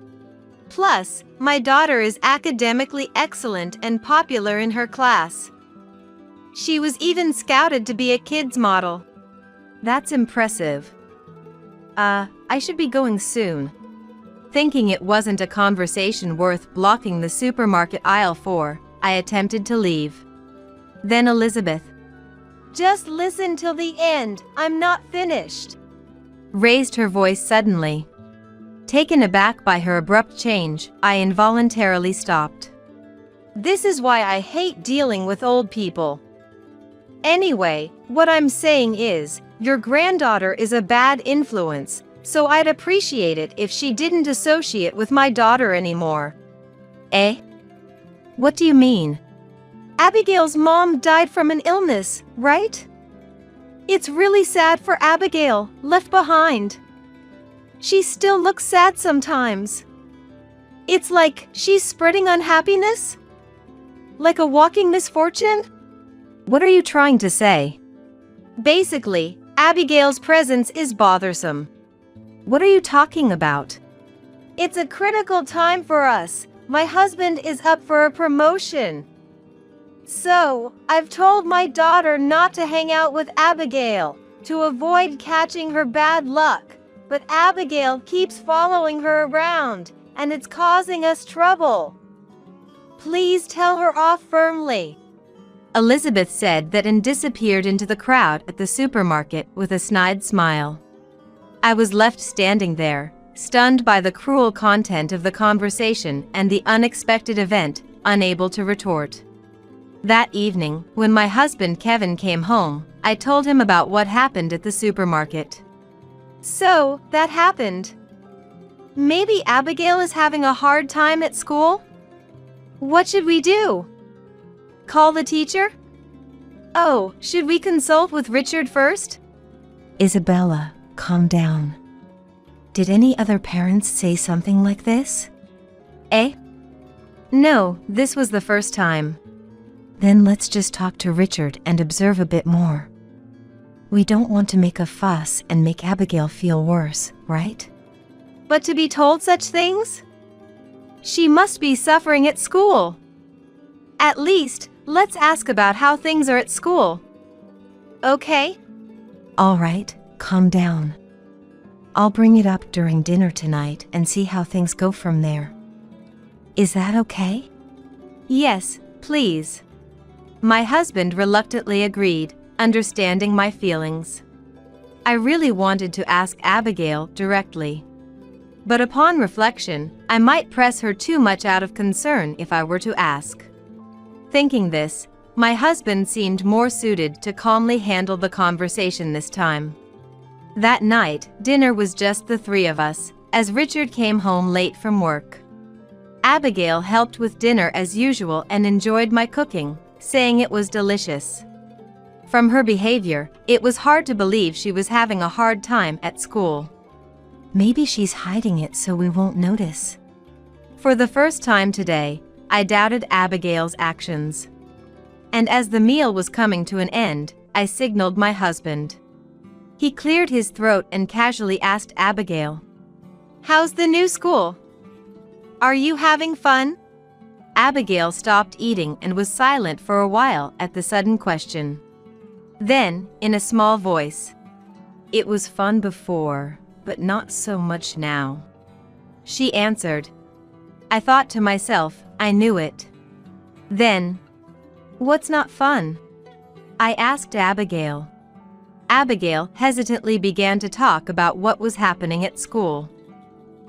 S3: Plus, my daughter is academically excellent and popular in her class. She was even scouted to be a kids model.
S2: That's impressive. I should be going soon. Thinking it wasn't a conversation worth blocking the supermarket aisle for, I attempted to leave. Then Elizabeth,
S3: "Just listen till the end, I'm not finished,"
S2: raised her voice suddenly. Taken aback by her abrupt change, I involuntarily stopped.
S3: "This is why I hate dealing with old people. Anyway, what I'm saying is, your granddaughter is a bad influence, so I'd appreciate it if she didn't associate with my daughter anymore."
S2: Eh? What do you mean?
S3: Abigail's mom died from an illness, right? It's really sad for Abigail, left behind. She still looks sad sometimes. It's like she's spreading unhappiness? Like a walking misfortune?
S2: What are you trying to say?
S3: Basically, Abigail's presence is bothersome.
S2: What are you talking about?
S3: It's a critical time for us. My husband is up for a promotion. So, I've told my daughter not to hang out with Abigail, to avoid catching her bad luck. But Abigail keeps following her around, and it's causing us trouble. Please tell her off firmly."
S2: Elizabeth said that and disappeared into the crowd at the supermarket with a snide smile. I was left standing there, stunned by the cruel content of the conversation and the unexpected event, unable to retort. That evening, when my husband Kevin came home, I told him about what happened at the supermarket.
S3: "So, that happened. Maybe Abigail is having a hard time at school? What should we do? Call the teacher? Oh, should we consult with Richard first?"
S2: Isabella, calm down. Did any other parents say something like this? Eh? No, this was the first time. Then let's just talk to Richard and observe a bit more. We don't want to make a fuss and make Abigail feel worse, right?
S3: But to be told such things? She must be suffering at school. At least, let's ask about how things are at school. Okay?
S2: All right, calm down. I'll bring it up during dinner tonight and see how things go from there. Is that okay?
S3: Yes, please.
S2: My husband reluctantly agreed, understanding my feelings. I really wanted to ask Abigail directly. But upon reflection, I might press her too much out of concern if I were to ask. Thinking this, my husband seemed more suited to calmly handle the conversation this time. That night, dinner was just the three of us, as Richard came home late from work. Abigail helped with dinner as usual and enjoyed my cooking, saying it was delicious. From her behavior, it was hard to believe she was having a hard time at school. Maybe she's hiding it so we won't notice. For the first time today, I doubted Abigail's actions. And as the meal was coming to an end, I signaled my husband. He cleared his throat and casually asked Abigail,
S3: "How's the new school? Are you having fun?"
S2: Abigail stopped eating and was silent for a while at the sudden question. Then, in a small voice, "It was fun before, but not so much now," she answered. I thought to myself, I knew it. Then, "What's not fun?" I asked Abigail. Abigail hesitantly began to talk about what was happening at school.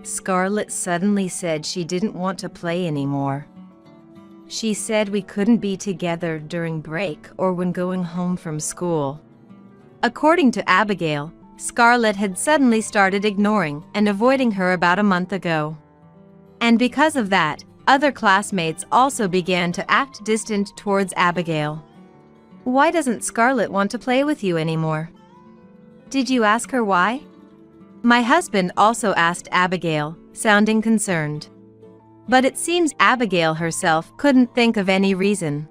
S2: Scarlett suddenly said she didn't want to play anymore. She said we couldn't be together during break or when going home from school. According to Abigail, Scarlett had suddenly started ignoring and avoiding her about a month ago. And because of that, other classmates also began to act distant towards Abigail. Why doesn't Scarlett want to play with you anymore? Did you ask her why? My husband also asked Abigail, sounding concerned. But it seems Abigail herself couldn't think of any reason.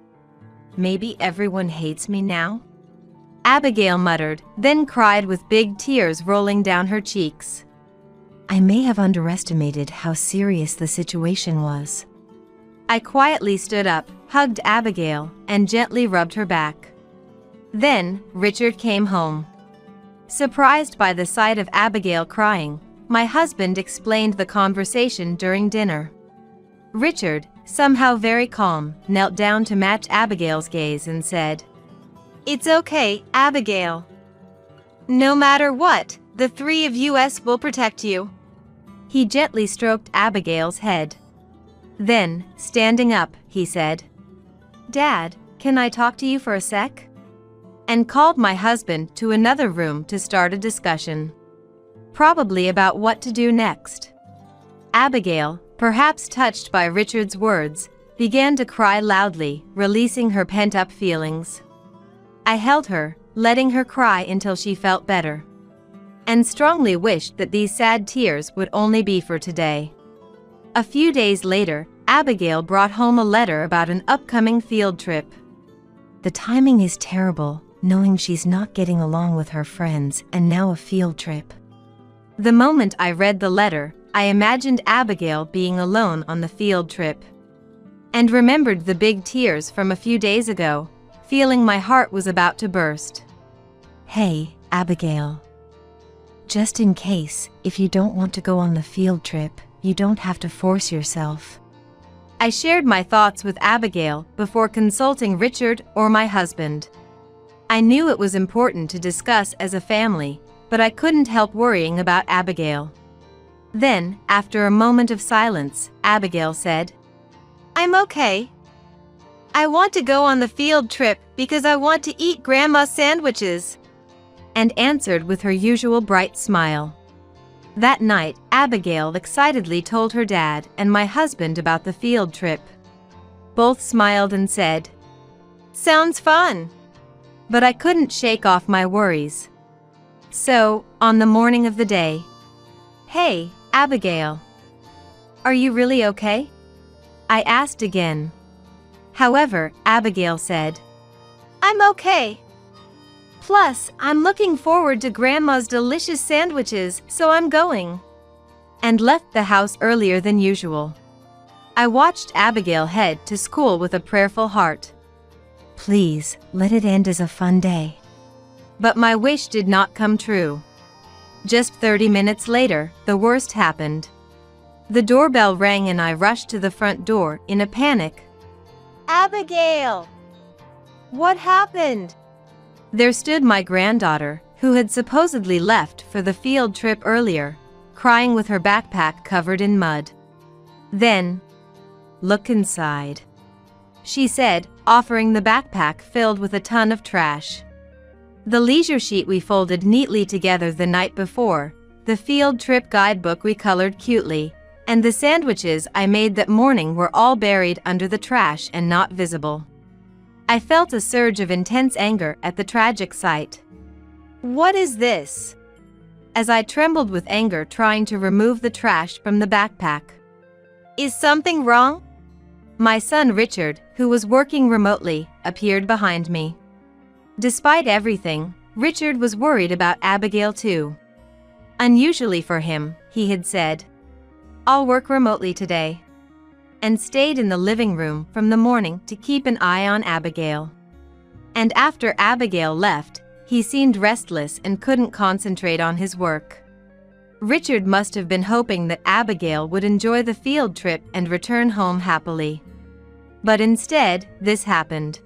S2: Maybe everyone hates me now? Abigail muttered, then cried with big tears rolling down her cheeks. I may have underestimated how serious the situation was. I quietly stood up, hugged Abigail, and gently rubbed her back. Then, Richard came home. Surprised by the sight of Abigail crying, my husband explained the conversation during dinner. Richard, somehow very calm, knelt down to match Abigail's gaze and said,
S3: "It's okay, Abigail. No matter what, the three of us will protect you."
S2: He gently stroked Abigail's head. Then, standing up, he said, "Dad, can I talk to you for a sec?" And called my husband to another room to start a discussion. Probably about what to do next. Abigail, perhaps touched by Richard's words, began to cry loudly, releasing her pent-up feelings. I held her, letting her cry until she felt better. And strongly wished that these sad tears would only be for today. A few days later, Abigail brought home a letter about an upcoming field trip. The timing is terrible, knowing she's not getting along with her friends and now a field trip. The moment I read the letter, I imagined Abigail being alone on the field trip. And remembered the big tears from a few days ago, feeling my heart was about to burst. Hey, Abigail. Just in case, if you don't want to go on the field trip, you don't have to force yourself. I shared my thoughts with Abigail before consulting Richard or my husband. I knew it was important to discuss as a family, but I couldn't help worrying about Abigail. Then, after a moment of silence, Abigail said,
S3: "I'm okay. I want to go on the field trip because I want to eat Grandma's sandwiches,"
S2: and answered with her usual bright smile. That night, Abigail excitedly told her dad and my husband about the field trip. Both smiled and said,
S3: "Sounds fun."
S2: But I couldn't shake off my worries. So, on the morning of the day, "Hey, Abigail. Are you really okay?" I asked again. However, Abigail said,
S3: "I'm okay. Plus, I'm looking forward to Grandma's delicious sandwiches, so I'm going,"
S2: and left the house earlier than usual. I watched Abigail head to school with a prayerful heart. Please, let it end as a fun day. But my wish did not come true. Just 30 minutes later, the worst happened. The doorbell rang and I rushed to the front door in a panic.
S3: "Abigail! What happened?"
S2: There stood my granddaughter, who had supposedly left for the field trip earlier, crying with her backpack covered in mud. Then, "Look inside," she said, offering the backpack filled with a ton of trash. The leisure sheet we folded neatly together the night before, the field trip guidebook we colored cutely, and the sandwiches I made that morning were all buried under the trash and not visible. I felt a surge of intense anger at the tragic sight.
S3: "What is this?"
S2: As I trembled with anger trying to remove the trash from the backpack.
S3: "Is something wrong?"
S2: My son Richard, who was working remotely, appeared behind me. Despite everything, Richard was worried about Abigail too. Unusually for him, he had said, "I'll work remotely today," and stayed in the living room from the morning to keep an eye on Abigail. And after Abigail left, he seemed restless and couldn't concentrate on his work. Richard must have been hoping that Abigail would enjoy the field trip and return home happily. But instead, this happened.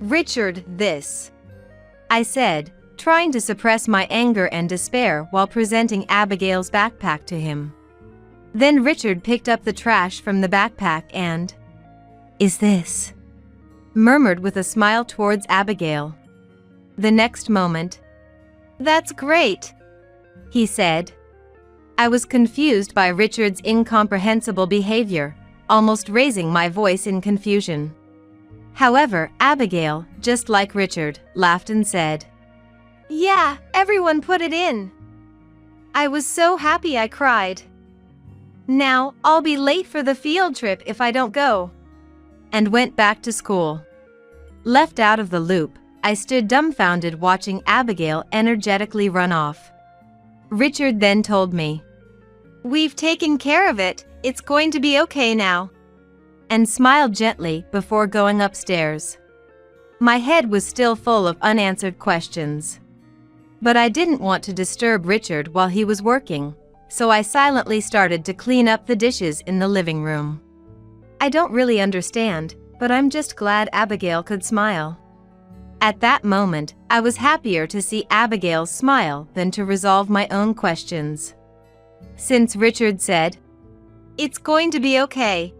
S3: "Richard, this,"
S2: I said, trying to suppress my anger and despair while presenting Abigail's backpack to him. Then Richard picked up the trash from the backpack and, "Is this?" murmured with a smile towards Abigail. The next moment,
S3: "That's great,"
S2: he said. I was confused by Richard's incomprehensible behavior, almost raising my voice in confusion. However, Abigail, just like Richard, laughed and said,
S3: "Yeah, everyone put it in. I was so happy I cried. Now, I'll be late for the field trip if I don't go,"
S2: and went back to school. Left out of the loop, I stood dumbfounded watching Abigail energetically run off. Richard then told me,
S3: We've taken care of it, it's going to be okay now.
S2: And smiled gently before going upstairs. My head was still full of unanswered questions. But I didn't want to disturb Richard while he was working, so I silently started to clean up the dishes in the living room. I don't really understand, but I'm just glad Abigail could smile. At that moment, I was happier to see Abigail's smile than to resolve my own questions. Since Richard said,
S3: "It's going to be okay,"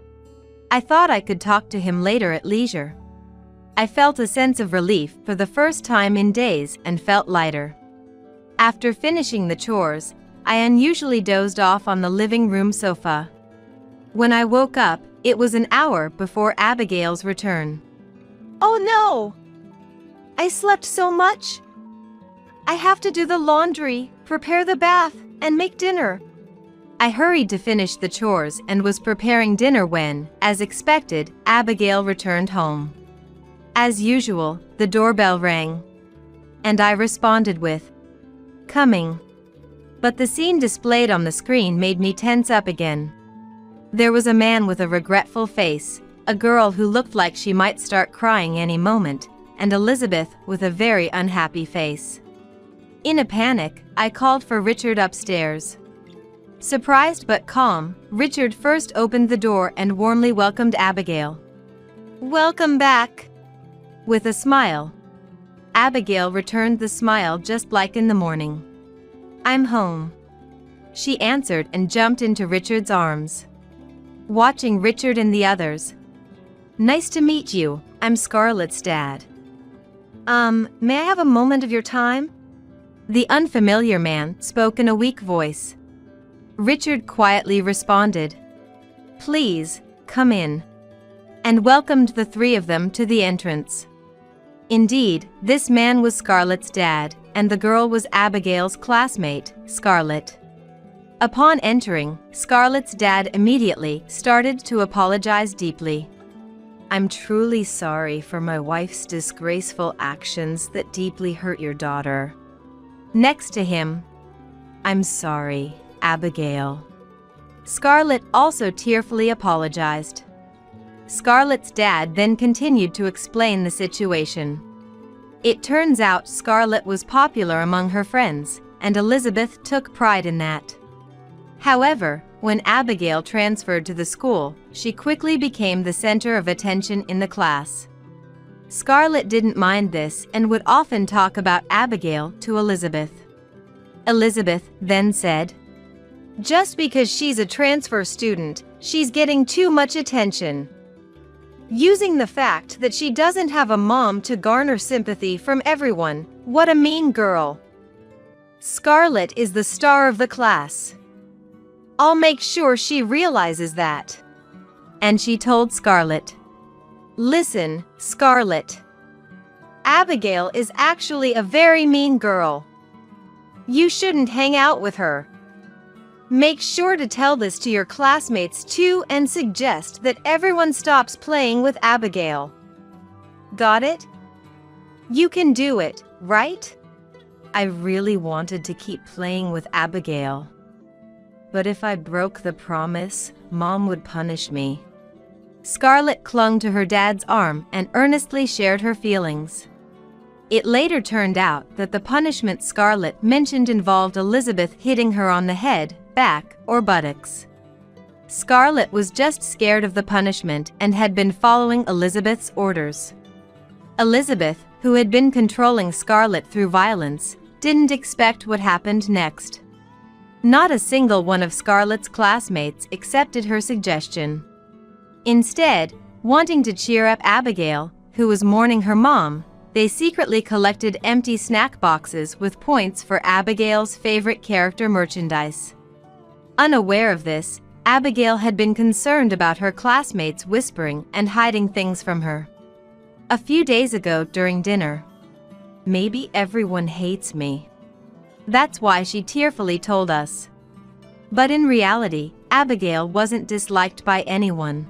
S2: I thought I could talk to him later at leisure. I felt a sense of relief for the first time in days and felt lighter. After finishing the chores, I unusually dozed off on the living room sofa. When I woke up, it was an hour before Abigail's return.
S3: "Oh no! I slept so much. I have to do the laundry, prepare the bath, and make dinner."
S2: I hurried to finish the chores and was preparing dinner when, as expected, Abigail returned home. As usual, the doorbell rang. And I responded with, "Coming." But the scene displayed on the screen made me tense up again. There was a man with a regretful face, a girl who looked like she might start crying any moment, and Elizabeth with a very unhappy face. In a panic, I called for Richard upstairs. Surprised but calm, Richard first opened the door and warmly welcomed Abigail.
S3: "Welcome back."
S2: With a smile. Abigail returned the smile just like in the morning. "I'm home," she answered and jumped into Richard's arms. Watching Richard and the others. "Nice to meet you, I'm Scarlett's dad."
S3: May I have a moment of your time?"
S2: The unfamiliar man spoke in a weak voice. Richard quietly responded, "Please, come in," and welcomed the three of them to the entrance. Indeed, this man was Scarlett's dad, and the girl was Abigail's classmate, Scarlett. Upon entering, Scarlett's dad immediately started to apologize deeply. "I'm truly sorry for my wife's disgraceful actions that deeply hurt your daughter." Next to him, "I'm sorry, Abigail." Scarlett also tearfully apologized. Scarlett's dad then continued to explain the situation. It turns out Scarlett was popular among her friends, and Elizabeth took pride in that. However, when Abigail transferred to the school, she quickly became the center of attention in the class. Scarlett didn't mind this and would often talk about Abigail to Elizabeth. Elizabeth then said,
S3: "Just because she's a transfer student, she's getting too much attention. Using the fact that she doesn't have a mom to garner sympathy from everyone, what a mean girl. Scarlett is the star of the class. I'll make sure she realizes that."
S2: And she told Scarlett,
S3: "Listen, Scarlett. Abigail is actually a very mean girl. You shouldn't hang out with her. Make sure to tell this to your classmates too and suggest that everyone stops playing with Abigail. Got it? You can do it, right?"
S2: I really wanted to keep playing with Abigail. But if I broke the promise, Mom would punish me. Scarlett clung to her dad's arm and earnestly shared her feelings. It later turned out that the punishment Scarlett mentioned involved Elizabeth hitting her on the head, back, or buttocks. Scarlett was just scared of the punishment and had been following Elizabeth's orders. Elizabeth, who had been controlling Scarlett through violence, didn't expect what happened next. Not a single one of Scarlett's classmates accepted her suggestion. Instead, wanting to cheer up Abigail, who was mourning her mom, they secretly collected empty snack boxes with points for Abigail's favorite character merchandise. Unaware of this, Abigail had been concerned about her classmates whispering and hiding things from her. A few days ago during dinner, "Maybe everyone hates me. That's why," she tearfully told us. But in reality, Abigail wasn't disliked by anyone.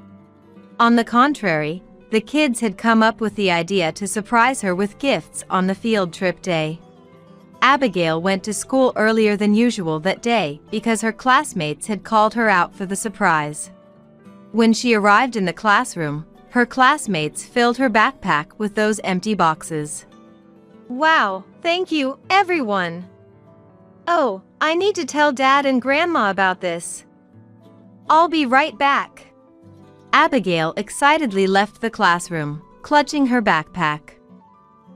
S2: On the contrary, the kids had come up with the idea to surprise her with gifts on the field trip day. Abigail went to school earlier than usual that day because her classmates had called her out for the surprise. When she arrived in the classroom, her classmates filled her backpack with those empty boxes.
S3: Wow, thank you, everyone. Oh, I need to tell Dad and Grandma about this. I'll be right back.
S2: Abigail excitedly left the classroom, clutching her backpack.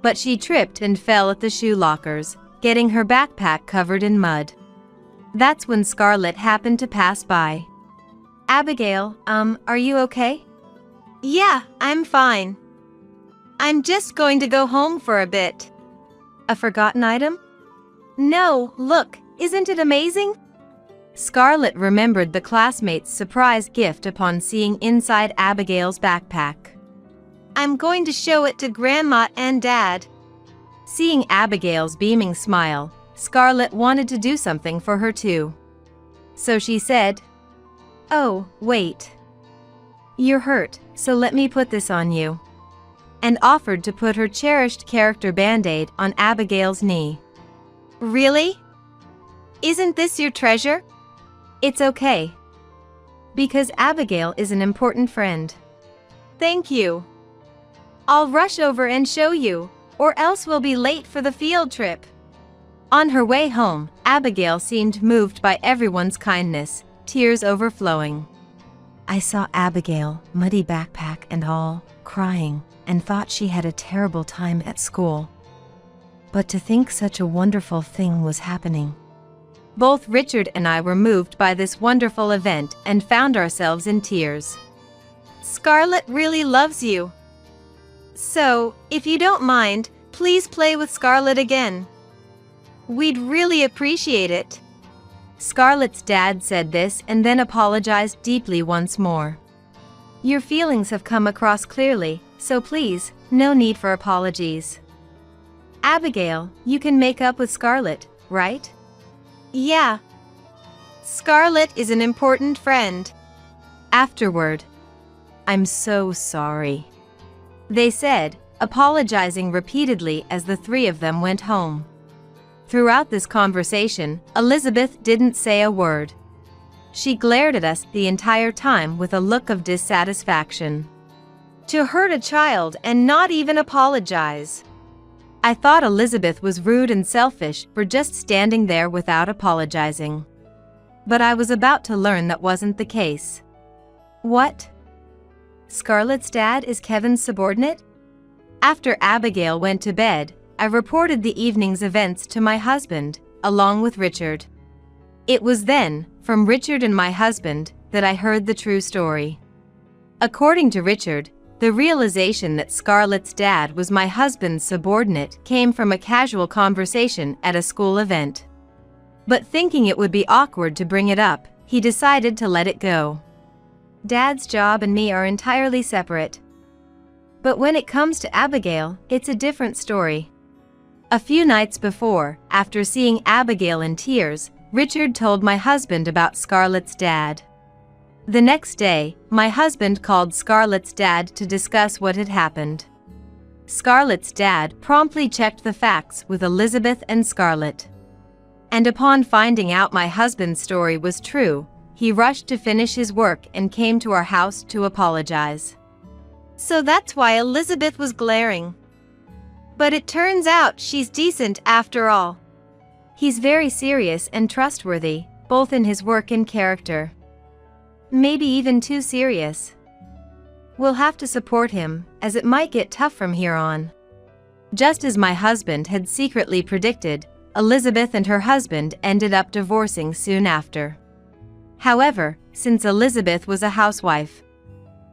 S2: But she tripped and fell at the shoe lockers, getting her backpack covered in mud. That's when Scarlett happened to pass by.
S3: Abigail, are you okay? Yeah, I'm fine. I'm just going to go home for a bit. A forgotten item? No, look, isn't it amazing?
S2: Scarlett remembered the classmates' surprise gift upon seeing inside Abigail's backpack.
S3: I'm going to show it to Grandma and Dad.
S2: Seeing Abigail's beaming smile, Scarlett wanted to do something for her too. So she said,
S3: "Oh, wait.
S2: You're hurt, so let me put this on you," and offered to put her cherished character Band-Aid on Abigail's knee.
S3: Really? Isn't this your treasure?
S2: It's okay. Because Abigail is an important friend.
S3: Thank you. I'll rush over and show you, or else we'll be late for the field trip.
S2: On her way home, Abigail seemed moved by everyone's kindness, tears overflowing. I saw Abigail, muddy backpack and all, crying, and thought she had a terrible time at school. But to think such a wonderful thing was happening. Both Richard and I were moved by this wonderful event and found ourselves in tears.
S3: Scarlett really loves you. So, if you don't mind, please play with Scarlett again. We'd really appreciate it.
S2: Scarlett's dad said this and then apologized deeply once more. Your feelings have come across clearly, so please, no need for apologies. Abigail, you can make up with Scarlett, right?
S3: Yeah. Scarlett is an important friend.
S2: Afterward, I'm so sorry, they said, apologizing repeatedly as the three of them went home. Throughout this conversation, Elizabeth didn't say a word. She glared at us the entire time with a look of dissatisfaction.
S3: To hurt a child and not even apologize.
S2: I thought Elizabeth was rude and selfish for just standing there without apologizing. But I was about to learn that wasn't the case. What? Scarlett's dad is Kevin's subordinate? After Abigail went to bed, I reported the evening's events to my husband, along with Richard. It was then, from Richard and my husband, that I heard the true story. According to Richard, the realization that Scarlett's dad was my husband's subordinate came from a casual conversation at a school event. But thinking it would be awkward to bring it up, he decided to let it go. Dad's job and me are entirely separate. But when it comes to Abigail, it's a different story. A few nights before, after seeing Abigail in tears, Richard told my husband about Scarlett's dad. The next day, my husband called Scarlett's dad to discuss what had happened. Scarlett's dad promptly checked the facts with Elizabeth and Scarlett. And upon finding out my husband's story was true, he rushed to finish his work and came to our house to apologize.
S3: So that's why Elizabeth was glaring. But it turns out she's decent after all.
S2: He's very serious and trustworthy, both in his work and character. Maybe even too serious. We'll have to support him, as it might get tough from here on. Just as my husband had secretly predicted, Elizabeth and her husband ended up divorcing soon after. However, since Elizabeth was a housewife,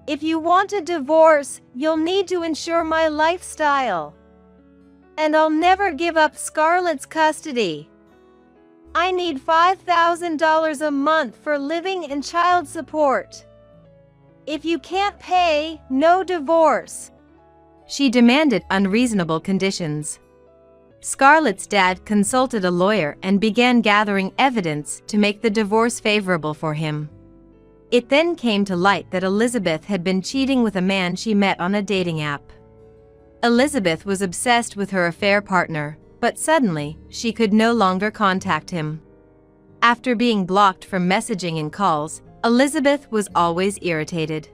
S3: if you want a divorce, you'll need to ensure my lifestyle. And I'll never give up Scarlett's custody. I need $5,000 a month for living and child support. If you can't pay, no divorce.
S2: She demanded unreasonable conditions. Scarlett's dad consulted a lawyer and began gathering evidence to make the divorce favorable for him. It then came to light that Elizabeth had been cheating with a man she met on a dating app. Elizabeth was obsessed with her affair partner, but suddenly, she could no longer contact him. After being blocked from messaging and calls, Elizabeth was always irritated.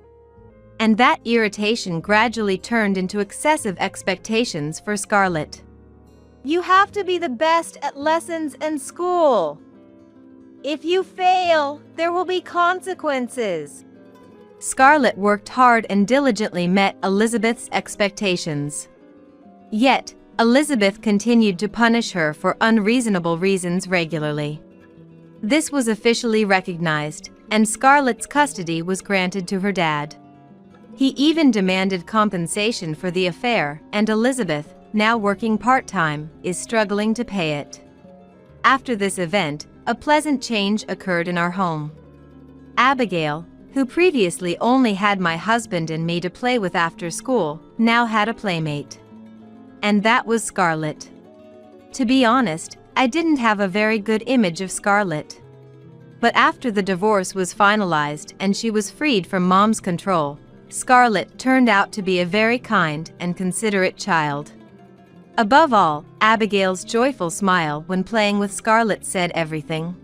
S2: And that irritation gradually turned into excessive expectations for Scarlett.
S3: You have to be the best at lessons and school. If you fail, there will be consequences.
S2: Scarlett worked hard and diligently met Elizabeth's expectations. Yet, Elizabeth continued to punish her for unreasonable reasons regularly. This was officially recognized, and Scarlett's custody was granted to her dad. He even demanded compensation for the affair, and Elizabeth, now working part-time, is struggling to pay it. After this event, a pleasant change occurred in our home. Abigail, who previously only had my husband and me to play with after school, now had a playmate. And that was Scarlett. To be honest, I didn't have a very good image of Scarlett. But after the divorce was finalized and she was freed from Mom's control, Scarlett turned out to be a very kind and considerate child. Above all, Abigail's joyful smile when playing with Scarlett said everything.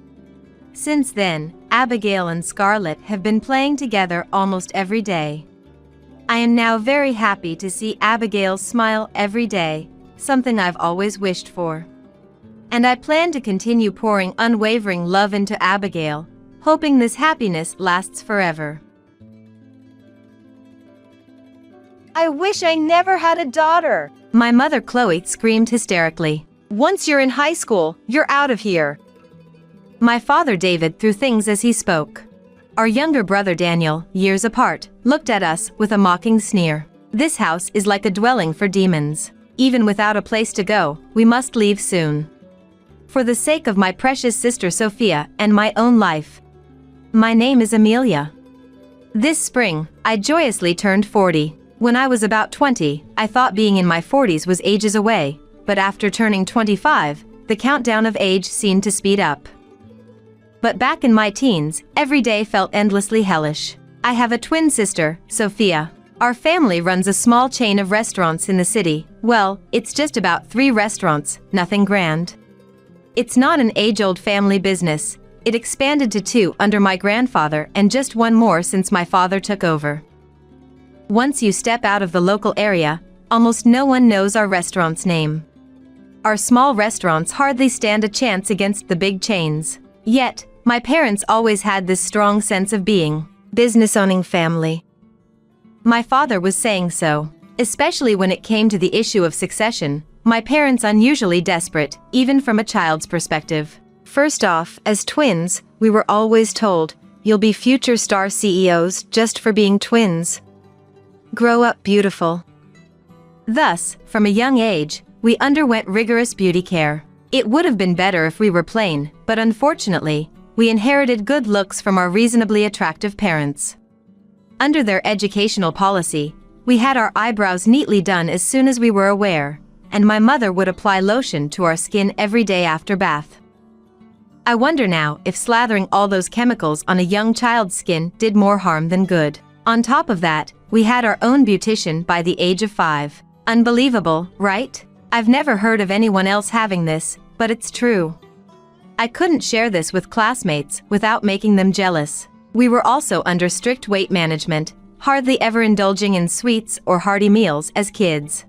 S2: Since then, Abigail and Scarlett have been playing together almost every day. I am now very happy to see Abigail's smile every day, something I've always wished for. And I plan to continue pouring unwavering love into Abigail, hoping this happiness lasts forever.
S3: I wish I never had a daughter.
S2: My mother Chloe screamed hysterically.
S3: Once you're in high school, you're out of here.
S2: My father David threw things as he spoke. Our younger brother Daniel, years apart, looked at us with a mocking sneer. This house is like a dwelling for demons. Even without a place to go, we must leave soon. For the sake of my precious sister Sophia and my own life. My name is Amelia. This spring, I joyously turned 40. When I was about 20, I thought being in my 40s was ages away, but after turning 25, the countdown of age seemed to speed up. But back in my teens, every day felt endlessly hellish. I have a twin sister, Sophia. Our family runs a small chain of restaurants in the city. Well, it's just about 3 restaurants, nothing grand. It's not an age-old family business. It expanded to 2 under my grandfather and just 1 more since my father took over. Once you step out of the local area, almost no one knows our restaurant's name. Our small restaurants hardly stand a chance against the big chains. Yet, my parents always had this strong sense of being business-owning family. My father was saying so, especially when it came to the issue of succession. My parents unusually desperate, even from a child's perspective. First off, as twins, we were always told, you'll be future star CEOs just for being twins. Grow up beautiful. Thus, from a young age, we underwent rigorous beauty care. It would have been better if we were plain, but unfortunately, we inherited good looks from our reasonably attractive parents. Under their educational policy, we had our eyebrows neatly done as soon as we were aware, and my mother would apply lotion to our skin every day after bath. I wonder now if slathering all those chemicals on a young child's skin did more harm than good. On top of that, we had our own beautician by the age of 5. Unbelievable, right? I've never heard of anyone else having this, but it's true. I couldn't share this with classmates without making them jealous. We were also under strict weight management, hardly ever indulging in sweets or hearty meals as kids.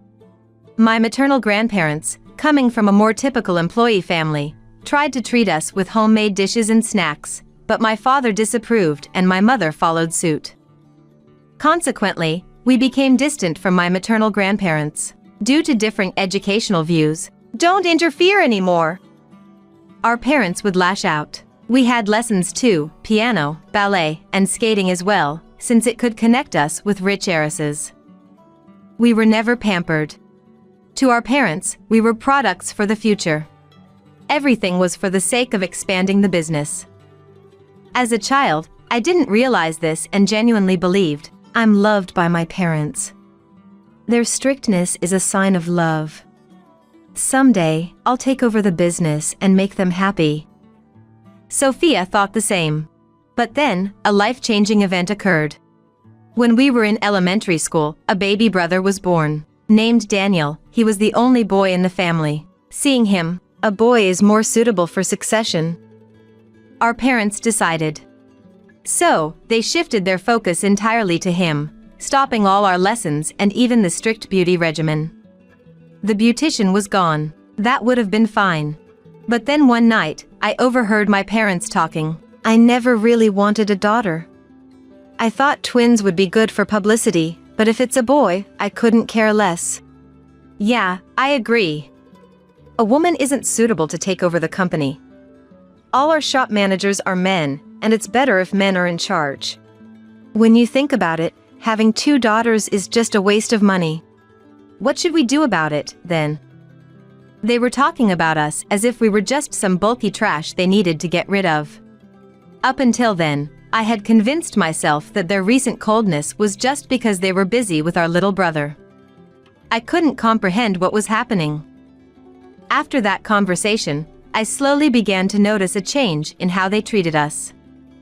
S2: My maternal grandparents, coming from a more typical employee family, tried to treat us with homemade dishes and snacks, but my father disapproved and my mother followed suit. Consequently, we became distant from my maternal grandparents. Due to differing educational views,
S3: Don't interfere anymore.
S2: our parents would lash out. We had lessons too, piano, ballet, and skating as well, since it could connect us with rich heiresses. We were never pampered. To our parents, we were products for the future. Everything was for the sake of expanding the business. As a child, I didn't realize this and genuinely believed, I'm loved by my parents. Their strictness is a sign of love. Someday, I'll take over the business and make them happy. Sophia thought the same. But then, a life-changing event occurred. When we were in elementary school, a baby brother was born. Named Daniel, he was the only boy in the family.
S3: Seeing him, a boy is more suitable for succession.
S2: Our parents decided. So, they shifted their focus entirely to him, stopping all our lessons and even the strict beauty regimen. The beautician was gone. That would have been fine. But then one night, I overheard my parents talking.
S3: I never really wanted a daughter. I thought twins would be good for publicity, but if it's a boy, I couldn't care less.
S2: Yeah, I agree.
S3: A woman isn't suitable to take over the company. All our shop managers are men, and it's better if men are in charge. When you think about it, having 2 daughters is just a waste of money.
S2: What should we do about it, then? They were talking about us as if we were just some bulky trash they needed to get rid of. Up until then, I had convinced myself that their recent coldness was just because they were busy with our little brother. I couldn't comprehend what was happening. After that conversation, I slowly began to notice a change in how they treated us.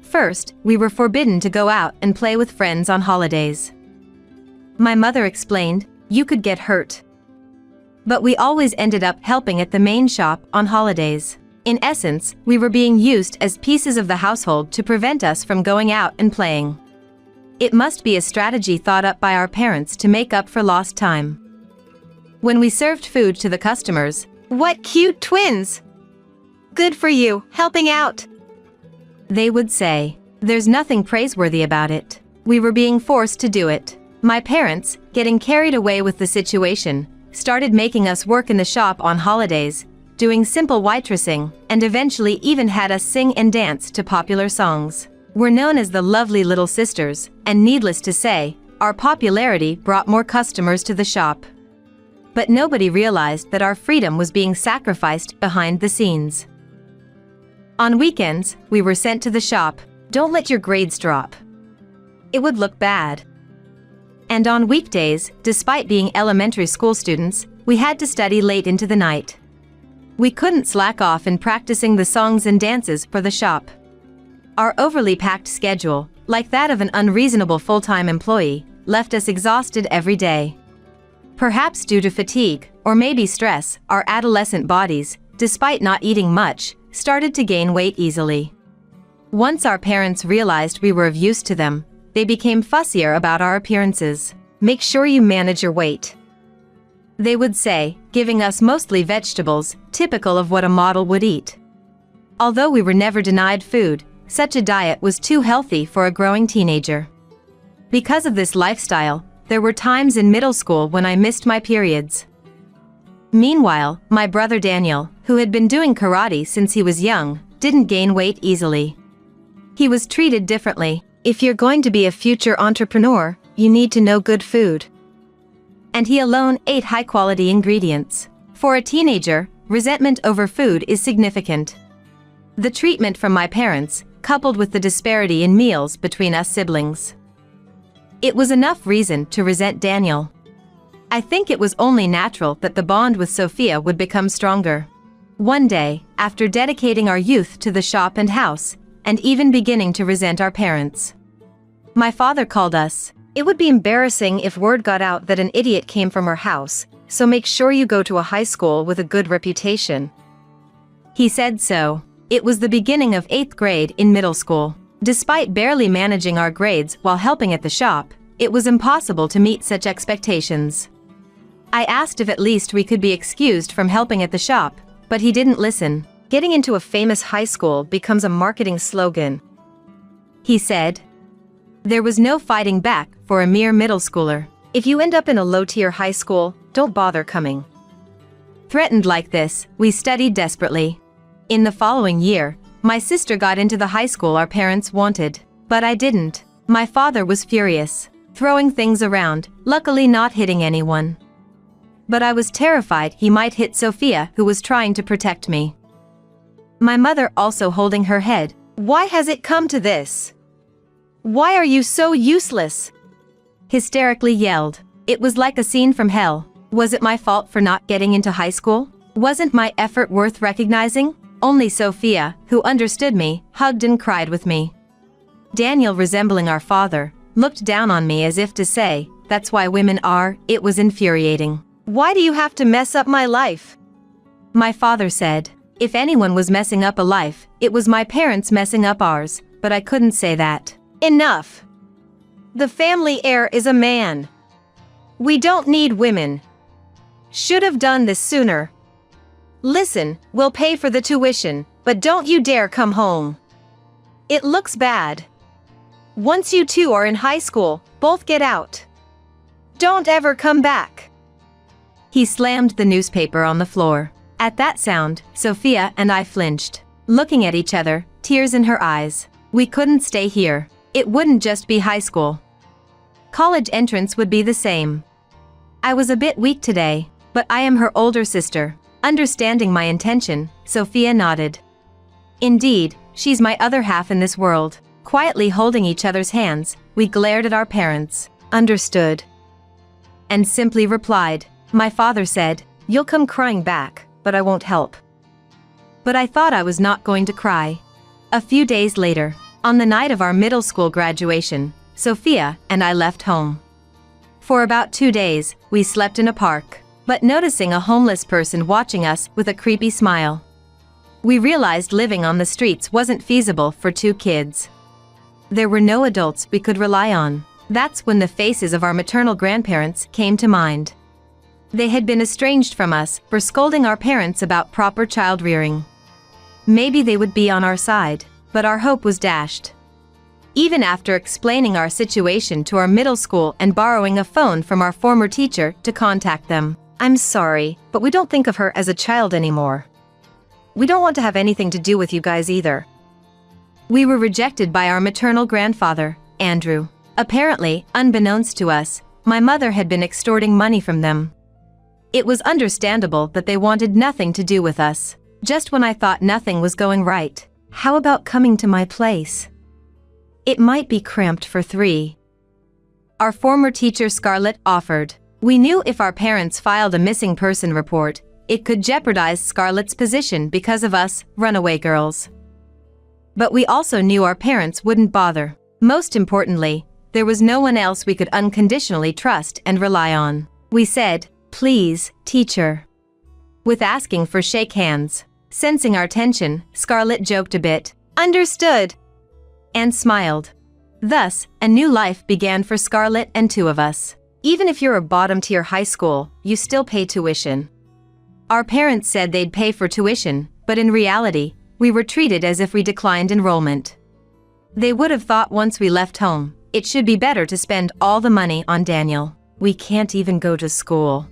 S2: First, we were forbidden to go out and play with friends on holidays. My mother explained, you could get hurt. But we always ended up helping at the main shop on holidays. In essence, we were being used as pieces of the household to prevent us from going out and playing. It must be a strategy thought up by our parents to make up for lost time. When we served food to the customers,
S3: "What cute twins! Good for you, helping out,"
S2: they would say. There's nothing praiseworthy about it. We were being forced to do it. My parents, getting carried away with the situation, started making us work in the shop on holidays, doing simple waitressing, and eventually even had us sing and dance to popular songs. We're known as the lovely little sisters, and needless to say, our popularity brought more customers to the shop. But nobody realized that our freedom was being sacrificed behind the scenes. On weekends, we were sent to the shop. Don't let your grades drop. It would look bad. And on weekdays, despite being elementary school students, we had to study late into the night. We couldn't slack off in practicing the songs and dances for the shop. Our overly packed schedule, like that of an unreasonable full-time employee, left us exhausted every day. Perhaps due to fatigue, or maybe stress, our adolescent bodies, despite not eating much, started to gain weight easily. Once our parents realized we were of use to them, they became fussier about our appearances.
S3: Make sure you manage your weight,
S2: they would say, giving us mostly vegetables, typical of what a model would eat. Although we were never denied food, such a diet was too healthy for a growing teenager. Because of this lifestyle, there were times in middle school when I missed my periods. Meanwhile, my brother Daniel, who had been doing karate since he was young, didn't gain weight easily. He was treated differently.
S3: If you're going to be a future entrepreneur, you need to know good food.
S2: And he alone ate high-quality ingredients. For a teenager, resentment over food is significant. The treatment from my parents, coupled with the disparity in meals between us siblings. It was enough reason to resent Daniel. I think it was only natural that the bond with Sophia would become stronger. One day, after dedicating our youth to the shop and house, and even beginning to resent our parents, my father called us.
S3: It would be embarrassing if word got out that an idiot came from our house, so make sure you go to a high school with a good reputation.
S2: He said so. It was the beginning of 8th grade in middle school. Despite barely managing our grades while helping at the shop, it was impossible to meet such expectations. I asked if at least we could be excused from helping at the shop, but he didn't listen.
S3: Getting into a famous high school becomes a marketing slogan,
S2: he said. There was no fighting back for a mere middle schooler.
S3: If you end up in a low-tier high school, don't bother coming.
S2: Threatened like this, we studied desperately. In the following year, my sister got into the high school our parents wanted, but I didn't. My father was furious, throwing things around, luckily not hitting anyone. But I was terrified he might hit Sophia, who was trying to protect me. My mother also holding her head.
S3: Why has it come to this? Why are you so useless?
S2: Hysterically yelled. It was like a scene from hell. Was it my fault for not getting into high school? Wasn't my effort worth recognizing? Only Sophia, who understood me, hugged and cried with me. Daniel, resembling our father, looked down on me as if to say, that's why women are. It was infuriating.
S3: Why do you have to mess up my life?
S2: My father said, if anyone was messing up a life, it was my parents messing up ours, but I couldn't say that.
S3: Enough. The family heir is a man. We don't need women. Should have done this sooner. Listen, we'll pay for the tuition, but don't you dare come home. It looks bad. Once you two are in high school, both get out. Don't ever come back.
S2: He slammed the newspaper on the floor. At that sound, Sophia and I flinched, looking at each other, tears in her eyes. We couldn't stay here. It wouldn't just be high school. College entrance would be the same. I was a bit weak today, but I am her older sister. Understanding my intention, Sophia nodded. Indeed, she's my other half in this world. Quietly holding each other's hands, we glared at our parents.
S3: Understood.
S2: And simply replied. My father said, you'll come crying back, but I won't help. But I thought I was not going to cry. A few days later, on the night of our middle school graduation, Sophia and I left home. For about 2 days, we slept in a park, but noticing a homeless person watching us with a creepy smile. We realized living on the streets wasn't feasible for 2 kids. There were no adults we could rely on. That's when the faces of our maternal grandparents came to mind. They had been estranged from us for scolding our parents about proper child rearing. Maybe they would be on our side, but our hope was dashed. Even after explaining our situation to our middle school and borrowing a phone from our former teacher to contact them.
S3: I'm sorry, but we don't think of her as a child anymore. We don't want to have anything to do with you guys either.
S2: We were rejected by our maternal grandfather, Andrew. Apparently, unbeknownst to us, my mother had been extorting money from them. It was understandable that they wanted nothing to do with us. Just when I thought nothing was going right, how about coming to my place? It might be cramped for 3. Our former teacher Scarlett offered. We knew if our parents filed a missing person report, it could jeopardize Scarlett's position because of us, runaway girls. But we also knew our parents wouldn't bother. Most importantly, there was no one else we could unconditionally trust and rely on. We said, please, teacher. With asking for shake hands. Sensing our tension, Scarlett joked a bit.
S3: Understood.
S2: And smiled. Thus, a new life began for Scarlett and 2 of us.
S3: Even if you're a bottom-tier high school, you still pay tuition.
S2: Our parents said they'd pay for tuition, but in reality, we were treated as if we declined enrollment. They would have thought once we left home, it should be better to spend all the money on Daniel. We can't even go to school.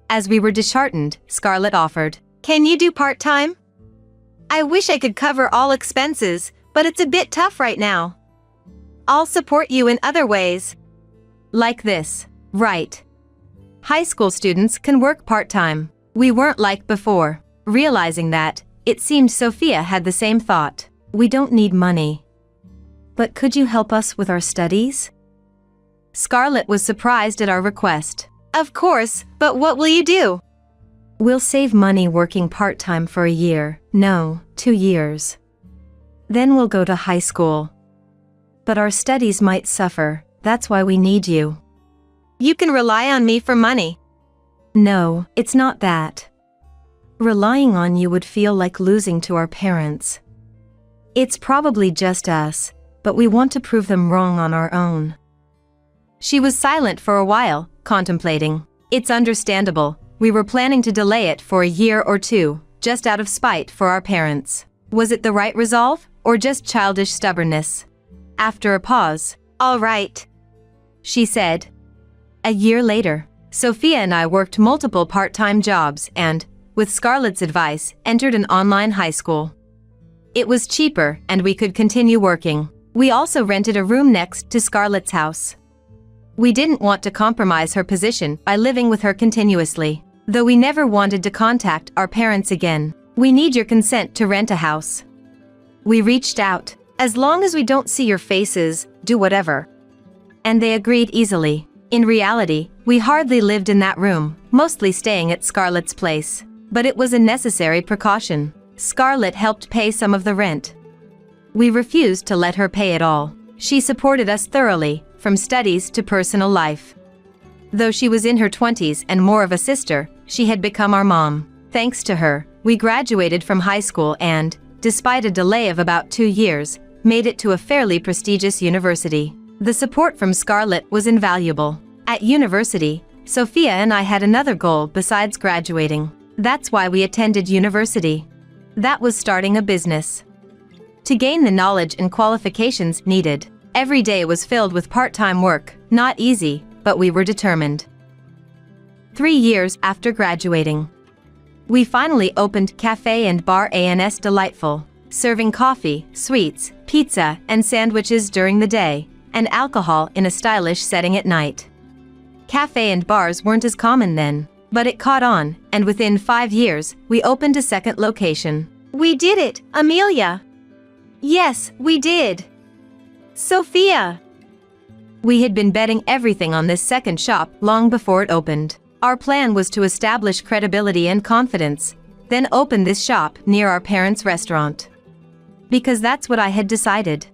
S2: As we were disheartened, Scarlett offered.
S3: Can you do part-time? I wish I could cover all expenses, but it's a bit tough right now. I'll support you in other ways.
S2: Like this, right? High school students can work part-time. We weren't like before. Realizing that, it seemed Sophia had the same thought. We don't need money. But could you help us with our studies? Scarlett was surprised at our request.
S3: Of course, but what will you do?
S2: We'll save money working part-time for a year. No, 2 years. Then we'll go to high school. But our studies might suffer, that's why we need you.
S3: You can rely on me for money.
S2: No, it's not that. Relying on you would feel like losing to our parents. It's probably just us, but we want to prove them wrong on our own. She was silent for a while, contemplating. It's understandable, we were planning to delay it for a year or 2, just out of spite for our parents. Was it the right resolve, or just childish stubbornness? After a pause,
S3: all right,
S2: she said. A year later, Sophia and I worked multiple part-time jobs and, with Scarlett's advice, entered an online high school. It was cheaper and we could continue working. We also rented a room next to Scarlett's house. We didn't want to compromise her position by living with her continuously, though we never wanted to contact our parents again. We need your consent to rent a house. We reached out.
S3: As long as we don't see your faces, do whatever.
S2: And they agreed easily. In reality, we hardly lived in that room, mostly staying at Scarlett's place. But it was a necessary precaution. Scarlett helped pay some of the rent. We refused to let her pay it all. She supported us thoroughly, from studies to personal life. Though she was in her 20s and more of a sister, she had become our mom. Thanks to her, we graduated from high school and, despite a delay of about 2 years, made it to a fairly prestigious university. The support from Scarlett was invaluable. At university, Sophia and I had another goal besides graduating. That's why we attended university. That was starting a business. To gain the knowledge and qualifications needed, every day was filled with part-time work, not easy, but we were determined. 3 years after graduating, we finally opened Cafe and Bar ANS Delightful, serving coffee, sweets, pizza, and sandwiches during the day, and alcohol in a stylish setting at night. Cafe and bars weren't as common then, but it caught on, and within 5 years, we opened a second location.
S3: We did it, Amelia. Yes, we did. Sophia.
S2: We had been betting everything on this second shop long before it opened. Our plan was to establish credibility and confidence, then open this shop near our parents' restaurant. Because that's what I had decided.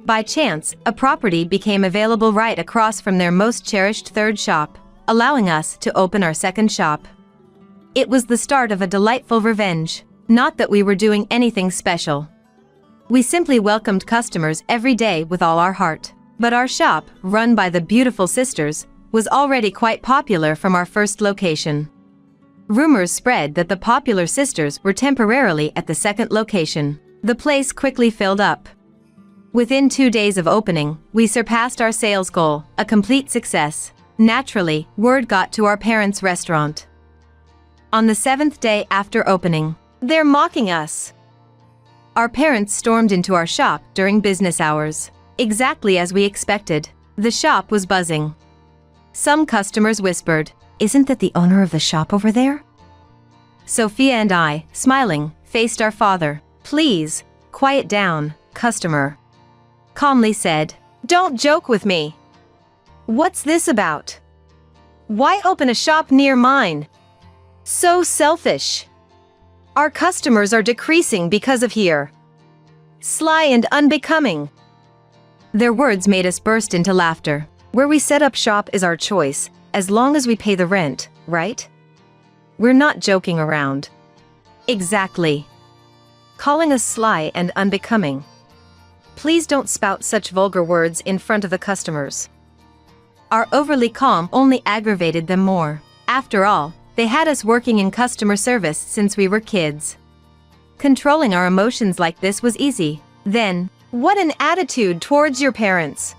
S2: By chance, a property became available right across from their most cherished third shop, allowing us to open our second shop. It was the start of a delightful revenge, not that we were doing anything special. We simply welcomed customers every day with all our heart. But our shop, run by the beautiful sisters, was already quite popular from our first location. Rumors spread that the popular sisters were temporarily at the second location. The place quickly filled up. Within 2 days of opening, we surpassed our sales goal, a complete success. Naturally, word got to our parents' restaurant. On the 7th day after opening,
S3: They're mocking us.
S2: Our parents stormed into our shop during business hours. Exactly as we expected, the shop was buzzing. Some customers whispered, "Isn't that the owner of the shop over there?" Sophia and I, smiling, faced our father. "Please, quiet down, customer," calmly said.
S3: Don't joke with me. What's this about? Why open a shop near mine? So selfish. Our customers are decreasing because of here. Sly and unbecoming.
S2: Their words made us burst into laughter.
S3: Where we set up shop is our choice, as long as we pay the rent, right? We're not joking around.
S2: Exactly.
S3: Calling us sly and unbecoming. Please don't spout such vulgar words in front of the customers.
S2: Our overly calm only aggravated them more. After all, they had us working in customer service since we were kids. Controlling our emotions like this was easy. Then,
S3: what an attitude towards your parents!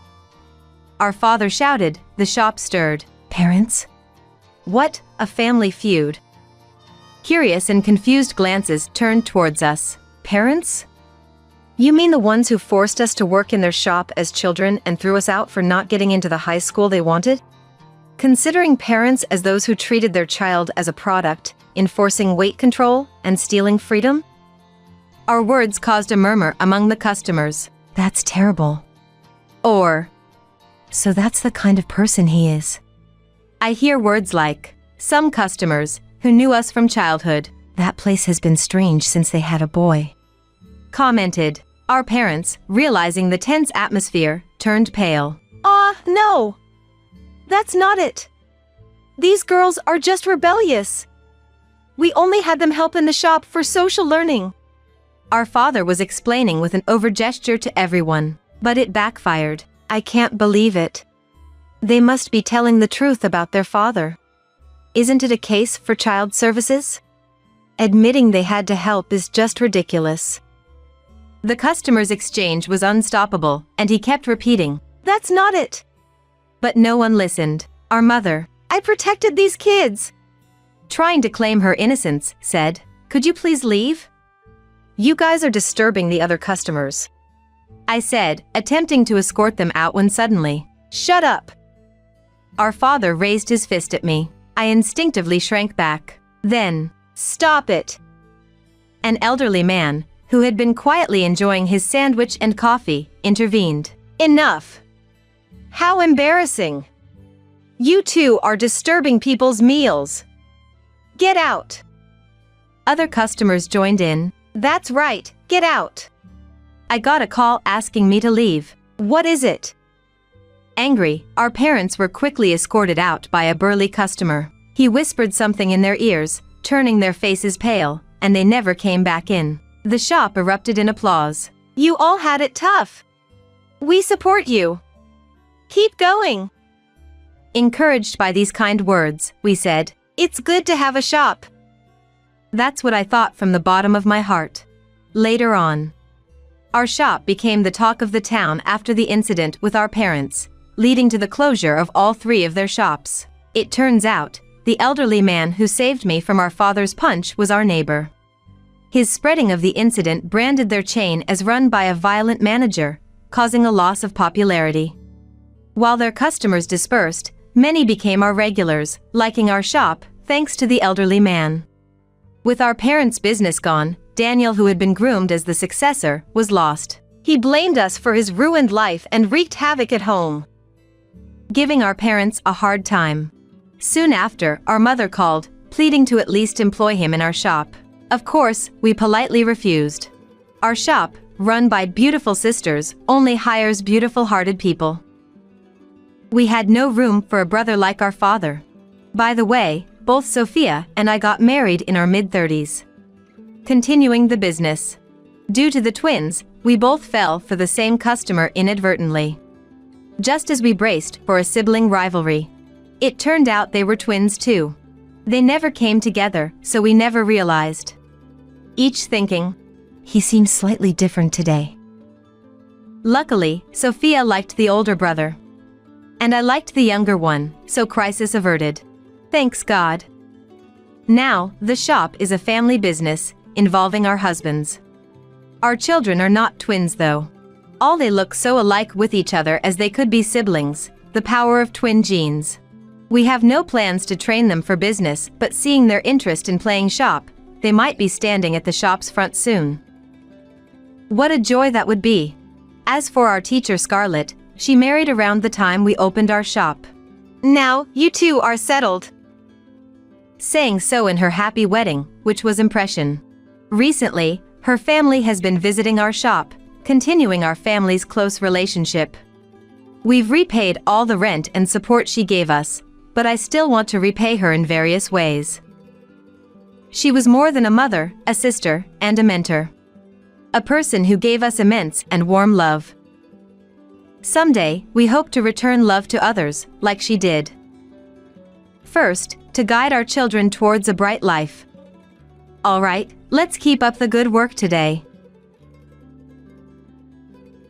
S2: Our father shouted, the shop stirred. Parents? What, a family feud? Curious and confused glances turned towards us. Parents?
S3: You mean the ones who forced us to work in their shop as children and threw us out for not getting into the high school they wanted? Considering parents as those who treated their child as a product, enforcing weight control and stealing freedom?
S2: Our words caused a murmur among the customers. That's terrible. Or, so that's the kind of person he is. I hear words like, some customers, who knew us from childhood, that place has been strange since they had a boy, commented. Our parents, realizing the tense atmosphere, turned pale.
S3: No! That's not it. These girls are just rebellious. We only had them help in the shop for social learning.
S2: Our father was explaining with an over-gesture to everyone, but it backfired.
S3: I can't believe it. They must be telling the truth about their father. Isn't it a case for child services? Admitting they had to help is just ridiculous.
S2: The customer's exchange was unstoppable, and he kept repeating,
S3: That's not it.
S2: But no one listened. Our mother,
S3: I protected these kids,
S2: trying to claim her innocence, said, Could you please leave?
S3: You guys are disturbing the other customers,
S2: I said, attempting to escort them out when suddenly,
S3: Shut up.
S2: Our father raised his fist at me. I instinctively shrank back. Then,
S3: Stop it.
S2: An elderly man, who had been quietly enjoying his sandwich and coffee, intervened.
S3: Enough. How embarrassing. You two are disturbing people's meals. Get out.
S2: Other customers joined in.
S3: That's right, get out.
S2: I got a call asking me to leave.
S3: What is it?
S2: Angry, our parents were quickly escorted out by a burly customer. He whispered something in their ears, turning their faces pale, and they never came back in. The shop erupted in applause.
S3: You all had it tough. We support you. Keep going.
S2: Encouraged by these kind words, we said,
S3: It's good to have a shop.
S2: That's what I thought from the bottom of my heart. Later on, our shop became the talk of the town after the incident with our parents, leading to the closure of all 3 of their shops. It turns out, the elderly man who saved me from our father's punch was our neighbor. His spreading of the incident branded their chain as run by a violent manager, causing a loss of popularity. While their customers dispersed, many became our regulars, liking our shop, thanks to the elderly man. With our parents' business gone, Daniel, who had been groomed as the successor, was lost.
S3: He blamed us for his ruined life and wreaked havoc at home,
S2: giving our parents a hard time. Soon after, our mother called, pleading to at least employ him in our shop. Of course, we politely refused. Our shop, run by beautiful sisters, only hires beautiful-hearted people. We had no room for a brother like our father. By the way, both Sophia and I got married in our mid-30s. Continuing the business. Due to the twins, we both fell for the same customer inadvertently. Just as we braced for a sibling rivalry, it turned out they were twins too. They never came together, so we never realized. Each thinking, he seems slightly different today. Luckily, Sophia liked the older brother, and I liked the younger one, so crisis averted. Thanks God. Now, the shop is a family business, involving our husbands. Our children are not twins though. All they look so alike with each other as they could be siblings, the power of twin genes. We have no plans to train them for business, but seeing their interest in playing shop, they might be standing at the shop's front soon. What a joy that would be. As for our teacher Scarlett, she married around the time we opened our shop.
S3: Now, you two are settled.
S2: Saying so in her happy wedding, which was impression. Recently, her family has been visiting our shop, continuing our family's close relationship. We've repaid all the rent and support she gave us, but I still want to repay her in various ways. She was more than a mother, a sister, and a mentor. A person who gave us immense and warm love. Someday, we hope to return love to others, like she did. First, to guide our children towards a bright life. All right, let's keep up the good work today.